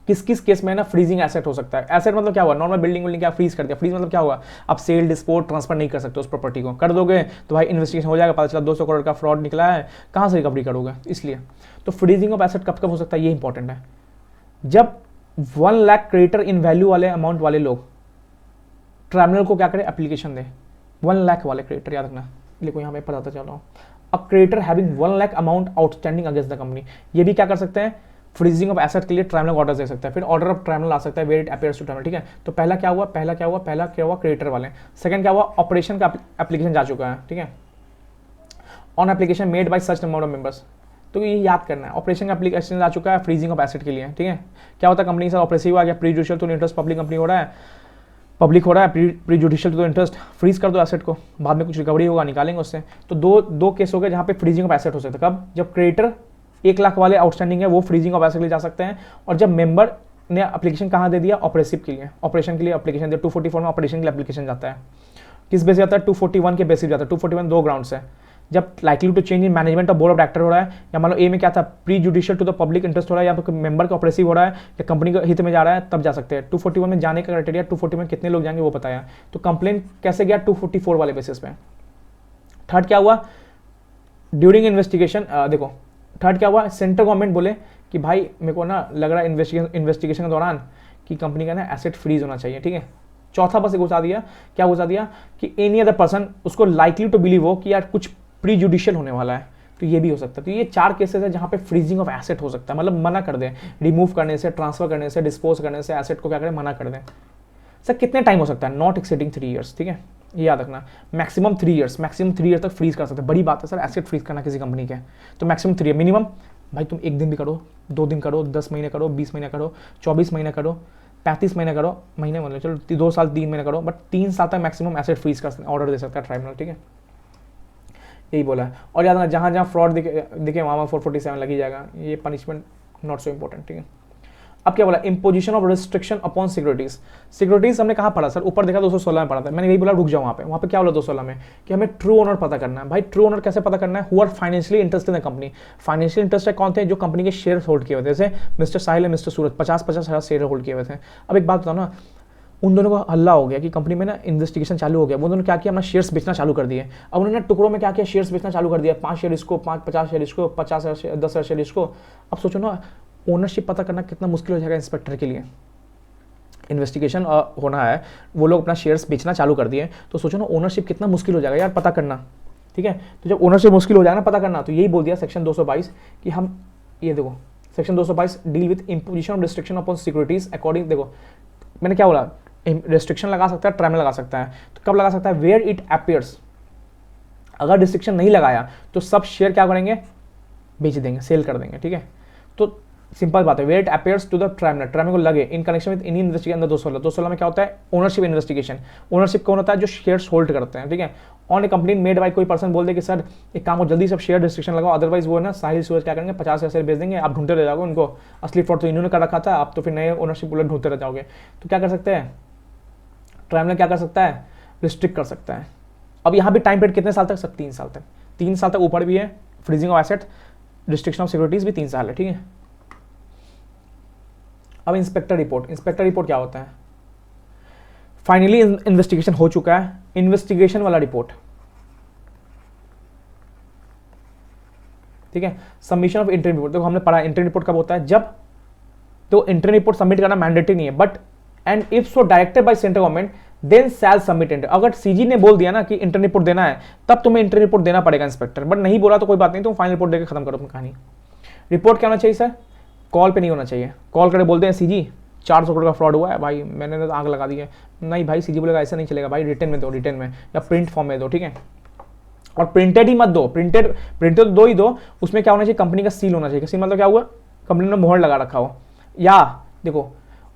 किस किस केस में ना फ्रीजिंग एसेट हो सकता है। एसेट मतलब क्या हुआ, नॉर्मल बिल्डिंग क्या फ्रीज कर दिया। फ्रीज मतलब क्या हुआ, आप सेल, डिस्पोज, ट्रांसफर नहीं कर सकते उस प्रॉपर्टी को। कर दोगे तो भाई इन्वेस्टिगेशन हो जाएगा, पता चला 200 करोड़ का फ्रॉड निकला है, कहाँ से रिकवरी करोगे। इसलिए तो फ्रीजिंग ऑफ एसेट कब कब हो सकता है, ये इंपॉर्टेंट है। जब 1 लाख क्रेडिटर इन वैल्यू वाले अमाउंट वाले लोग ट्राइब्यूनल को क्या करें, एप्लीकेशन दे। 1 लाख वाले क्रेडिटर, याद रखना, लिखो यहाँ पे पता चल रहा हूँ। A creditor having 1 lakh amount outstanding against the company, ये भी क्या कर सकते हैं, फ्रीजिंग ऑफ एसेट के लिए ट्राइब्यूनल ऑर्डर दे सकता है। फिर ऑर्डर ऑफ ट्राइब्यूनल आ सकता है where it appears to tribunal, ठीक है। तो पहला क्या हुआ, पहला क्या हुआ क्रेडिटर वाले। सेकंड क्या हुआ, ऑपरेशन का एप्लीकेशन जा चुका है, ठीक है, on application made by such number of members. तो ये याद करना है, ऑपरेशन का एप्लीकेशन आ चुका है फ्रीजिंग ऑफ एसेट के लिए, ठीक है। क्या होता है कंपनी के साथ ऑपरेसिव आ गया, प्री जुडिशियल तो इंटरेस्ट पब्लिक कंपनी हो रहा है, पब्लिक हो रहा है, प्री जुडिशियल तो इंटरेस्ट, फ्रीज कर दो एसेट को, बाद में कुछ रिकवरी होगा निकालेंगे उससे। तो दो केस हो गए जहाँ पे फ्रीजिंग ऑफ एसेट हो सकता है। कब, जब क्रेडिटर 1 लाख वाले आउटस्टैंडिंग है वो फ्रीजिंग ऑफ एसेट के लिए जा सकते हैं, और जब मेंबर ने एप्लीकेशन कहाँ दे दिया, ऑपरेसिव के लिए, ऑपरेशन के लिए एप्लीकेशन दिया। 244 में ऑपरेशन के लिए एप्लीकेशन जाता है, किस बेसिस जाता है, 241 के बेसिस जाता है। 241 2 ग्राउंड है, जब likely to change in management of board of director हो रहा है, या मान लो ए में क्या था, prejudicial to the public interest हो रहा है, या फिर मेंबर का ऑपरेसिव हो रहा है, या कंपनी के हित में जा रहा है, तब जा सकते हैं। 241 में जाने का क्राइटेरिया, 240 में कितने लोग जाएंगे वो बताया। तो कंप्लेन कैसे गया, 244 वाले बेसिस पे। थर्ड क्या हुआ, ड्यूरिंग इन्वेस्टिगेशन, देखो थर्ड क्या हुआ, सेंट्रल गवर्नमेंट बोले कि भाई मेरे को ना लग रहा है इन्वेस्टिगेशन के दौरान कि कंपनी का ना एसेट फ्रीज होना चाहिए, ठीक है। चौथा बस घुसा दिया, क्या घुसा दिया कि एनी अदर पर्सन उसको लाइकली टू बिलीव हो कि यार कुछ प्री जुडिशियल होने वाला है, तो ये भी हो सकता है। तो ये 4 केसेस है जहाँ पे फ्रीजिंग ऑफ एसेट हो सकता है, मतलब मना कर दें, रिमूव करने से, ट्रांसफर करने से, डिस्पोज करने से, एसेट को क्या करें, मना कर दें। सर कितने टाइम हो सकता है, नॉट एक्सीडिंग 3 ईयर्स, ठीक है, ये याद रखना। मैक्सिमम 3 ईयर्स, मैक्सिमम 3 ईयर तक फ्रीज कर सकते हैं। बड़ी बात है सर एसेट फ्रीज करना किसी कंपनी के, तो मैक्सिमम 3 ईयर। मिनिमम भाई तुम 1 दिन भी करो, 2 दिन करो, 10 महीने करो, 20 महीने करो, 24 महीने करो, 35 महीने करो, महीने मतलब चलो 2 साल 3 महीने करो, बट 3 साल तक मैक्सिमम एसेट फ्रीज का ऑर्डर दे सकता है ट्राइब्यूनल, ठीक है, यही बोला है। और याद रखना जहाँ जहाँ फ्रॉड दिखे वहाँ 447 लगी जाएगा, ये पनिशमेंट नॉट सो इंपॉर्टेंट, ठीक है। अब क्या बोला, imposition of restriction upon securities. Securities हमने कहाँ पढ़ा सर, ऊपर देखा 216 में पढ़ा था, मैंने यही बोला रुक जाओ वहाँ पे क्या बोला 216 में कि हमें ट्रू ओनर पता करना है। भाई ट्रू ओनर कैसे पता करना है, who are financially interested in the company. Financial interested कौन थे, जो कंपनी के शेयर होल्ड किए हुए थे, जैसे मिस्टर साहिल और मिस्टर सूरज 50,000 शेयर होल्ड किए हुए थे। अब एक बात बताओ ना, उन दोनों को हल्ला हो गया कि कंपनी में ना इन्वेस्टिगेशन चालू हो गया, वो दोनों क्या किया, अपना शेयर्स बेचना चालू कर दिए। अब उन्होंने टुकड़ों में क्या किया, शेयर्स बेचना चालू कर दिया, 5 शेयर इसको, 50 शेयर इसको, 10,000 शेयर इसको। अब सोचो ना ओनरशिप पता करना कितना मुश्किल हो जाएगा इंस्पेक्टर के लिए। इन्वेस्टिगेशन होना है, वो लोग अपना शेयर्स बेचना चालू कर दिए, तो सोचो ना ओनरशिप कितना मुश्किल हो जाएगा यार पता करना, ठीक है। तो जब ओनरशिप मुश्किल हो जाएगा ना पता करना, तो यही बोल दिया सेक्शन 222 कि हम, ये देखो section 222 deal with imposition of restriction upon securities according, देखो मैंने क्या बोला, रिस्ट्रिक्शन लगा सकता है, ट्राइब्यूनल लगा सकता है। तो कब लगा सकता है, वेयर इट अपीयर्स। अगर रिस्ट्रिक्शन नहीं लगाया तो सब शेयर क्या करेंगे, बेच देंगे, सेल कर देंगे, ठीक है। तो सिंपल बात है, where it appears to the tribunal को लगे in connection with any investigation. 216 में क्या होता है, ओनरशिप इन्वेस्टिगेशन। ओनरशिप कौन होता है, जो शेयर्स होल्ड करते हैं, ठीक है। On A complaint made by, कोई पर्सन बोल दे कि सर एक काम हो जल्दी सब शेयर रिस्ट्रिक्शन लगाओ, अदरवाइज वो है ना साहिल सूरज क्या करेंगे, 50 शेयर बेच देंगे, आप ढूंढते रह जाओगे उनको, असली फ्रॉड तो इन्होंने कर रखा था, आप तो फिर नए ओनरशिप ढूंढते रह जाओगे। तो क्या कर सकते हैं, ट्राइब्यूनल क्या कर सकता है, रिस्ट्रिक्ट कर सकता है। अब यहाँ भी टाइम पीरियड कितने साल तक, सर 3 साल तक, 3 साल तक ऊपर भी है, freezing of asset, restriction of securities भी 3 साल है, ठीक है। अब इंस्पेक्टर रिपोर्ट, इंस्पेक्टर रिपोर्ट क्या होता है, फाइनली इन्वेस्टिगेशन हो चुका है, इन्वेस्टिगेशन वाला रिपोर्ट, ठीक है। सबमिशन ऑफ इंटरव्यू रिपोर्ट, देखो हमने पढ़ा इंटरव्यू रिपोर्ट कब होता है, जब तो इंटरव्यू रिपोर्ट सबमिट करना मैंडेटरी नहीं है, but and if so directed by central government then shall submit interview. अगर सीजी ने बोल दिया ना कि इंटरव्यू रिपोर्ट देना है, तब तुम्हें इंटरव्यू रिपोर्ट देना पड़ेगा इंस्पेक्टर, बट नहीं बोला तो कोई बात नहीं, तुम फाइनल रिपोर्ट देकर खत्म करो अपनी कहानी। रिपोर्ट क्या होना चाहिए सर, कॉल पे नहीं होना चाहिए, कॉल करके बोलते हैं सीजी 400 करोड़ का फ्रॉड हुआ है भाई, मैंने तो आग लगा दी है, नहीं भाई सीजी बोलेगा ऐसा नहीं चलेगा भाई, रिटर्न में दो, रिटर्न में या प्रिंट फॉर्म में दो, ठीक है। और प्रिंटेड ही मत दो, प्रिंटेड प्रिंटेड तो दो ही दो, उसमें क्या होना चाहिए, कंपनी का सील होना चाहिए। सील मतलब क्या हुआ, कंपनी ने मोहर लगा रखा हो, या देखो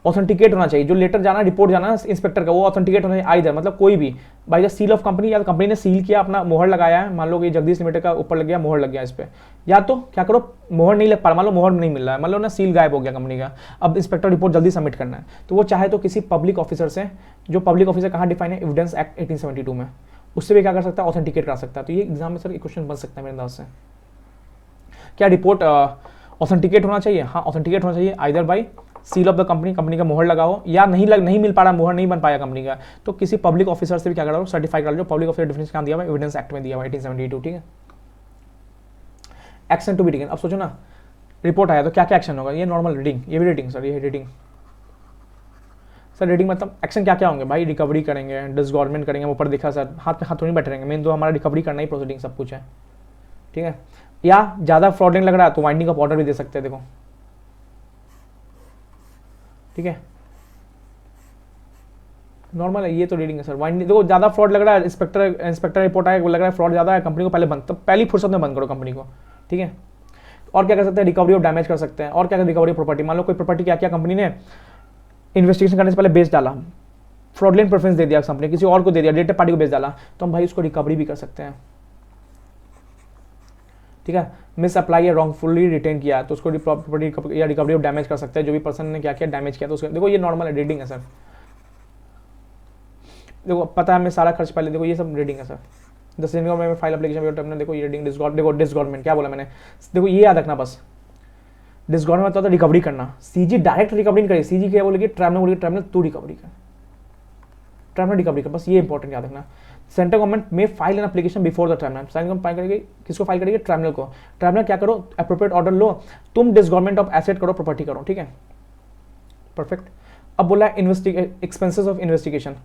ऑथेंटिकेट होना चाहिए, जो लेटर जाना रिपोर्ट जाना इंस्पेक्टर का वो ऑथेंटिकेट होना चाहिए आइदर, मतलब कोई भी by the seal of company, या कंपनी ने सील किया अपना मोहर लगाया है, मान लो कि जगदीश लिमिटेड का ऊपर लग गया मोहर लग गया इस पर, या तो क्या करो मोहर नहीं लग पा, मान लो मोहर नहीं मिल रहा है, मान लो ना सील गायब हो गया कंपनी का, अब इंस्पेक्टर रिपोर्ट जल्दी सबमिट करना है, तो वो चाहे तो किसी पब्लिक ऑफिसर से, जो पब्लिक ऑफिसर कहाँ डिफाइन है, एविडेंस एक्ट 1872 में, उससे भी क्या कर सकता है, ऑथेंटिकेट कर सकता है। तो ये एग्जाम में सर क्वेश्चन बन सकता है मेरे अंदाज से, क्या रिपोर्ट ऑथेंटिकेट होना चाहिए, हाँ ऑथेंटिकेट होना चाहिए either by seal of the company, company का मोहर लगाओ, या नहीं मिल पा रहा मोहर नहीं बन पाया कंपनी का, तो किसी पब्लिक ऑफिसर से भी क्या करो, सर्टिफाई कर लो, पब्लिक ऑफिसर डिफरेंस क्या दिया हुआ, एविडेंस एक्ट में दिया हुआ 1872, ठीक है। एक्शन टू बी टेकन, अब सोचो ना रिपोर्ट आया तो क्या क्या एक्शन होगा, ये नॉर्मल रीडिंग, ये भी रीडिंग सर, ये रीडिंग सर, रीडिंग मतलब एक्शन क्या क्या होंगे भाई, रिकवरी करेंगे, डिसगवर्नमेंट करेंगे, ऊपर देखा सर हाथ पे हाथ थोड़ी बैठे रहेंगे, मेन तो हमारा रिकवरी करना ही प्रोसीडिंग सब कुछ है, ठीक है। या ज़्यादा फ्रॉडिंग लग रहा है तो वाइंडिंग ऑफ ऑर्डर भी दे सकते हैं, देखो ठीक है, नॉर्मल है, ये तो रीडिंग है सर। वाइंडिंग देखो ज़्यादा फ्रॉड लग रहा है, इंस्पेक्टर रिपोर्ट आया, लग रहा है फ्रॉड ज़्यादा है, कंपनी को पहले बंद, तो पहली फुर्सत में बंद करो कंपनी को, ठीक है। और क्या कर सकते हैं, रिकवरी ऑफ डैमेज कर सकते हैं, और क्या रिकवरी ऑफ प्रॉपर्टी, मान लो कोई प्रॉपर्टी क्या क्या कंपनी ने इन्वेस्टिगेशन करने से पहले बेच डाला, फ्रॉडलेंट प्रेफरेंस दे दिया कंपनी, किसी और को दे दिया, रिलेटेड पार्टी को बेच डाला, तो हम भाई उसको रिकवरी भी कर सकते हैं, ठीक है। मिस अप्लाई या रॉन्गफुली रिटेन किया तो उसको प्रॉपर्टी या रिकवरी ऑफ डैमेज कर सकते हैं, जो भी पर्सन ने क्या किया डैमेज किया तो उसको, देखो ये नॉर्मल है, रीडिंग है सर, देखो पता है हमें सारा खर्च पहले, देखो ये सब रीडिंग है सर। 10 दिन में फाइल एप्लीकेशन, देखो ये रीडिंग, देखो डिसगवर्नमेंट क्या बोला मैंने, देखो ये याद रखना बस, डिसगवर्नमेंट मतलब रिकवरी करना, सीजी डायरेक्ट रिकवरी नहीं करेगी, सीजी क्या बोलेगी, ट्राइब्यूनल बोलेगी, ट्राइब्यूनल तू रिकवरी कर, ट्राइब्यूनल रिकवरी कर, बस ये इंपॉर्टेंट याद रखना। सेंट्रल गवर्नमेंट में file an application before the tribunal, central government file करेगी, किसको फाइल करेगी, ट्राइब्यूनल को, ट्राइब्यूनल क्या करो, एप्रोप्रिएट ऑर्डर लो, तुम डिसगवर्नमेंट ऑफ एसेट करो, प्रॉपर्टी करो, ठीक है, परफेक्ट। अब बोला एक्सपेंसेस ऑफ इन्वेस्टिगेशन,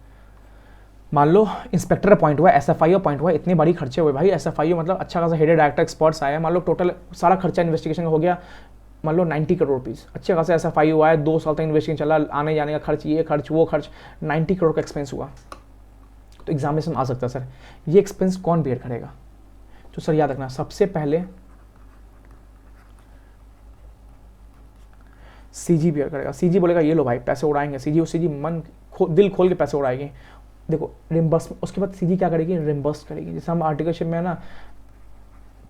मान लो इंस्पेक्टर अपॉइंट हुआ, एसएफआई अपॉइंट हुआ, इतने बड़ी खर्चे हुए भाई, एसएफआई मतलब अच्छा खासा हेड डायरेक्टर एक्सपर्ट्स आया, मान लो टोटल सारा खर्चा इन्वेस्टिगेशन का हो गया मान लो 90 करोड़ रुपीज़, अच्छे खासा एसएफआई हुआ है, 2 साल तक इन्वेस्टिगेशन चला, आने जाने का खर्च, ये खर्च वो खर्च, 90 करोड़ का एक्सपेंस हुआ, तो एग्जामिनेशन आ सकता है सर, ये एक्सपेंस कौन बेयर करेगा, तो सर याद रखना सबसे पहले सीजी बेयर करेगा, सीजी बोलेगा ये लो भाई पैसे उड़ाएंगे, सीजी दिल खोल के पैसे उड़ाएगी, देखो रिम्बर्स, उसके बाद सीजी क्या करेगी, रिम्बर्स करेगी, जैसे हम आर्टिकलशिप में ना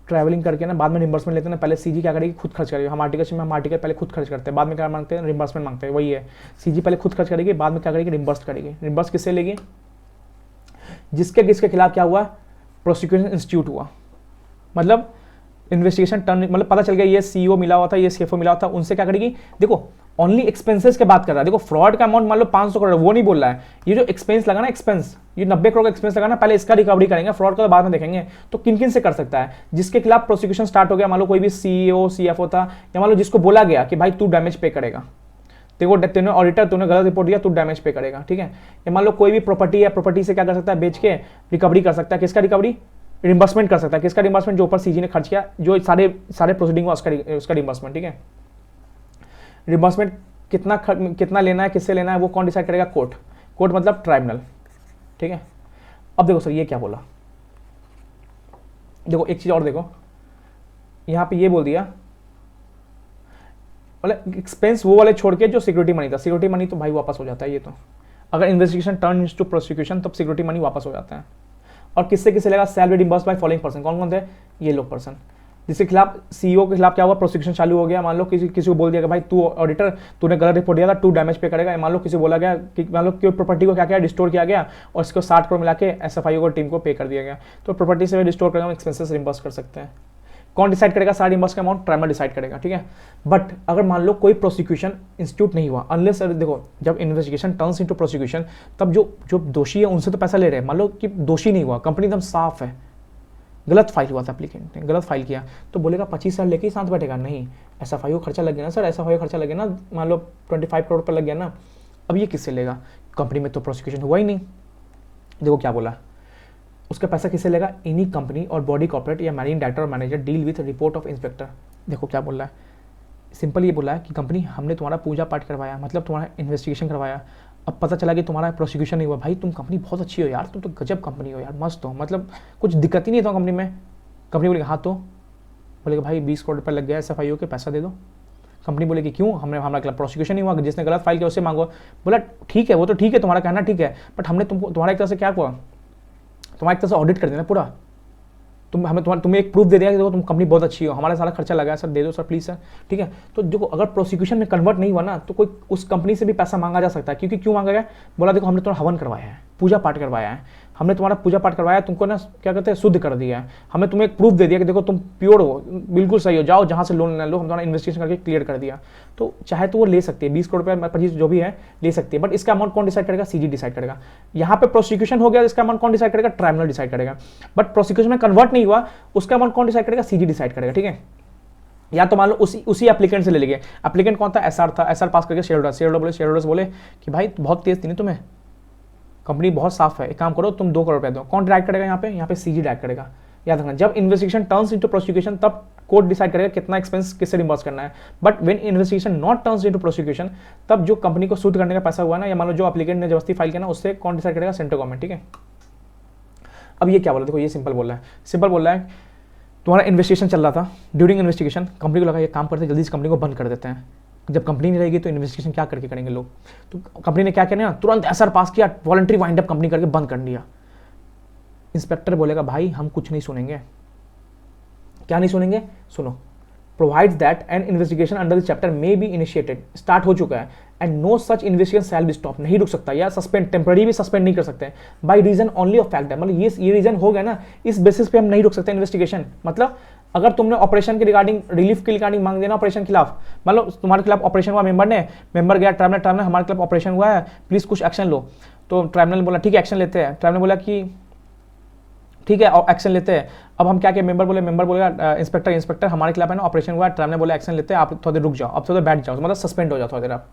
ट्रैवलिंग करके ना बाद में रिम्बर्समेंट लेते हैं ना, पहले सीजी क्या करेगी, खुद खर्च करेगी, हम आर्टिकलशिप में हम आर्टिकल पहले खुद खर्च करते हैं, बाद में क्या मांगते हैं, रिम्बर्समेंट मांगते हैं, वही है, सीजी पहले खुद खर्च करेगी, बाद में क्या करेगी, रिम्बर्स करेगी। रिम्बर्स किससे लेगी, जिसके खिलाफ क्या हुआ, प्रोसिक्यूशन इंस्टीट्यूट हुआ, मतलब इन्वेस्टिगेशन टर्न, मतलब पता चल गया ये सीईओ मिला हुआ था, ये सीएफओ मिला हुआ था, उनसे क्या करेगी, देखो ओनली एक्सपेंसेस के बात कर रहा है, देखो फ्रॉड का अमाउंट मान लो 500 करोड़, वो नहीं बोल रहा है, ये जो एक्सपेंस लगा ना, एक्सपेंस ये 90 करोड़ का एक्सपेंस लगा ना, पहले इसका रिकवरी करेंगे, फ्रॉड का तो बाद में देखेंगे। तो किन किन से कर सकता है, जिसके खिलाफ प्रोसिक्यूशन स्टार्ट हो गया, मान लो कोई भी सीईओ सीएफओ था, या मान लो जिसको बोला गया कि भाई तू डैमेज पे करेगा, देखो तूने ऑडिटर तूने गलत रिपोर्ट दिया, तू डैमेज पे करेगा, ठीक है। या मान लो कोई भी प्रॉपर्टी है, प्रॉपर्टी से क्या कर सकता है, बेच के रिकवरी कर सकता है, किसका रिकवरी, रिम्बर्समेंट कर सकता है, किसका रिम्बर्समेंट, जो ऊपर सीजी ने खर्च किया, जो सारे प्रोसीडिंग हुआ उसका रिम्बर्समेंट, ठीक है। रिम्बर्समेंट कितना लेना है, किससे लेना है, वो कौन डिसाइड करेगा, कोर्ट मतलब ट्राइब्यूनल, ठीक है। अब देखो सर ये क्या बोला, देखो एक चीज और देखो, यहां पे ये बोल दिया मतलब एक्सपेंस वो वाले छोड़ के जो सिक्योरिटी मनी था, सिक्योरिटी मनी तो भाई वापस हो जाता है, ये तो अगर इन्वेस्टिगेशन टर्न टू प्रोसिक्यूशन तब सिक्योरिटी मनी वापस हो जाता है। और किससे किससे लेगा, salary reimburse by following person, कौन कौन थे, ये लोग पर्सन, जिसके खिलाफ सीईओ के खिलाफ क्या हुआ, प्रोसिक्यूशन चालू हो गया। मान लो किसी को बोल दिया कि भाई तू ऑडिटर, तूने गलत रिपोर्ट दिया था, तू डैमेज पे करेगा। मान लो किसी बोला गया कि मान लो कि प्रॉपर्टी को क्या किया, डिस्टोर किया गया और इसको 60 करोड़ मिला के एसएफआईओ को टीम को पे कर दिया गया, तो प्रॉपर्टी से डिस्टोर करेगा, एक्सपेंसेस रिम्बर्स कर सकते हैं। कौन डिसाइड करेगा सारा रिम्बर्स का अमाउंट, ट्राइब्यूनल डिसाइड करेगा, ठीक है। बट अगर मान लो कोई प्रोसिक्यूशन इंस्टीट्यूट नहीं हुआ, अनलेस देखो जब इन्वेस्टिगेशन टर्न्स इनटू प्रोसिक्यूशन, तब जो दोषी है उनसे तो पैसा ले रहे हैं। मान लो कि दोषी नहीं हुआ, कंपनी एकदम साफ है, गलत फाइल हुआ था, एप्लीकेंट ने गलत फाइल किया, तो बोलेगा 25 साल लेके ही साथ बैठेगा? नहीं, एसएफआईओ खर्चा लग गया ना सर, एसएफआईओ खर्चा लग गया ना, मान लो 25 करोड़ पर लग गया ना, अब ये किससे लेगा? कंपनी में तो प्रोसिक्यूशन हुआ ही नहीं। देखो क्या बोला, उसका पैसा किससे लेगा? एनी कंपनी और बॉडी कॉर्पोरेट या मैनेजिंग डायरेक्टर और manager deal with report of inspector. देखो क्या बोल रहा है, सिंपल ये बोला है कि कंपनी हमने तुम्हारा पूजा पाठ करवाया, मतलब तुम्हारा इन्वेस्टिगेशन करवाया, अब पता चला कि तुम्हारा प्रोसिक्यूशन नहीं हुआ, भाई तुम कंपनी बहुत अच्छी हो यार, तुम तो गजब कंपनी हो यार, मस्त हो, मतलब कुछ दिक्कत ही नहीं था कंपनी में। कंपनी बोलेगी हाँ, तो बोलेगा भाई 20 करोड़ रुपये लग गया एसएफआईओ के, पैसा दे दो। कंपनी बोलेगी क्यों, हमारा प्रोसिक्यूशन नहीं हुआ, जिसने गलत फाइल किया उससे मांगो। बोला ठीक है, वो तो ठीक है, तुम्हारा कहना ठीक है, बट हमने तुम्हारा एक तरह से क्या हुआ, तुम्हारा एक तरह से ऑडिट कर देना पूरा। तुम्हें एक प्रूफ दे दिया कि देखो तुम कंपनी बहुत अच्छी हो, हमारा सारा खर्चा लगा है सर, दे दो सर प्लीज सर, ठीक है। तो देखो अगर प्रोसिक्यूशन में कन्वर्ट नहीं हुआ ना, तो कोई उस कंपनी से भी पैसा मांगा जा सकता है, क्योंकि क्यों मांगा गया, बोला देखो हमने तुम्हारा हवन करवाया है, पूजा पाठ करवाया है, हमने तुम्हारा पूजा पाठ करवाया, तुमको ना क्या कहते हैं शुद्ध कर दिया है, हमने तुम्हें एक प्रूफ दे दिया कि देखो तुम प्योर हो, बिल्कुल सही हो, जाओ जहाँ से लोन ले लो, हम तुम्हारा इन्वेस्टिगेशन करके क्लियर कर दिया। तो चाहे तो वो ले सकती है 20 करोड़ रुपये 25 जो भी है ले सकती है, बट इसका अमाउंट कौन डिसाइड करेगा? सीजी डिसाइड करेगा। यहाँ पे प्रोसिक्यूशन हो गया, इसका अमाउंट कौन डिसाइड करेगा? ट्राइब्यूनल डिसाइड करेगा। बट प्रोसिक्यूशन में कन्वर्ट नहीं हुआ, उसका अमाउंट कौन डिसाइड करेगा? सीजी डिसाइड करेगा, ठीक है। या तो मान लो उसी एप्लीकेंट से ले लेंगे, एप्लीकेंट कौन था? एसआर था, एसआर पास करके शेयर बोले कि भाई बहुत तेज थी नहीं तुम्हें, कंपनी बहुत साफ है, एक काम करो तुम 2 करोड़ रुपए दो। कौन डायरेक्ट करेगा यहाँ पे सीजी डायरेक्ट करेगा। याद रखना, जब इन्वेस्टिगेशन टर्न्स इनटू प्रोसिक्यूशन तब कोर्ट डिसाइड करेगा कितना एक्सपेंस किससे रिम्बर्स करना है। But when investigation not turns into prosecution, तब जो कंपनी को सूट करने का पैसा हुआ ना, या मान लो जो एप्लीकेंट ने जबरदस्ती फाइल किया ना, उससे कौन डिसाइड करेगा? सेंट्रल गवर्नमेंट, ठीक है। अब ये क्या बोला, देखो ये सिंपल बोल रहा है तुम्हारा इन्वेस्टिगेशन चल रहा था, ड्यूरिंग इन्वेस्टिगेशन कंपनी को लगा ये काम करते जल्दी से कंपनी को बंद कर देते हैं। जब कंपनी नहीं रहेगी तो इन्वेस्टिगेशन क्या करके करेंगे लोग, तो कंपनी ने क्या किया ना, तुरंत एसआर पास किया, वॉलंटरी वाइंड अप कंपनी करके बंद कर दिया। इंस्पेक्टर बोलेगा भाई हम कुछ नहीं सुनेंगे। क्या नहीं सुनेंगे? सुनो, provides that an investigation under this chapter may be initiated, start हो चुका है, and no such investigation shall be stop, नहीं रुक सकता, या सस्पेंड, टेम्पररी भी सस्पेंड नहीं कर सकते, by reason only of fact, मतलब ये रीजन हो गया ना, इस बेसिस पे हम नहीं रुक सकते इन्वेस्टिगेशन। मतलब अगर तुमने ऑपरेशन के रिगार्डिंग, रिलीफ के रिगार्डिंग मांग देना ऑपरेशन के खिलाफ, मतलब तुम्हारे खिलाफ ऑपरेशन हुआ, मेंबर गया ट्राइब्यूनल हमारे खिलाफ ऑपरेशन हुआ है, प्लीज कुछ एक्शन लो, तो ट्राइब्यूनल बोला ठीक है एक्शन लेते हैं। ट्राइब्यूनल बोला कि ठीक है एक्शन लेते हैं। अब हम क्या मेंबर बोलेगा इंस्पेक्टर हमारे खिलाफ है ना ऑपरेशन हुआ, ट्राइब्यूनल बोला एक्शन लेते हैं, आप थोड़ी देर रुक जाओ, अब थोड़ी देर बैठ जाओ, मतलब सस्पेंड हो जाओ थोड़ी देर आप।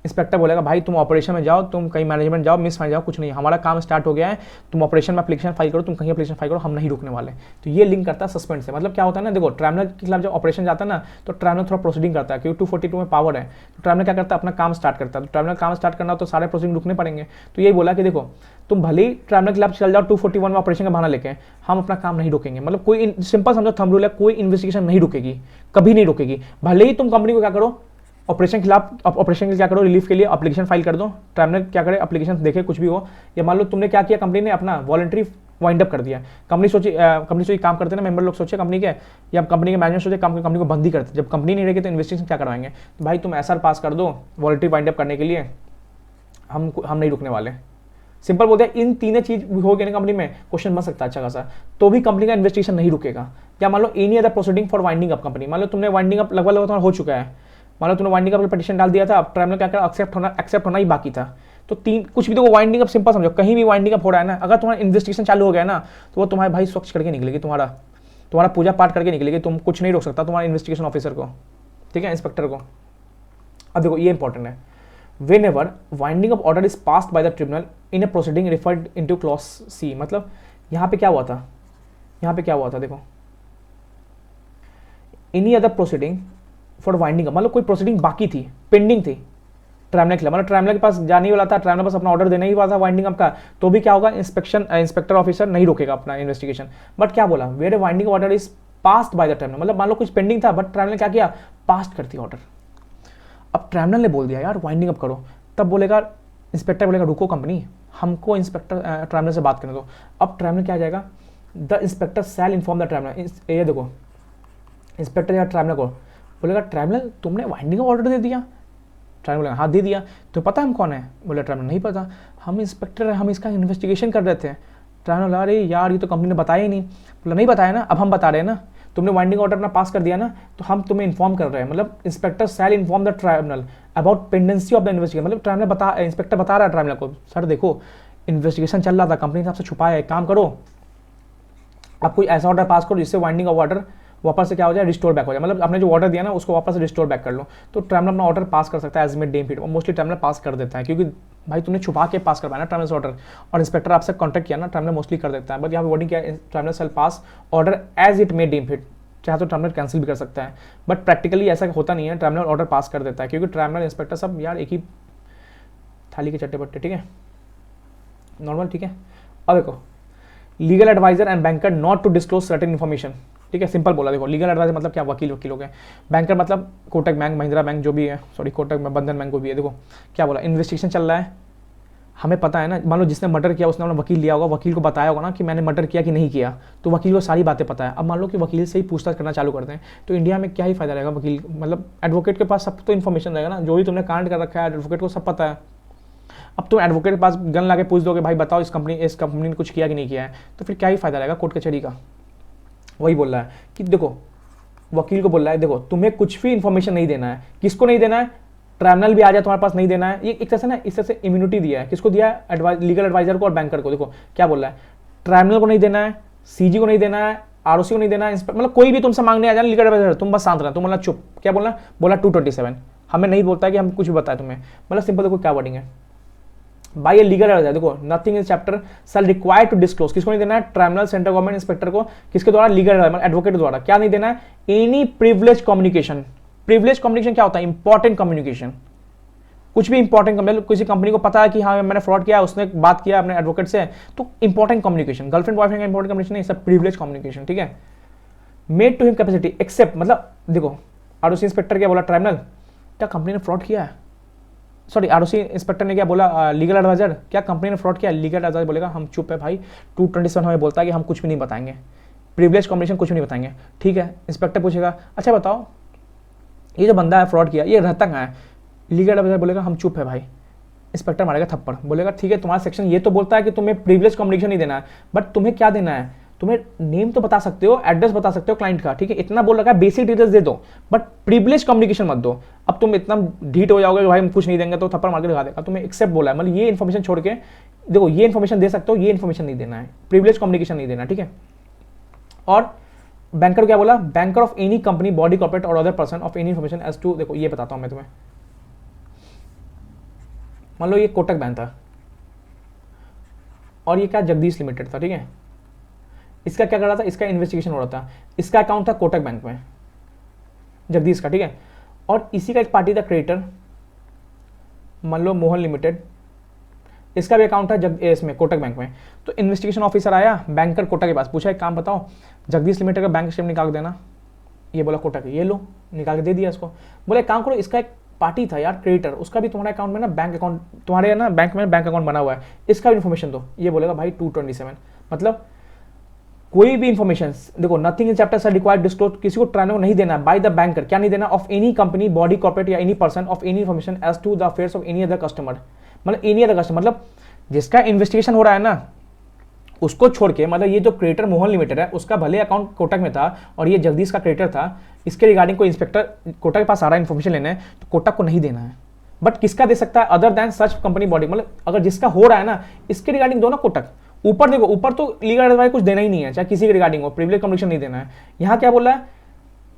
इंस्पेक्टर बोलेगा भाई तुम ऑपरेशन में जाओ, तुम कहीं मैनेजमेंट जाओ, मिस फाइल जाओ, कुछ नहीं, हमारा काम स्टार्ट हो गया है, तुम ऑपरेशन में एप्लीकेशन फाइल करो, तुम कहीं एप्लीकेशन फाइल करो, हम नहीं रुकने वाले। तो ये लिंक करता है सस्पेंड से। मतलब क्या होता है ना, देखो ट्राइब्यूनल के खिलाफ जब ऑपरेशन जाता है ना, तो ट्राइब्यूनल थोड़ा प्रोसीडिंग करता है, क्योंकि 242 में पावर है, तो ट्राइब्यूनल क्या करता है अपना काम स्टार्ट करता है। तो ट्राइब्यूनल काम स्टार्ट करना तो सारे प्रोसीडिंग रुकने पड़ेंगे। तो यही बोला कि देखो तुम भले ही ट्राइब्यूनल के खिलाफ चल जाओ 241 में ऑपरेशन का बहाना लेके, हम अपना काम नहीं रोकेंगे। मतलब कोई सिंपल समझो थंब रूल है, कोई इन्वेस्टिगेशन नहीं रुकेगी, कभी नहीं रुकेगी, भले ही तुम कंपनी को क्या करो ऑपरेशन खिलाफ, ऑपरेशन के लिए क्या करो रिलीफ के लिए एप्लीकेशन फाइल कर दो, ट्राइब्यूनल क्या करे एप्लीकेशन देखे कुछ भी हो, या मान लो तुमने क्या किया कंपनी ने अपना वॉलंटरी वाइंड अप कर दिया, कंपनी सोची काम करते ना, मेंबर लोग सोचे कंपनी के, या कंपनी के मैनेजर सोचे कंपनी को बंद ही करते, जब कंपनी नहीं रहेगी तो इन्वेस्टिगेशन क्या करवाएंगे, तो भाई तुम एसआर पास कर दो वॉलंटरी वाइंड अप करने के लिए, हम नहीं रुकने वाले। सिंपल बोलते हैं इन तीनों चीज हो गए ना कंपनी में, क्वेश्चन बन सकता है अच्छा खासा, तो भी कंपनी का इन्वेस्टिगेशन नहीं रुकेगा। या मान लो any other proceeding for winding up company, मान लो तुमने वाइंडिंग अप लगभग तुम्हारा हो चुका है, मान लो तुमने वाइंडिंग अप पिटीशन डाल दिया था, अब ट्राइब्यूनल क्या करा एक्सेप्ट होना ही बाकी था, तो तीन कुछ भी देखो वाइंडिंग अप सिंपल समझो, कहीं भी वाइंडिंग अप हो रहा है ना, अगर तुम्हारा इन्वेस्टिगेशन चालू हो गया ना, तो वो तुम्हारे भाई स्वच्छ करके निकलेगी, तुम्हारा पूजा पाठ करके निकलेगी, तुम कुछ नहीं रोक सकता तुम्हारे इन्वेस्टिगेशन ऑफिसर को, ठीक है, इंस्पेक्टर को। अब देखो ये इंपॉर्टेंट है, whenever winding up order is passed by the tribunal in a proceeding referred into clause C, मतलब यहाँ पे क्या हुआ था, देखो any other proceeding for winding up, मतलब कोई प्रोसीडिंग बाकी थी, पेंडिंग थी ट्राइब्यूनल के लिए, मतलब ट्राइब्यूनल के पास जाने वाला था, ट्राइब्यूनल पास अपना ऑर्डर देना ही वाला था वाइंडिंग अप का, तो भी क्या होगा इंस्पेक्टर ऑफिसर नहीं रोकेगा अपना इन्वेस्टिगेशन। बट क्या बोला, where a winding order is passed by the tribunal, मतलब मान लो कुछ पेंडिंग था बट ट्राइब्यूनल क्या किया, पास्ट करती ऑर्डर। अब ट्राइब्यूनल ने बोल दिया यार वाइंडिंग अप करो, तब बोलेगा इंस्पेक्टर बोलेगा रुको कंपनी, हमको इंस्पेक्टर ट्राइब्यूनल से बात करने दो। अब ट्राइब्यूनल क्या आ जाएगा, the inspector shall inform the tribunal, ये देखो इंस्पेक्टर या ट्राइब्यूनल को बोलेगा ट्राइब्यूनल तुमने वाइंडिंग का ऑर्डर दे दिया। ट्राइब्यूनल बोलेगा हाँ दे दिया। तो पता हम कौन है? बोले ट्राइब्यूनल नहीं पता, हम इंस्पेक्टर है, हम इसका इन्वेस्टिगेशन कर रहे थे। ट्राइब्यूनल अरे यार ये तो कंपनी ने बताया ही नहीं। बोला नहीं बताया ना, अब हम बता रहे हैं ना, तुमने वाइंडिंग ऑर्डर अपना पास कर दिया ना, तो हम तुम्हें इन्फॉर्म कर रहे हैं। मतलब inspector shall inform the tribunal about pendency of the investigation. मतलब ट्राइब्यूनल इंस्पेक्टर बता रहा है ट्राइब्यूनल को, सर देखो इन्वेस्टिगेशन चल रहा था, कंपनी ने आपसे छुपाया, एक काम करो आप कोई ऐसा ऑर्डर पास करो जिससे वाइंडिंग ऑफ ऑर्डर वापस से क्या हो जाए, रिस्टोर बैक हो जाए। मतलब आपने जो ऑर्डर दिया ना उसको वापस से रिस्टोर बैक कर लो। तो ट्राइब्यूनल अपना ऑर्डर पास कर सकता है एज में डेम फीड। मोस्टली ट्राइब्यूनल पास कर देता है, क्योंकि भाई तुमने छुपा के पास करवाया ना ट्राइब्यूनल ऑर्डर, और इंस्पेक्टर आपसे कॉन्टैक्ट किया ना, ट्राइब्यूनल मोस्टली कर देता है। बट यहाँ पे वर्डिंग क्या है, tribunal shall pass order as it may deem fit. चाहे तो ट्राइब्यूनल कैंसिल भी कर सकता है, बट प्रैक्टिकली ऐसा होता नहीं है, ट्राइब्यूनल ऑर्डर पास कर देता है, क्योंकि ट्राइब्यूनल इंस्पेक्टर सब यार एक ही थाली के चट्टे बट्टे, ठीक है, नॉर्मल, ठीक है। अब देखो legal adviser and banker not to disclose certain information, ठीक है, सिंपल बोला। देखो लीगल एडवाइजर मतलब क्या, वकील वकील हो गए। बैंकर मतलब कोटक बैंक, महिंद्रा बैंक जो भी है, सॉरी कोटक में बंधन बैंक को भी है। देखो क्या बोला, इन्वेस्टिगेशन चल रहा है, हमें पता है ना, मान लो जिसने मर्डर किया उसने अपना वकील लिया होगा, वकील को बताया होगा ना कि मैंने मर्डर किया कि नहीं किया, तो वकील को सारी बातें पता है। अब मान लो कि वकील से ही पूछताछ करना चालू करते हैं, तो इंडिया में क्या ही फायदा रहेगा वकील, मतलब एडवोकेट के पास सब तो इन्फॉर्मेशन रहेगा ना, जो भी तुमने कांड कर रखा है एडवोकेट को सब पता है। अब तुम एडवोकेट के पास गन लाके पूछ दोगे भाई बताओ इस कंपनी ने कुछ किया कि नहीं किया है, तो फिर क्या ही फायदा रहेगा कोर्ट कचहरी का। वही बोल रहा है कि देखो वकील को बोल रहा है देखो तुम्हें कुछ भी इंफॉर्मेशन नहीं देना है। किसको नहीं देना है? ट्राइब्यूनल भी आ जाए तुम्हारे पास नहीं देना है। ये एक तरह से ना, इस तरह से इम्यूनिटी दिया है, किसको दिया है? लीगल एडवाइजर को और बैंकर को। देखो क्या बोल रहा है, ट्राइब्यूनल को नहीं देना है, सीजी को नहीं देना है, आरओसी को नहीं देना है, मतलब कोई भी तुमसे मांगने आ जाए लीगल एडवाइजर, तुम बस शांत रहना, तुम मतलब चुप। क्या बोलना? बोला 227 हमें नहीं बोलता है कि हम कुछ भी बताए तुम्हें, मतलब सिंपल। देखो क्या वर्डिंग है, बाय ए लीगल एडवाइजर। देखो nothing in chapter shall require to disclose, किसको नहीं देना है? ट्राइब्यूनल, सेंट्रल गवर्नमेंट, इंस्पेक्टर को। किसके द्वारा? लीगल एडवाइजर, एडवोकेट द्वारा। क्या नहीं देना है? Any privilege communication. Privilege communication क्या होता है? Important communication. कुछ भी इंपॉर्टेंट, मतलब किसी कंपनी को पता है कि हाँ मैंने फ्रॉड किया, उसने बात किया अपने एडवोकेट से, तो इंपॉर्टेंट कम्युनिकेशन, गर्लफ्रेंड बॉयफ्रेंड का इंपॉर्टेंट कम्युनिकेशन नहीं, सब प्रिविलेज कम्युनिकेशन, ठीक है। Made to him capacity except, मतलब देखो आरओसी इंस्पेक्टर क्या बोला, ट्राइब्यूनल क्या कंपनी ने फ्रॉड किया है, सॉरी आरओसी इंस्पेक्टर ने क्या बोला, लीगल एडवाइजर क्या कंपनी ने फ्रॉड किया? लीगल एडवाइजर बोलेगा हम चुप है भाई, 227 हमें बोलता है कि हम कुछ भी नहीं बताएंगे, प्रिविलेज कम्युनिकेशन कुछ भी नहीं बताएंगे, ठीक है। इंस्पेक्टर पूछेगा अच्छा बताओ ये जो बंदा है फ्रॉड किया ये रहता कहाँ है? लीगल एडवाइजर बोलेगा हम चुप है भाई। इंस्पेक्टर मारेगा थप्पड़, बोलेगा ठीक है तुम्हारा सेक्शन ये तो बोलता है कि तुम्हें प्रिविलेज कम्युनिकेशन नहीं देना है, बट तुम्हें क्या देना है? तुम्हें नेम तो बता सकते हो, एड्रेस बता सकते हो क्लाइंट का, ठीक है, इतना बोल रखा है, बेसिक डिटेल्स दे दो, बट प्रिविलेज कम्युनिकेशन मत दो। अब तुम इतना ढीठ हो जाओगे कि भाई हम कुछ नहीं देंगे, तो थप्पड़ मार के दिखा देगा। तुम्हें एक्सेप्ट बोला है, मतलब ये इन्फॉर्मेशन छोड़ के देखो ये इन्फॉर्मेशन दे सकते हो, ये इन्फॉर्मेशन नहीं देना है, प्रिविलेज कम्युनिकेशन नहीं देना, ठीक है। और बैंकर क्या बोला? Banker of any company, body, corporate or other person of any information as to, देखो ये बताता हूं मैं तुम्हें, मान लो ये कोटक बैंक था और ये क्या जगदीश लिमिटेड था, ठीक है। इसका क्या कर रहा था? इसका इन्वेस्टिगेशन हो रहा था, इसका अकाउंट था कोटक बैंक में, जगदीश का, ठीक है। और इसी का एक पार्टी था क्रेडिटर, मान लो मोहन लिमिटेड, इसका भी अकाउंट था इसमें कोटक बैंक में। तो इन्वेस्टिगेशन ऑफिसर आया बैंकर कोटक के पास, पूछा एक काम बताओ जगदीश लिमिटेड का बैंक स्टेटमेंट निकाल देना। ये बोला कोटक, ये लो निकाल के दे दिया इसको। बोले एक काम करो, इसका एक पार्टी था यार क्रेडिटर, उसका भी तुम्हारे अकाउंट में ना बैंक अकाउंट, तुम्हारे ना बैंक में बैंक अकाउंट बना हुआ है, इसका भी इन्फॉर्मेशन दो। ये बोलेगा भाई 227, मतलब कोई भी इंफॉर्मेशन, देखो नथिंग इन चैप्टर से रिक्वायर्ड डिस्क्लोज, किसी को ट्रांसफर नहीं देना बाय द बैंकर, क्या नहीं देना? Of any company, body, corporate या any person of any information as to the affairs of any other customer, मतलब एनी अदर कस्टमर, मतलब जिसका इन्वेस्टिगेशन हो रहा है ना उसको छोड़ के, मतलब ये जो क्रेडिटर मोहन लिमिटेड है उसका भले अकाउंट कोटक में था और ये जगदीश का क्रेडिटर था, इसके रिगार्डिंग कोई इंस्पेक्टर कोटक के पास आ रहा है इन्फॉर्मेशन लेने, तो कोटक को नहीं देना है। बट किसका दे सकता है? Other than such company body, मतलब अगर जिसका हो रहा है ना इसके रिगार्डिंग दो ना कोटक। ऊपर देखो, ऊपर तो लीगल एडवाइस कुछ देना ही नहीं है, चाहे किसी के रिगार्डिंग हो, प्रिविलेज कम्युनिकेशन नहीं देना है। यहाँ क्या बोल रहा है?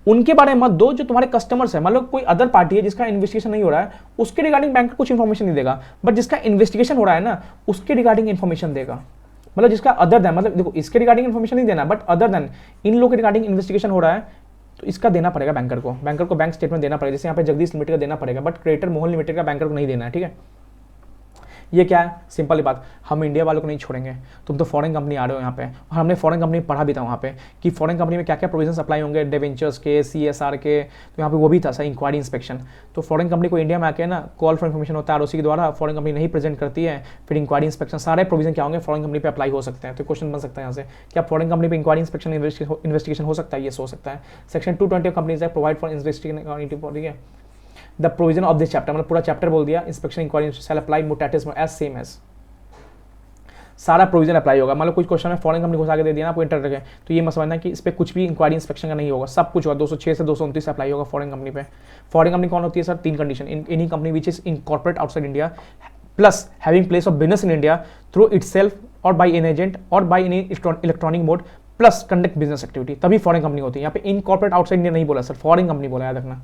उनके बारे में मत दो जो तुम्हारे कस्टमर्स है, मतलब कोई अदर पार्टी है जिसका इन्वेस्टिगेशन नहीं हो रहा है उसके रिगार्डिंग बैंक कुछ इन्फॉर्मेशन नहीं देगा, बट जिसका इन्वेस्टिगेशन हो रहा है ना उसके रिगार्डिंग इन्फॉर्मेशन देगा। मतलब जिसका अदर देन, मतलब देखो इसके रिगार्डिंग इन्फॉर्मेशन नहीं देना, बट अदर देन इन लोगों के रिगार्डिंग इन्वेस्टिगेशन हो रहा है तो इसका देना पड़ेगा बैंकर को। बैंकर को बैंक स्टेटमेंट देना पड़ेगा, जैसे यहाँ पे जगदीश लिमिटेड का देना पड़ेगा, बट क्रेडिटर मोहन लिमिटेड का बैंकर को नहीं देना है, ठीक है। ये क्या है, सिंपल बात, हम इंडिया वालों को नहीं छोड़ेंगे, तुम तो फॉरेन कंपनी आ रहे हो यहाँ पे, और हमने फॉरेन कंपनी पढ़ा भी था वहाँ पे कि फॉरेन कंपनी में क्या क्या प्रोविजन अप्लाई होंगे, डिवेंचर्स के, CSR के, तो यहाँ पे वो भी था सर, इंक्वायरी इंस्पेक्शन। तो फॉरेन कंपनी को इंडिया में आके ना कॉल फॉर इन्फॉर्मेशन होता है ROC के द्वारा, फॉरेन कंपनी नहीं प्रेजेंट करती है, फिर इंक्वायरी इंस्पेक्शन, सारे प्रोविजन क्या होंगे फॉरेन कंपनी पे अप्लाई हो सकते हैं। तो क्वेश्चन बन सकता है यहाँ से, क्या फॉरेन कंपनी पे इंक्वायरी इंस्पेक्शन इन्वेस्टिगेशन हो सकता है, ये हो सकता है। Section 220 companies provide for investigation, ठीक है, the provision of this chapter, मतलब पूरा चैप्टर बोल दिया, inspection inquiry shall apply mutatis as same as, सारा प्रोविजन अप्लाई होगा। मतलब कुछ क्वेश्चन में फॉरेन कंपनी घुसा के दे दिया ना आपको इंटर करके, तो ये मत समझना कि इस पर कुछ भी इंक्वायरी इंस्पेक्शन का नहीं होगा, सब कुछ होगा। 206 से 229 से अप्लाई होगा फॉरेन कंपनी पे। फॉरेन कंपनी कौन होती है sir, 3 condition, in any company which is incorporate outside India plus having place of business in India through itself और बाय एन एजेंट और by any electronic mode plus conduct business activity, तभी foreign company होती है। यहाँ पे incorporate outside India नहीं बोला sir, foreign company बोला, याद रखना।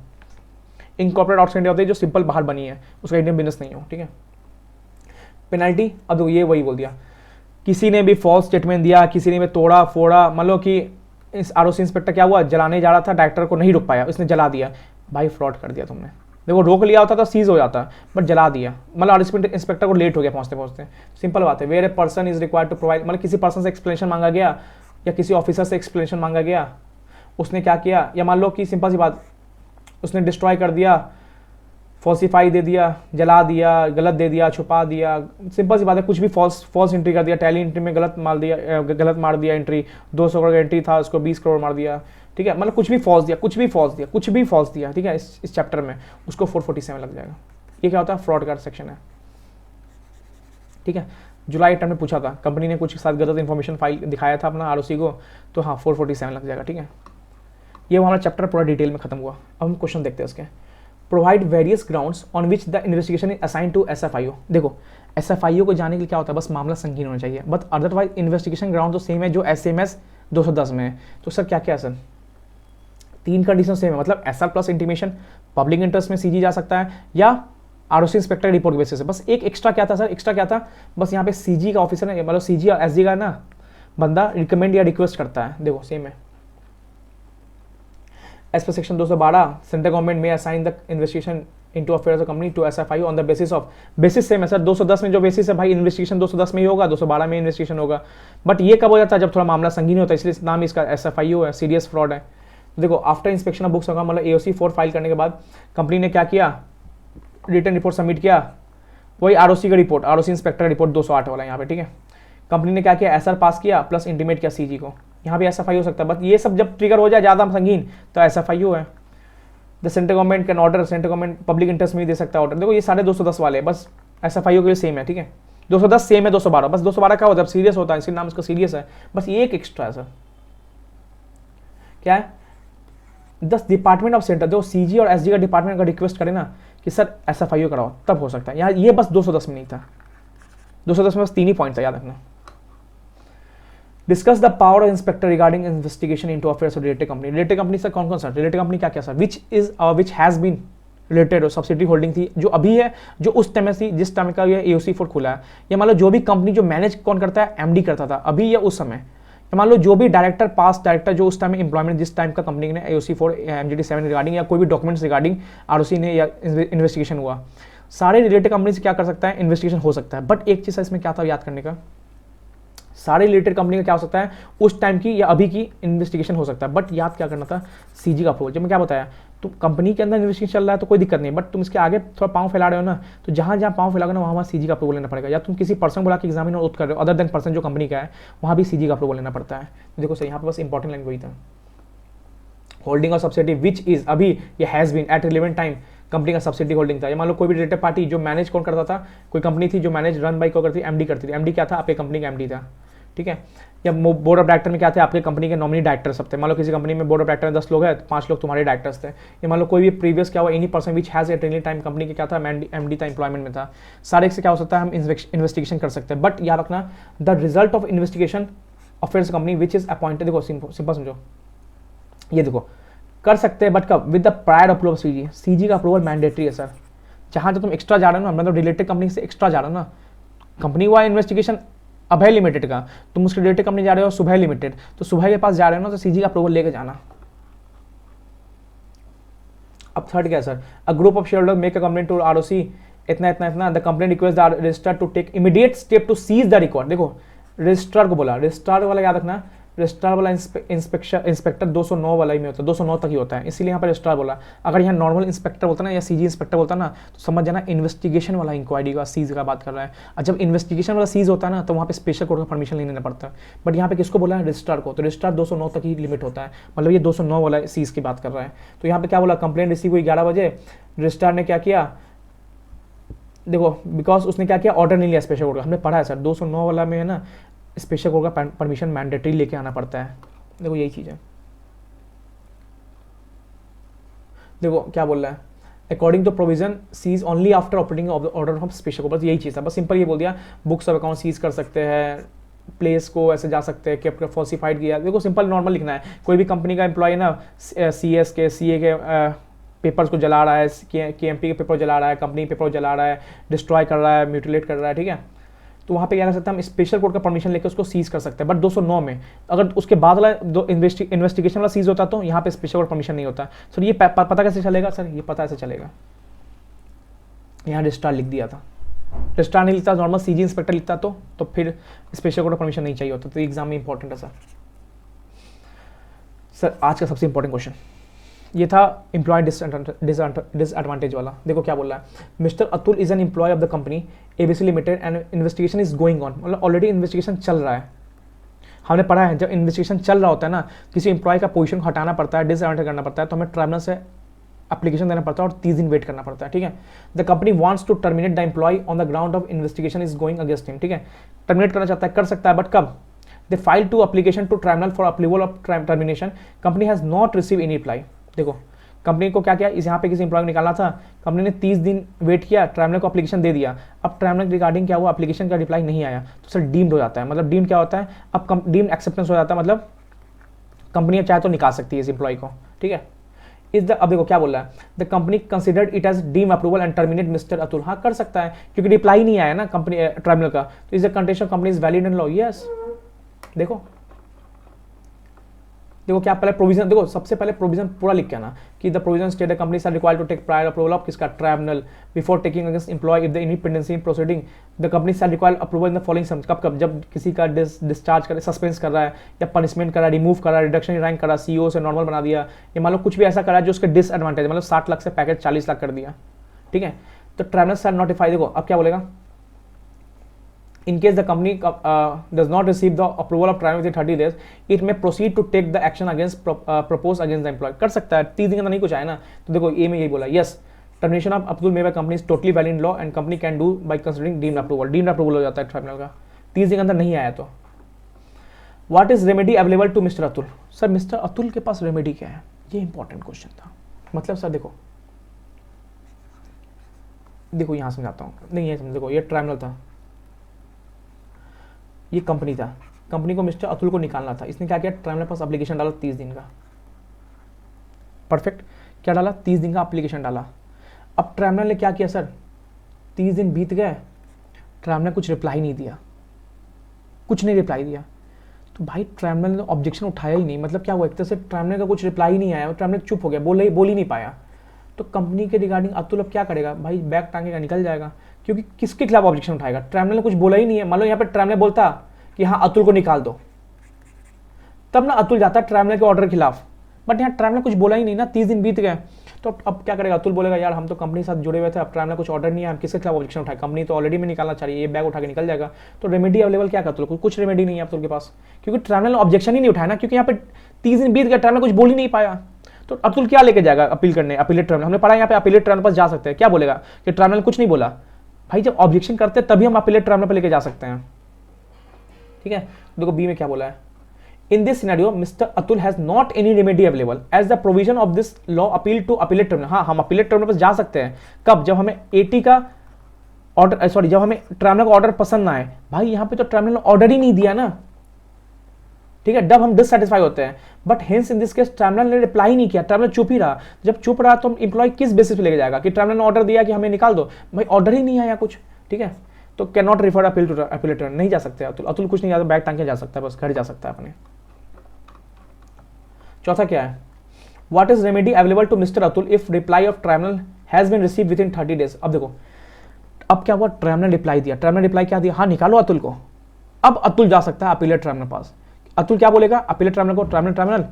इनकॉर्पोरेट आउटसाइड इंडिया होती है जो सिंपल बाहर बनी है, उसका इंडियन बिजनेस नहीं हो, ठीक है। पेनल्टी, अब ये वही बोल दिया, किसी ने भी फॉल्स स्टेटमेंट दिया, किसी ने भी तोड़ा फोड़ा, मान लो कि इस ROC इंस्पेक्टर क्या हुआ, जलाने जा रहा था, डायरेक्टर को नहीं रुक पाया, उसने जला दिया, भाई फ्रॉड कर दिया तुमने। देखो रोक लिया होता तो सीज हो जाता, बट जला दिया, मतलब इंस्पेक्टर को लेट हो गया पहुंचते पहुंचते। सिंपल बात है, where a person is required to provide, मतलब किसी पर्सन से एक्सप्लेनेशन मांगा गया या किसी ऑफिसर से एक्सप्लेनेशन मांगा गया, उसने क्या किया, या मान लो कि सिंपल सी बात, उसने डिस्ट्रॉय कर दिया, फॉल्सिफाई दे दिया, जला दिया, गलत दे दिया, छुपा दिया, सिंपल सी बात है, कुछ भी फॉल्स एंट्री कर दिया, टैली एंट्री में गलत मार दिया एंट्री, 200 करोड़ का एंट्री था उसको 20 करोड़ मार दिया, ठीक है, मतलब कुछ भी फॉल्स दिया, कुछ भी फॉल्स दिया, ठीक है, इस चैप्टर में उसको 447 लग जाएगा। ये क्या होता है, फ्रॉड का सेक्शन है, ठीक है। जुलाई टाइम में पूछा था, कंपनी ने कुछ साथ गलत इन्फॉर्मेशन फाइल दिखाया था अपना ROC को, तो हाँ 447 लग जाएगा, ठीक है। ये हमारा चैप्टर पूरा डिटेल में खत्म हुआ। अब हम क्वेश्चन देखते हैं इसके। Provide various grounds on which the investigation is assign to SFIO। देखो SFIO को जाने के लिए क्या होता है, बस मामला संगीन होना चाहिए, बट अदरवाइज इन्वेस्टिगेशन ग्राउंड तो सेम है जो SMS 210 में है। तो सर क्या क्या है सर, 3 कंडीशन सेम है, मतलब SR plus intimation, public interest में CG जा सकता है, या ROC इंस्पेक्टर रिपोर्ट के बेसिस से। बस एक एक्स्ट्रा क्या था सर, एक्स्ट्रा क्या था, बस यहाँ पे CG का ऑफिसर है, मतलब CG और SG का ना बंदा रिकमेंड या रिक्वेस्ट करता है, देखो सेम है। As per section 212 central government में assign the investigation into affairs of company to SFIO on the basis of, basis same है सर, 210 में जो बेसिस है भाई इन्वेस्टिगेशन 210 में ही होगा, 212 में इन्वेस्टिगेशन होगा, बट ये कब हो जाता है जब थोड़ा मामला संगीन होता है, इसलिए नाम इसका SFIO है, सीरियस फ्रॉड है। देखो आफ्टर इंस्पेक्शन ऑफ बुक्स होगा, मतलब AOC 4 फाइल करने के बाद कंपनी ने क्या किया, रिटर्न रिपोर्ट सबमिट किया, वही ROC का रिपोर्ट, ROC इंस्पेक्टर रिपोर्ट 208 वाला यहाँ पे, ठीक है। कंपनी ने क्या किया, SR पास किया प्लस इंटीमेट किया CG को, यहाँ भी SFIO हो सकता है, बट ये सब जब ट्रिगर हो जाए ज़्यादा संगीन तो SFIO है। The central government can order, central government public interest में ही दे सकता है ऑर्डर। देखो ये सारे 210 वाले बस SFIO के लिए सेम है, ठीक है। 210 सेम है 212, बस 212 क्या होता है, सीरियस होता है, इसलिए नाम इसका सीरियस है, बस ये एक एक्स्ट्रा है सर। क्या है, 10 डिपार्टमेंट ऑफ सेंटर, जो CG और SG का डिपार्टमेंट का रिक्वेस्ट करे ना कि सर SFIO कराओ, तब हो सकता है। यहाँ ये बस 210 में नहीं था, 210 में बस 3 ही पॉइंट था, याद रखना। Discuss the power of inspector regarding investigation into affairs of related company. Related company से कौन कौन सा, रिलेटेड कंपनी क्या क्या sir, which has been related हो, सब्सिडी होल्डिंग थी जो अभी है, जो उस टाइम में थी जिस टाइम का ये AOC 4 खुला है, या मान लो जो भी कंपनी जो मैनेज कौन करता है, MD करता था अभी या उस समय, या मान लो जो भी डायरेक्टर पास डायरेक्टर जो उस टाइम में एम्प्लॉयमेंट जिस टाइम का कंपनी ने AOC 4 MGT 7 रिगार्डिंग या कोई भी डॉक्यूमेंट्स रिगार्डिंग ROC ने या इन्वेस्टिगेशन हुआ, सारे रिलेटेड कंपनी से क्या कर सकता है, इन्वेस्टिगेशन हो सकता है। बट एक चीज़ इसमें क्या था याद करने का, सारे रिलेटेड कंपनी का क्या हो सकता है, उस टाइम की या अभी की इन्वेस्टिगेशन हो सकता है, बट याद क्या करना था, CG का अप्रूवल। जब मैं क्या बताया, तो कंपनी के अंदर इन्वेस्टिगेशन चल रहा है तो कोई दिक्कत नहीं, बट तुम इसके आगे थोड़ा पाँव फैला रहे हो ना, तो जहाँ जहाँ पाँव फैलाओगे ना वहाँ CG का अप्रूवल लेना पड़ेगा, या तुम किसी पर्सन बुला के एग्जामिनर उत कर रहे हो अदर देन पर्सन जो कंपनी का है, वहाँ भी CG का अप्रूवल लेना पड़ता है। देखो सर यहाँ पर बस इंपॉर्टेंट लाइन वही था, होल्डिंग और सब्सिडी विच इज, अभी ये has been at relevant time company का सब्सिडी होल्डिंग था। ये मान लो कोई भी रिलेटेड पार्टी जो मैनेज कौन करता था, कोई कंपनी थी जो मैनेज रन बाई कौन करती, MD करती थी। MD क्या था, आपके कंपनी का MD था, ठीक है। या बोर्ड ऑफ डायरेक्टर में क्या थे, आपके कंपनी के नॉमिनी डायरेक्टर सब थे। मान लो किसी कंपनी में बोर्ड ऑफ डायरेक्टर में 10 लोग हैं, 5 लोग तुम्हारे डायरेक्टर्स थे। ये मान लो कोई भी प्रीवियस क्या हुआ, any person which has at any time company के क्या था, MD था, एम्प्लॉयमेंट में था। सारे से क्या हो सकता है, हम इन्वेस्टिगेशन कर सकते हैं, बट याद रखना the result of investigation affairs company which is appointed, देखो सिंपल समझो, ये देखो कर सकते हैं, बट कब, with the prior approval CG। CG का अप्रूवल मैंडेटरी है सर। जहाँ जब तुम एक्स्ट्रा जा रहे हो ना, मतलब रिलेटेड कंपनी से एक्स्ट्रा जा रहे हो ना, कंपनी हुआ इन्वेस्टिगेशन अभय लिमिटेड का, तुम उसके रिलेटेड कंपनी जा रहे हो सुबह लिमिटेड, तो सुबह के पास जा रहे हो ना, तो CG का अप्रूवल लेके जाना। अब थर्ड क्या है sir, a group of share holder make a complaint to ROC इतना इतना इतना, the complaint request the registrar to take immediate step to seize the record. देखो रजिस्ट्रार को बोला, रजिस्ट्रार वाला याद रखना, रजिस्ट्रार वाला इंस्पेक्टर 209 वाला ही में होता है, 209 तक ही होता है, इसीलिए यहाँ पर रजिस्ट्रार बोला। अगर यहाँ नॉर्मल इंस्पेक्टर बोलता ना या सीजी इंस्पेक्टर बोलता ना तो समझ जाना इन्वेस्टिगेशन वाला इंक्वायरी का सीज का बात कर रहा है। और जब इन्वेस्टिगेशन वाला सीज होता है ना तो वहाँ पे स्पेशल कोर्ट का परमिशन लेना पड़ता है, बट यहाँ पे किसको बोला है, रजिस्ट्रार को, तो रजिस्ट्रार 209 तक ही लिमिट होता है, मतलब ये 209 वाला सीज की बात कर रहा है। तो यहाँ पे क्या बोला, कंप्लेंट रिसीव हुई 11 बजे, रजिस्ट्रार ने क्या किया, देखो बिकॉज उसने क्या किया, ऑर्डर नहीं लिया स्पेशल कोर्ट का, हमने पढ़ा है सर 209 वाला में है ना स्पेशल कोर्ट का परमिशन मैंडेटरी लेके आना पड़ता है। देखो यही चीज़ है, देखो क्या बोल रहा है, according to provision seize only after operating of the order of special court, बस यही चीज़ है, बस सिंपल ये बोल दिया बुक्स ऑफ अकाउंट सीज कर सकते हैं, प्लेस को ऐसे जा सकते हैं, केप्ट फॉल्सिफाइड किया। देखो सिंपल नॉर्मल लिखना है, कोई भी कंपनी का एम्प्लॉय ना CS के CA के पेपर्स को जला रहा है, KMP के पेपर जला रहा है, कंपनी पेपर जला रहा है, डिस्ट्रॉय कर रहा है, म्यूटिलेट कर रहा है, ठीक है, तो वहाँ पे क्या कर सकते हैं हम, स्पेशल कोर्ट का परमिशन लेकर उसको सीज कर सकते हैं। बट 209 में अगर उसके बाद वाला दो इन्वेस्टिगेशन वाला सीज होता तो यहाँ पे स्पेशल कोर्ट परमिशन नहीं होता। सर ये पता कैसे चलेगा, सर ये पता ऐसे चलेगा, यहाँ रजिस्ट्रार लिख दिया था, रजिस्ट्रार नहीं लिखता, नॉर्मल CG इंस्पेक्टर लिखता तो फिर स्पेशल कोर्ट का परमिशन नहीं चाहिए होता। तो एग्जाम में इंपॉर्टेंट है सर आज का सबसे इंपॉर्टेंट क्वेश्चन ये था एम्प्लॉय डिसएडवांटेज वाला। देखो क्या बोल रहा है, mister Atul is an employ of the company ABC limited and investigation is going on, मतलब ऑलरेडी इन्वेस्टिगेशन चल रहा है। हमने पढ़ा है जब इन्वेस्टिगेशन चल रहा होता है ना, किसी एम्प्लॉय का पोजीशन को हटाना पड़ता है, डिसएडवांटेज करना पड़ता है, तो हमें ट्राइब्यूनल से एप्लीकेशन देना पड़ता है और 30 दिन वेट करना पड़ता है, ठीक है। The company wants to terminate the employ on the ground of investigation is going against him, ठीक है, टर्मिनेट करना चाहता है, कर सकता है, बट कब, they file to application to tribunal for approval of termination, company has not receive any reply. देखो कंपनी को क्या किया, इस यहाँ पे किसी एम्प्लॉय को निकालना था, कंपनी ने 30 दिन वेट किया, ट्राइब्यूनल को एप्लीकेशन दे दिया, अब ट्राइब्यूनल रिगार्डिंग क्या हुआ, एप्लीकेशन का रिप्लाई नहीं आया, तो सर डीम्ड हो जाता है। मतलब डीम्ड क्या होता है, अब डीम्ड एक्सेप्टेंस हो जाता है, मतलब कंपनी चाहे तो निकाल सकती है इस एम्प्लॉय को, ठीक है। अब देखो क्या बोल रहा है, the company considered it as deem approval and terminate mister Atul, हाँ कर सकता है क्योंकि रिप्लाई नहीं आया ना कंपनी ट्राइब्यूनल का, तो is the condition company is valid in law, yes. देखो क्या पहले प्रोविजन, देखो सबसे पहले प्रोविजन पूरा लिख के आना कि the provision state the company are required to take prior approval of किसका, tribunal before taking against employ if the independency in proceeding, the company are required approval in the following sums, कब जब किसी का discharge कर, suspense कर रहा है या पनिशमेंट कर रहा है, रिमूव कर रहा है, रिडक्शन रैंक कर रहा है, CEO से नॉर्मल बना दिया, या मान लो कुछ भी ऐसा करा है जो उसके डिसएडवांटेज, मतलब 60 लाख से पैकेज 40 लाख कर दिया, ठीक है, तो ट्राइब्यूनल आर नोटिफाई। देखो अब क्या बोलेगा, in case the company does not receive the approval of tribunal within 30 days, it may proceed to take the action against proposed against the employee, कर सकता है, 30 दिन का नहीं कुछ आया ना, तो देखो ए में यही बोला, yes termination of Abdul Meva company is totally valid in law and company can do by considering deemed approval हो जाता है ट्राइब्यूनल का, 30 दिन के अंदर नहीं आया तो। what is remedy available to Mr. Atul, sir mister Atul के पास रेमेडी क्या है, ये इंपॉर्टेंट क्वेश्चन था। मतलब सर देखो यहाँ समझाता हूँ, नहीं ये देखो ये ट्राइब्यूनल था, ये कंपनी था, कंपनी को मिस्टर अतुल को निकालना था, इसने क्या किया, ट्राइब्यूनल पास एप्लीकेशन डाला 30 दिन का, परफेक्ट, क्या डाला 30 दिन का एप्लीकेशन डाला। अब ट्राइब्यूनल ने क्या किया सर, 30 दिन बीत गए, ट्राइब्यूनल ने कुछ रिप्लाई नहीं दिया, कुछ नहीं रिप्लाई दिया, तो भाई ट्राइब्यूनल ने ऑब्जेक्शन उठाया ही नहीं, मतलब क्या हुआ, एक तरह से ट्राइब्यूनल का कुछ रिप्लाई ही नहीं आया, ट्राइब्यूनल चुप हो गया, बोल ही नहीं पाया, तो कंपनी के रिगार्डिंग अतुल अब क्या करेगा, भाई बैग टांगेगा, निकल जाएगा, क्योंकि किसके खिलाफ ऑब्जेक्शन उठाएगा, ट्राइब्यूनल ने कुछ बोला ही नहीं है। मान लो यहाँ पे ट्राइब्यूनल बोलता कि हाँ अतुल को निकाल दो, तब ना अतुल जाता है ट्राइब्यूनल के ऑर्डर के खिलाफ, बट यहाँ ट्राइब्यूनल कुछ बोला ही नहीं ना, 30 दिन बीत गए, तो अब क्या करेगा, अतुल बोलेगा यार हम तो कंपनी के साथ जुड़े हुए थे, अब ट्राइब्यूनल कुछ ऑर्डर नहीं है, हम किसके खिलाफ ऑब्जेक्शन उठाए, कंपनी तो ऑलरेडी में निकालना चाहिए, ये बैग उठा के निकल जाएगा। तो रेमेडी अवेलेबल क्या अतुल को, कुछ रेमेडी नहीं है अतुल के पास, क्योंकि ट्राइब्यूनल ने ऑब्जेक्शन ही नहीं उठाया ना, क्योंकि यहाँ पे 30 दिन बीत गए, ट्राइब्यूनल कुछ बोल ही नहीं पाया, तो अतुल क्या लेके जाएगा अपील करने, अपीलेट ट्राइब्यूनल, हमने पढ़ा यहाँ पे अपीलेट ट्राइब्यूनल पास जा सकते हैं, क्या बोलेगा कि ट्राइब्यूनल कुछ नहीं बोला, भाई जब ऑब्जेक्शन करते हैं तभी हम अपीलेट ट्राइब्यूनल पर लेके जा सकते हैं, ठीक है। देखो बी में क्या बोला है, in this scenario mister Atul has not any remedy available as the provision of this law appeal to appellate tribunal, हाँ हम अपीलेट ट्राइब्यूनल पर जा सकते हैं, कब, जब हमें 80 का ऑर्डर, सॉरी जब हमें ट्राइब्यूनल का ऑर्डर पसंद ना आए, भाई यहाँ पे तो ट्राइब्यूनल ने ऑर्डर ही नहीं दिया ना, ठीक है, जब हम डिससेटिस्फाई होते हैं, but hence in this case tribunal ने रिप्लाई नहीं किया, ट्राइब्यूनल चुप ही रहा, जब चुप रहा तो एम्प्लॉय किस बेसिस पे लेके जाएगा कि ट्राइब्यूनल ने ऑर्डर दिया कि हमें निकाल दो, भाई ऑर्डर ही नहीं आया कुछ, ठीक है, तो can not refer appeal to appellate, नहीं जा सकते अतुल कुछ नहीं जाता, बैग टांग के जा सकता है, बस घर जा सकता है अपने। चौथा क्या है, what is remedy available to mister Atul if reply of tribunal has been received within 30 days. अब देखो अब क्या हुआ, ट्राइब्यूनल ने रिप्लाई दिया, ट्राइब्यूनल ने रिप्लाई क्या दिया, हाँ निकालो अतुल को। अब अतुल जा सकता है अपीलेट ट्राइब्यूनल पास। अतुल क्या बोलेगा अपीलेट ट्राइब्यूनल को, ट्राइब्यूनल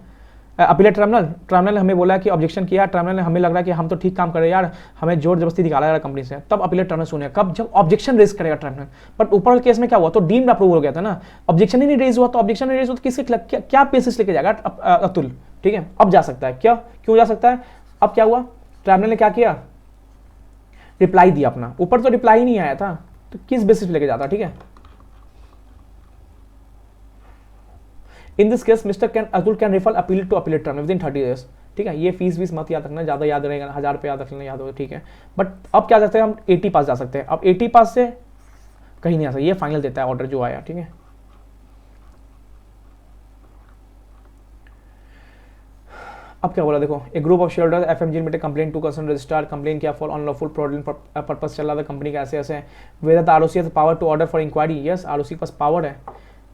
अपीलेट ट्राइब्यूनल ने हमें बोला कि ऑब्जेक्शन किया, ट्राइब्यूनल ने हमें लग रहा है कि हम तो ठीक काम कर रहे हैं यार, हमें जोर जबरदस्ती निकाला यार कंपनी से, तब अपीलेट ट्राइब्यूनल सुनेगा कब, जब ऑब्जेक्शन रेज करेगा ट्राइब्यूनल। बट ऊपर केस में क्या हुआ, तो डीम्ड अप्रूवल हो गया था ना, ऑब्जेक्शन ही नहीं रेज हुआ, तो ऑब्जेक्शन नहीं रेज हुआ तो किसके क्या बेसिस लेके जाएगा अतुल, ठीक है। अब जा सकता है, क्या क्यों जा सकता है, अब क्या हुआ, ट्राइब्यूनल ने क्या किया, रिप्लाई दिया अपना, ऊपर तो रिप्लाई ही नहीं आया था, तो किस बेसिस पे लेके जाता, ठीक है। In this case mister Atul can refer appeal to appellate tribunal within 30 days, ठीक है। ये फीस मत याद रखना, ज़्यादा याद रहेगा, 1000 रुपये याद रखना, याद हो, ठीक है। बट अब क्या सकते हैं हम, 80 पास जा सकते हैं। अब 80 पास से कहीं नहीं आ सकता, ये फाइनल देता है ऑर्डर जो आया, ठीक है। अब क्या बोला देखो, a group of share holders FMG limited complain to concern registrar, complain किया फॉर अनलॉफुल फ्रॉडुलेंट पर्पस चल रहा था कंपनी का ऐसे ऐसे, whether the ROC has power to order for inquiry, yes ROC के पास पावर है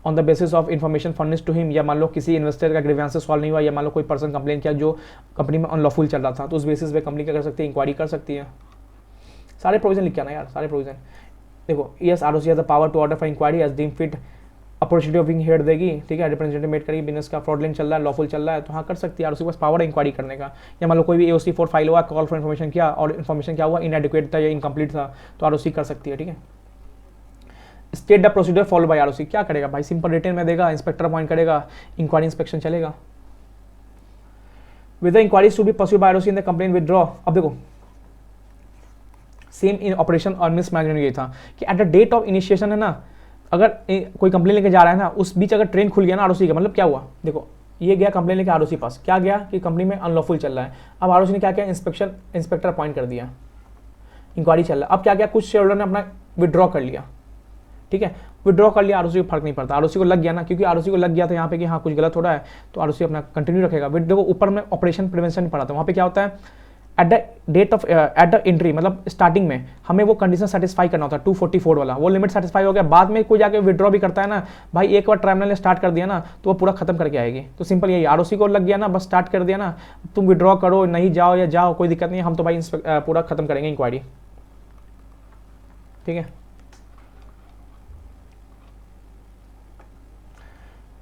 on the basis of information furnished to him, या मान लो किसी इन्वेस्टर का ग्रीवेंस सॉल्व नहीं हुआ, या मान लो कोई पर्सन कंप्लेन किया जो कंपनी में अनलॉफुल चल रहा था, तो उस बेसिस पे कंपनी क्या कर सकती है, इंक्वायरी कर सकती है। सारे प्रोविजन लिख के आना यार, सारे प्रोविजन देखो, yes ROC has the power to order for inquiry as deem fit, opportunity of being heard देगी, ठीक है, रिप्रेजेंटेटिव मेट करेगी, बिजनेस का फ्रॉडलेंट चल रहा है, लॉफुल चल रहा है, तो हाँ कर सकती है, और उसके पास पावर है इंक्वायरी करने का। या मान लो कोई भी एओसी 4 फाइल हुआ, कॉल फॉर इन्फॉर्मेशन किया और इन्फॉर्मेशन क्या हुआ, इनएडिक्वेट था या इनकम्प्लीट था, तो आरओसी कर सकती है, ठीक है। State the procedure follow by ROC, क्या करेगा भाई, सिंपल रिटर्न में देगा, इंस्पेक्टर अपॉइंट करेगा, इंक्वायरी इंस्पेक्शन चलेगा। With the inquiry should be pursued by ROC in the complaint withdraw. अब देखो सेम इन ऑपरेशन और मिस मैनेजमेंट ये था कि at the date of initiation है ना, अगर कोई कंप्लेन लेके जा रहा है ना, उस बीच अगर ट्रेन खुल गया ना आरओसी का, मतलब क्या हुआ देखो, ये गया कंप्लेन लेके आरओसी पास, क्या गया कि कंपनी में अनलॉफुल चल रहा है, अब आरओसी ने क्या किया, इंस्पेक्टर अपॉइंट कर दिया, इंक्वायरी चल रहा है, अब क्या किया, कुछ शेयर होल्डर ने अपना विड्रॉ कर लिया, ठीक है, विड्रॉ कर लिया, आरओसी को फर्क नहीं पड़ता, आरओसी को लग गया ना, क्योंकि आरओसी को लग गया था यहाँ पे कि हाँ कुछ गलत हो रहा है, तो आरओसी अपना कंटिन्यू रखेगा। देखो ऊपर में ऑपरेशन प्रिवेंशन नहीं पड़ा था, वहाँ पे क्या होता है, at the date of at the entry, मतलब स्टार्टिंग में हमें वो कंडीशन सेटिस्फाई करना होता है 244 वाला, वो लिमिट सेटिस्फाई हो गया, बाद में कोई जाके विड्रॉ भी करता है ना भाई, एक बार ट्राइब्यूनल ने स्टार्ट कर दिया ना तो वो पूरा खत्म करके आएगी। तो सिंपल यही, आरओसी को लग गया ना, बस स्टार्ट कर दिया ना, तुम विड्रॉ करो नहीं जाओ या जाओ कोई दिक्कत नहीं, हम तो भाई पूरा खत्म करेंगे इंक्वायरी, ठीक है।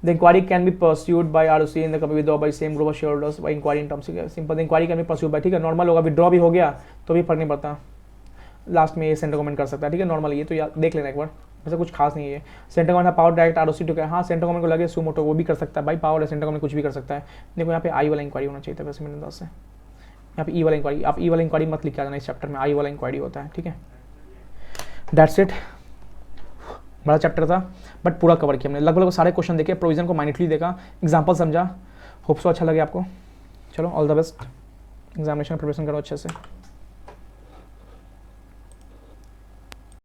The inquiry can be pursued by ROC in the company withdraw by same group of shareholders by inquiry in terms of simple the inquiry can be pursued by, ठीक है, नॉर्मल होगा, विड्रॉ भी हो गया तो भी फर्क नहीं पड़ता, लास्ट में ये सेंटर गवर्नमेंट कर सकता है, ठीक है, नॉर्मल ये तो यार देख लेना एक बार, वैसे कुछ खास नहीं है। Centre government power direct ROC to, हाँ सेंटर गवर्नमेंट को लगे सुमोटो वो भी कर सकता है भाई, पावर है सेंटर गवर्नमेंट कुछ भी कर सकता है। देखो यहाँ पे आई वाला इंक्वायरी होना चाहिए था वैसे मेरे अंदाज से, यहाँ पे ई वाला इंक्वायरी, आप ई वाला इंक्वायरी मत लिख के आ जाना, इस चैप्टर में आई वाला इंक्वायरी होता है, ठीक है। दैट्स इट, बड़ा चैप्टर था बट पूरा कवर किया हमने, लगभग सारे क्वेश्चन देखे, प्रोविजन को माइन्यूटली देखा, एग्जांपल समझा, होप सो अच्छा लगे आपको। चलो all the best, examination preparation करो अच्छे से।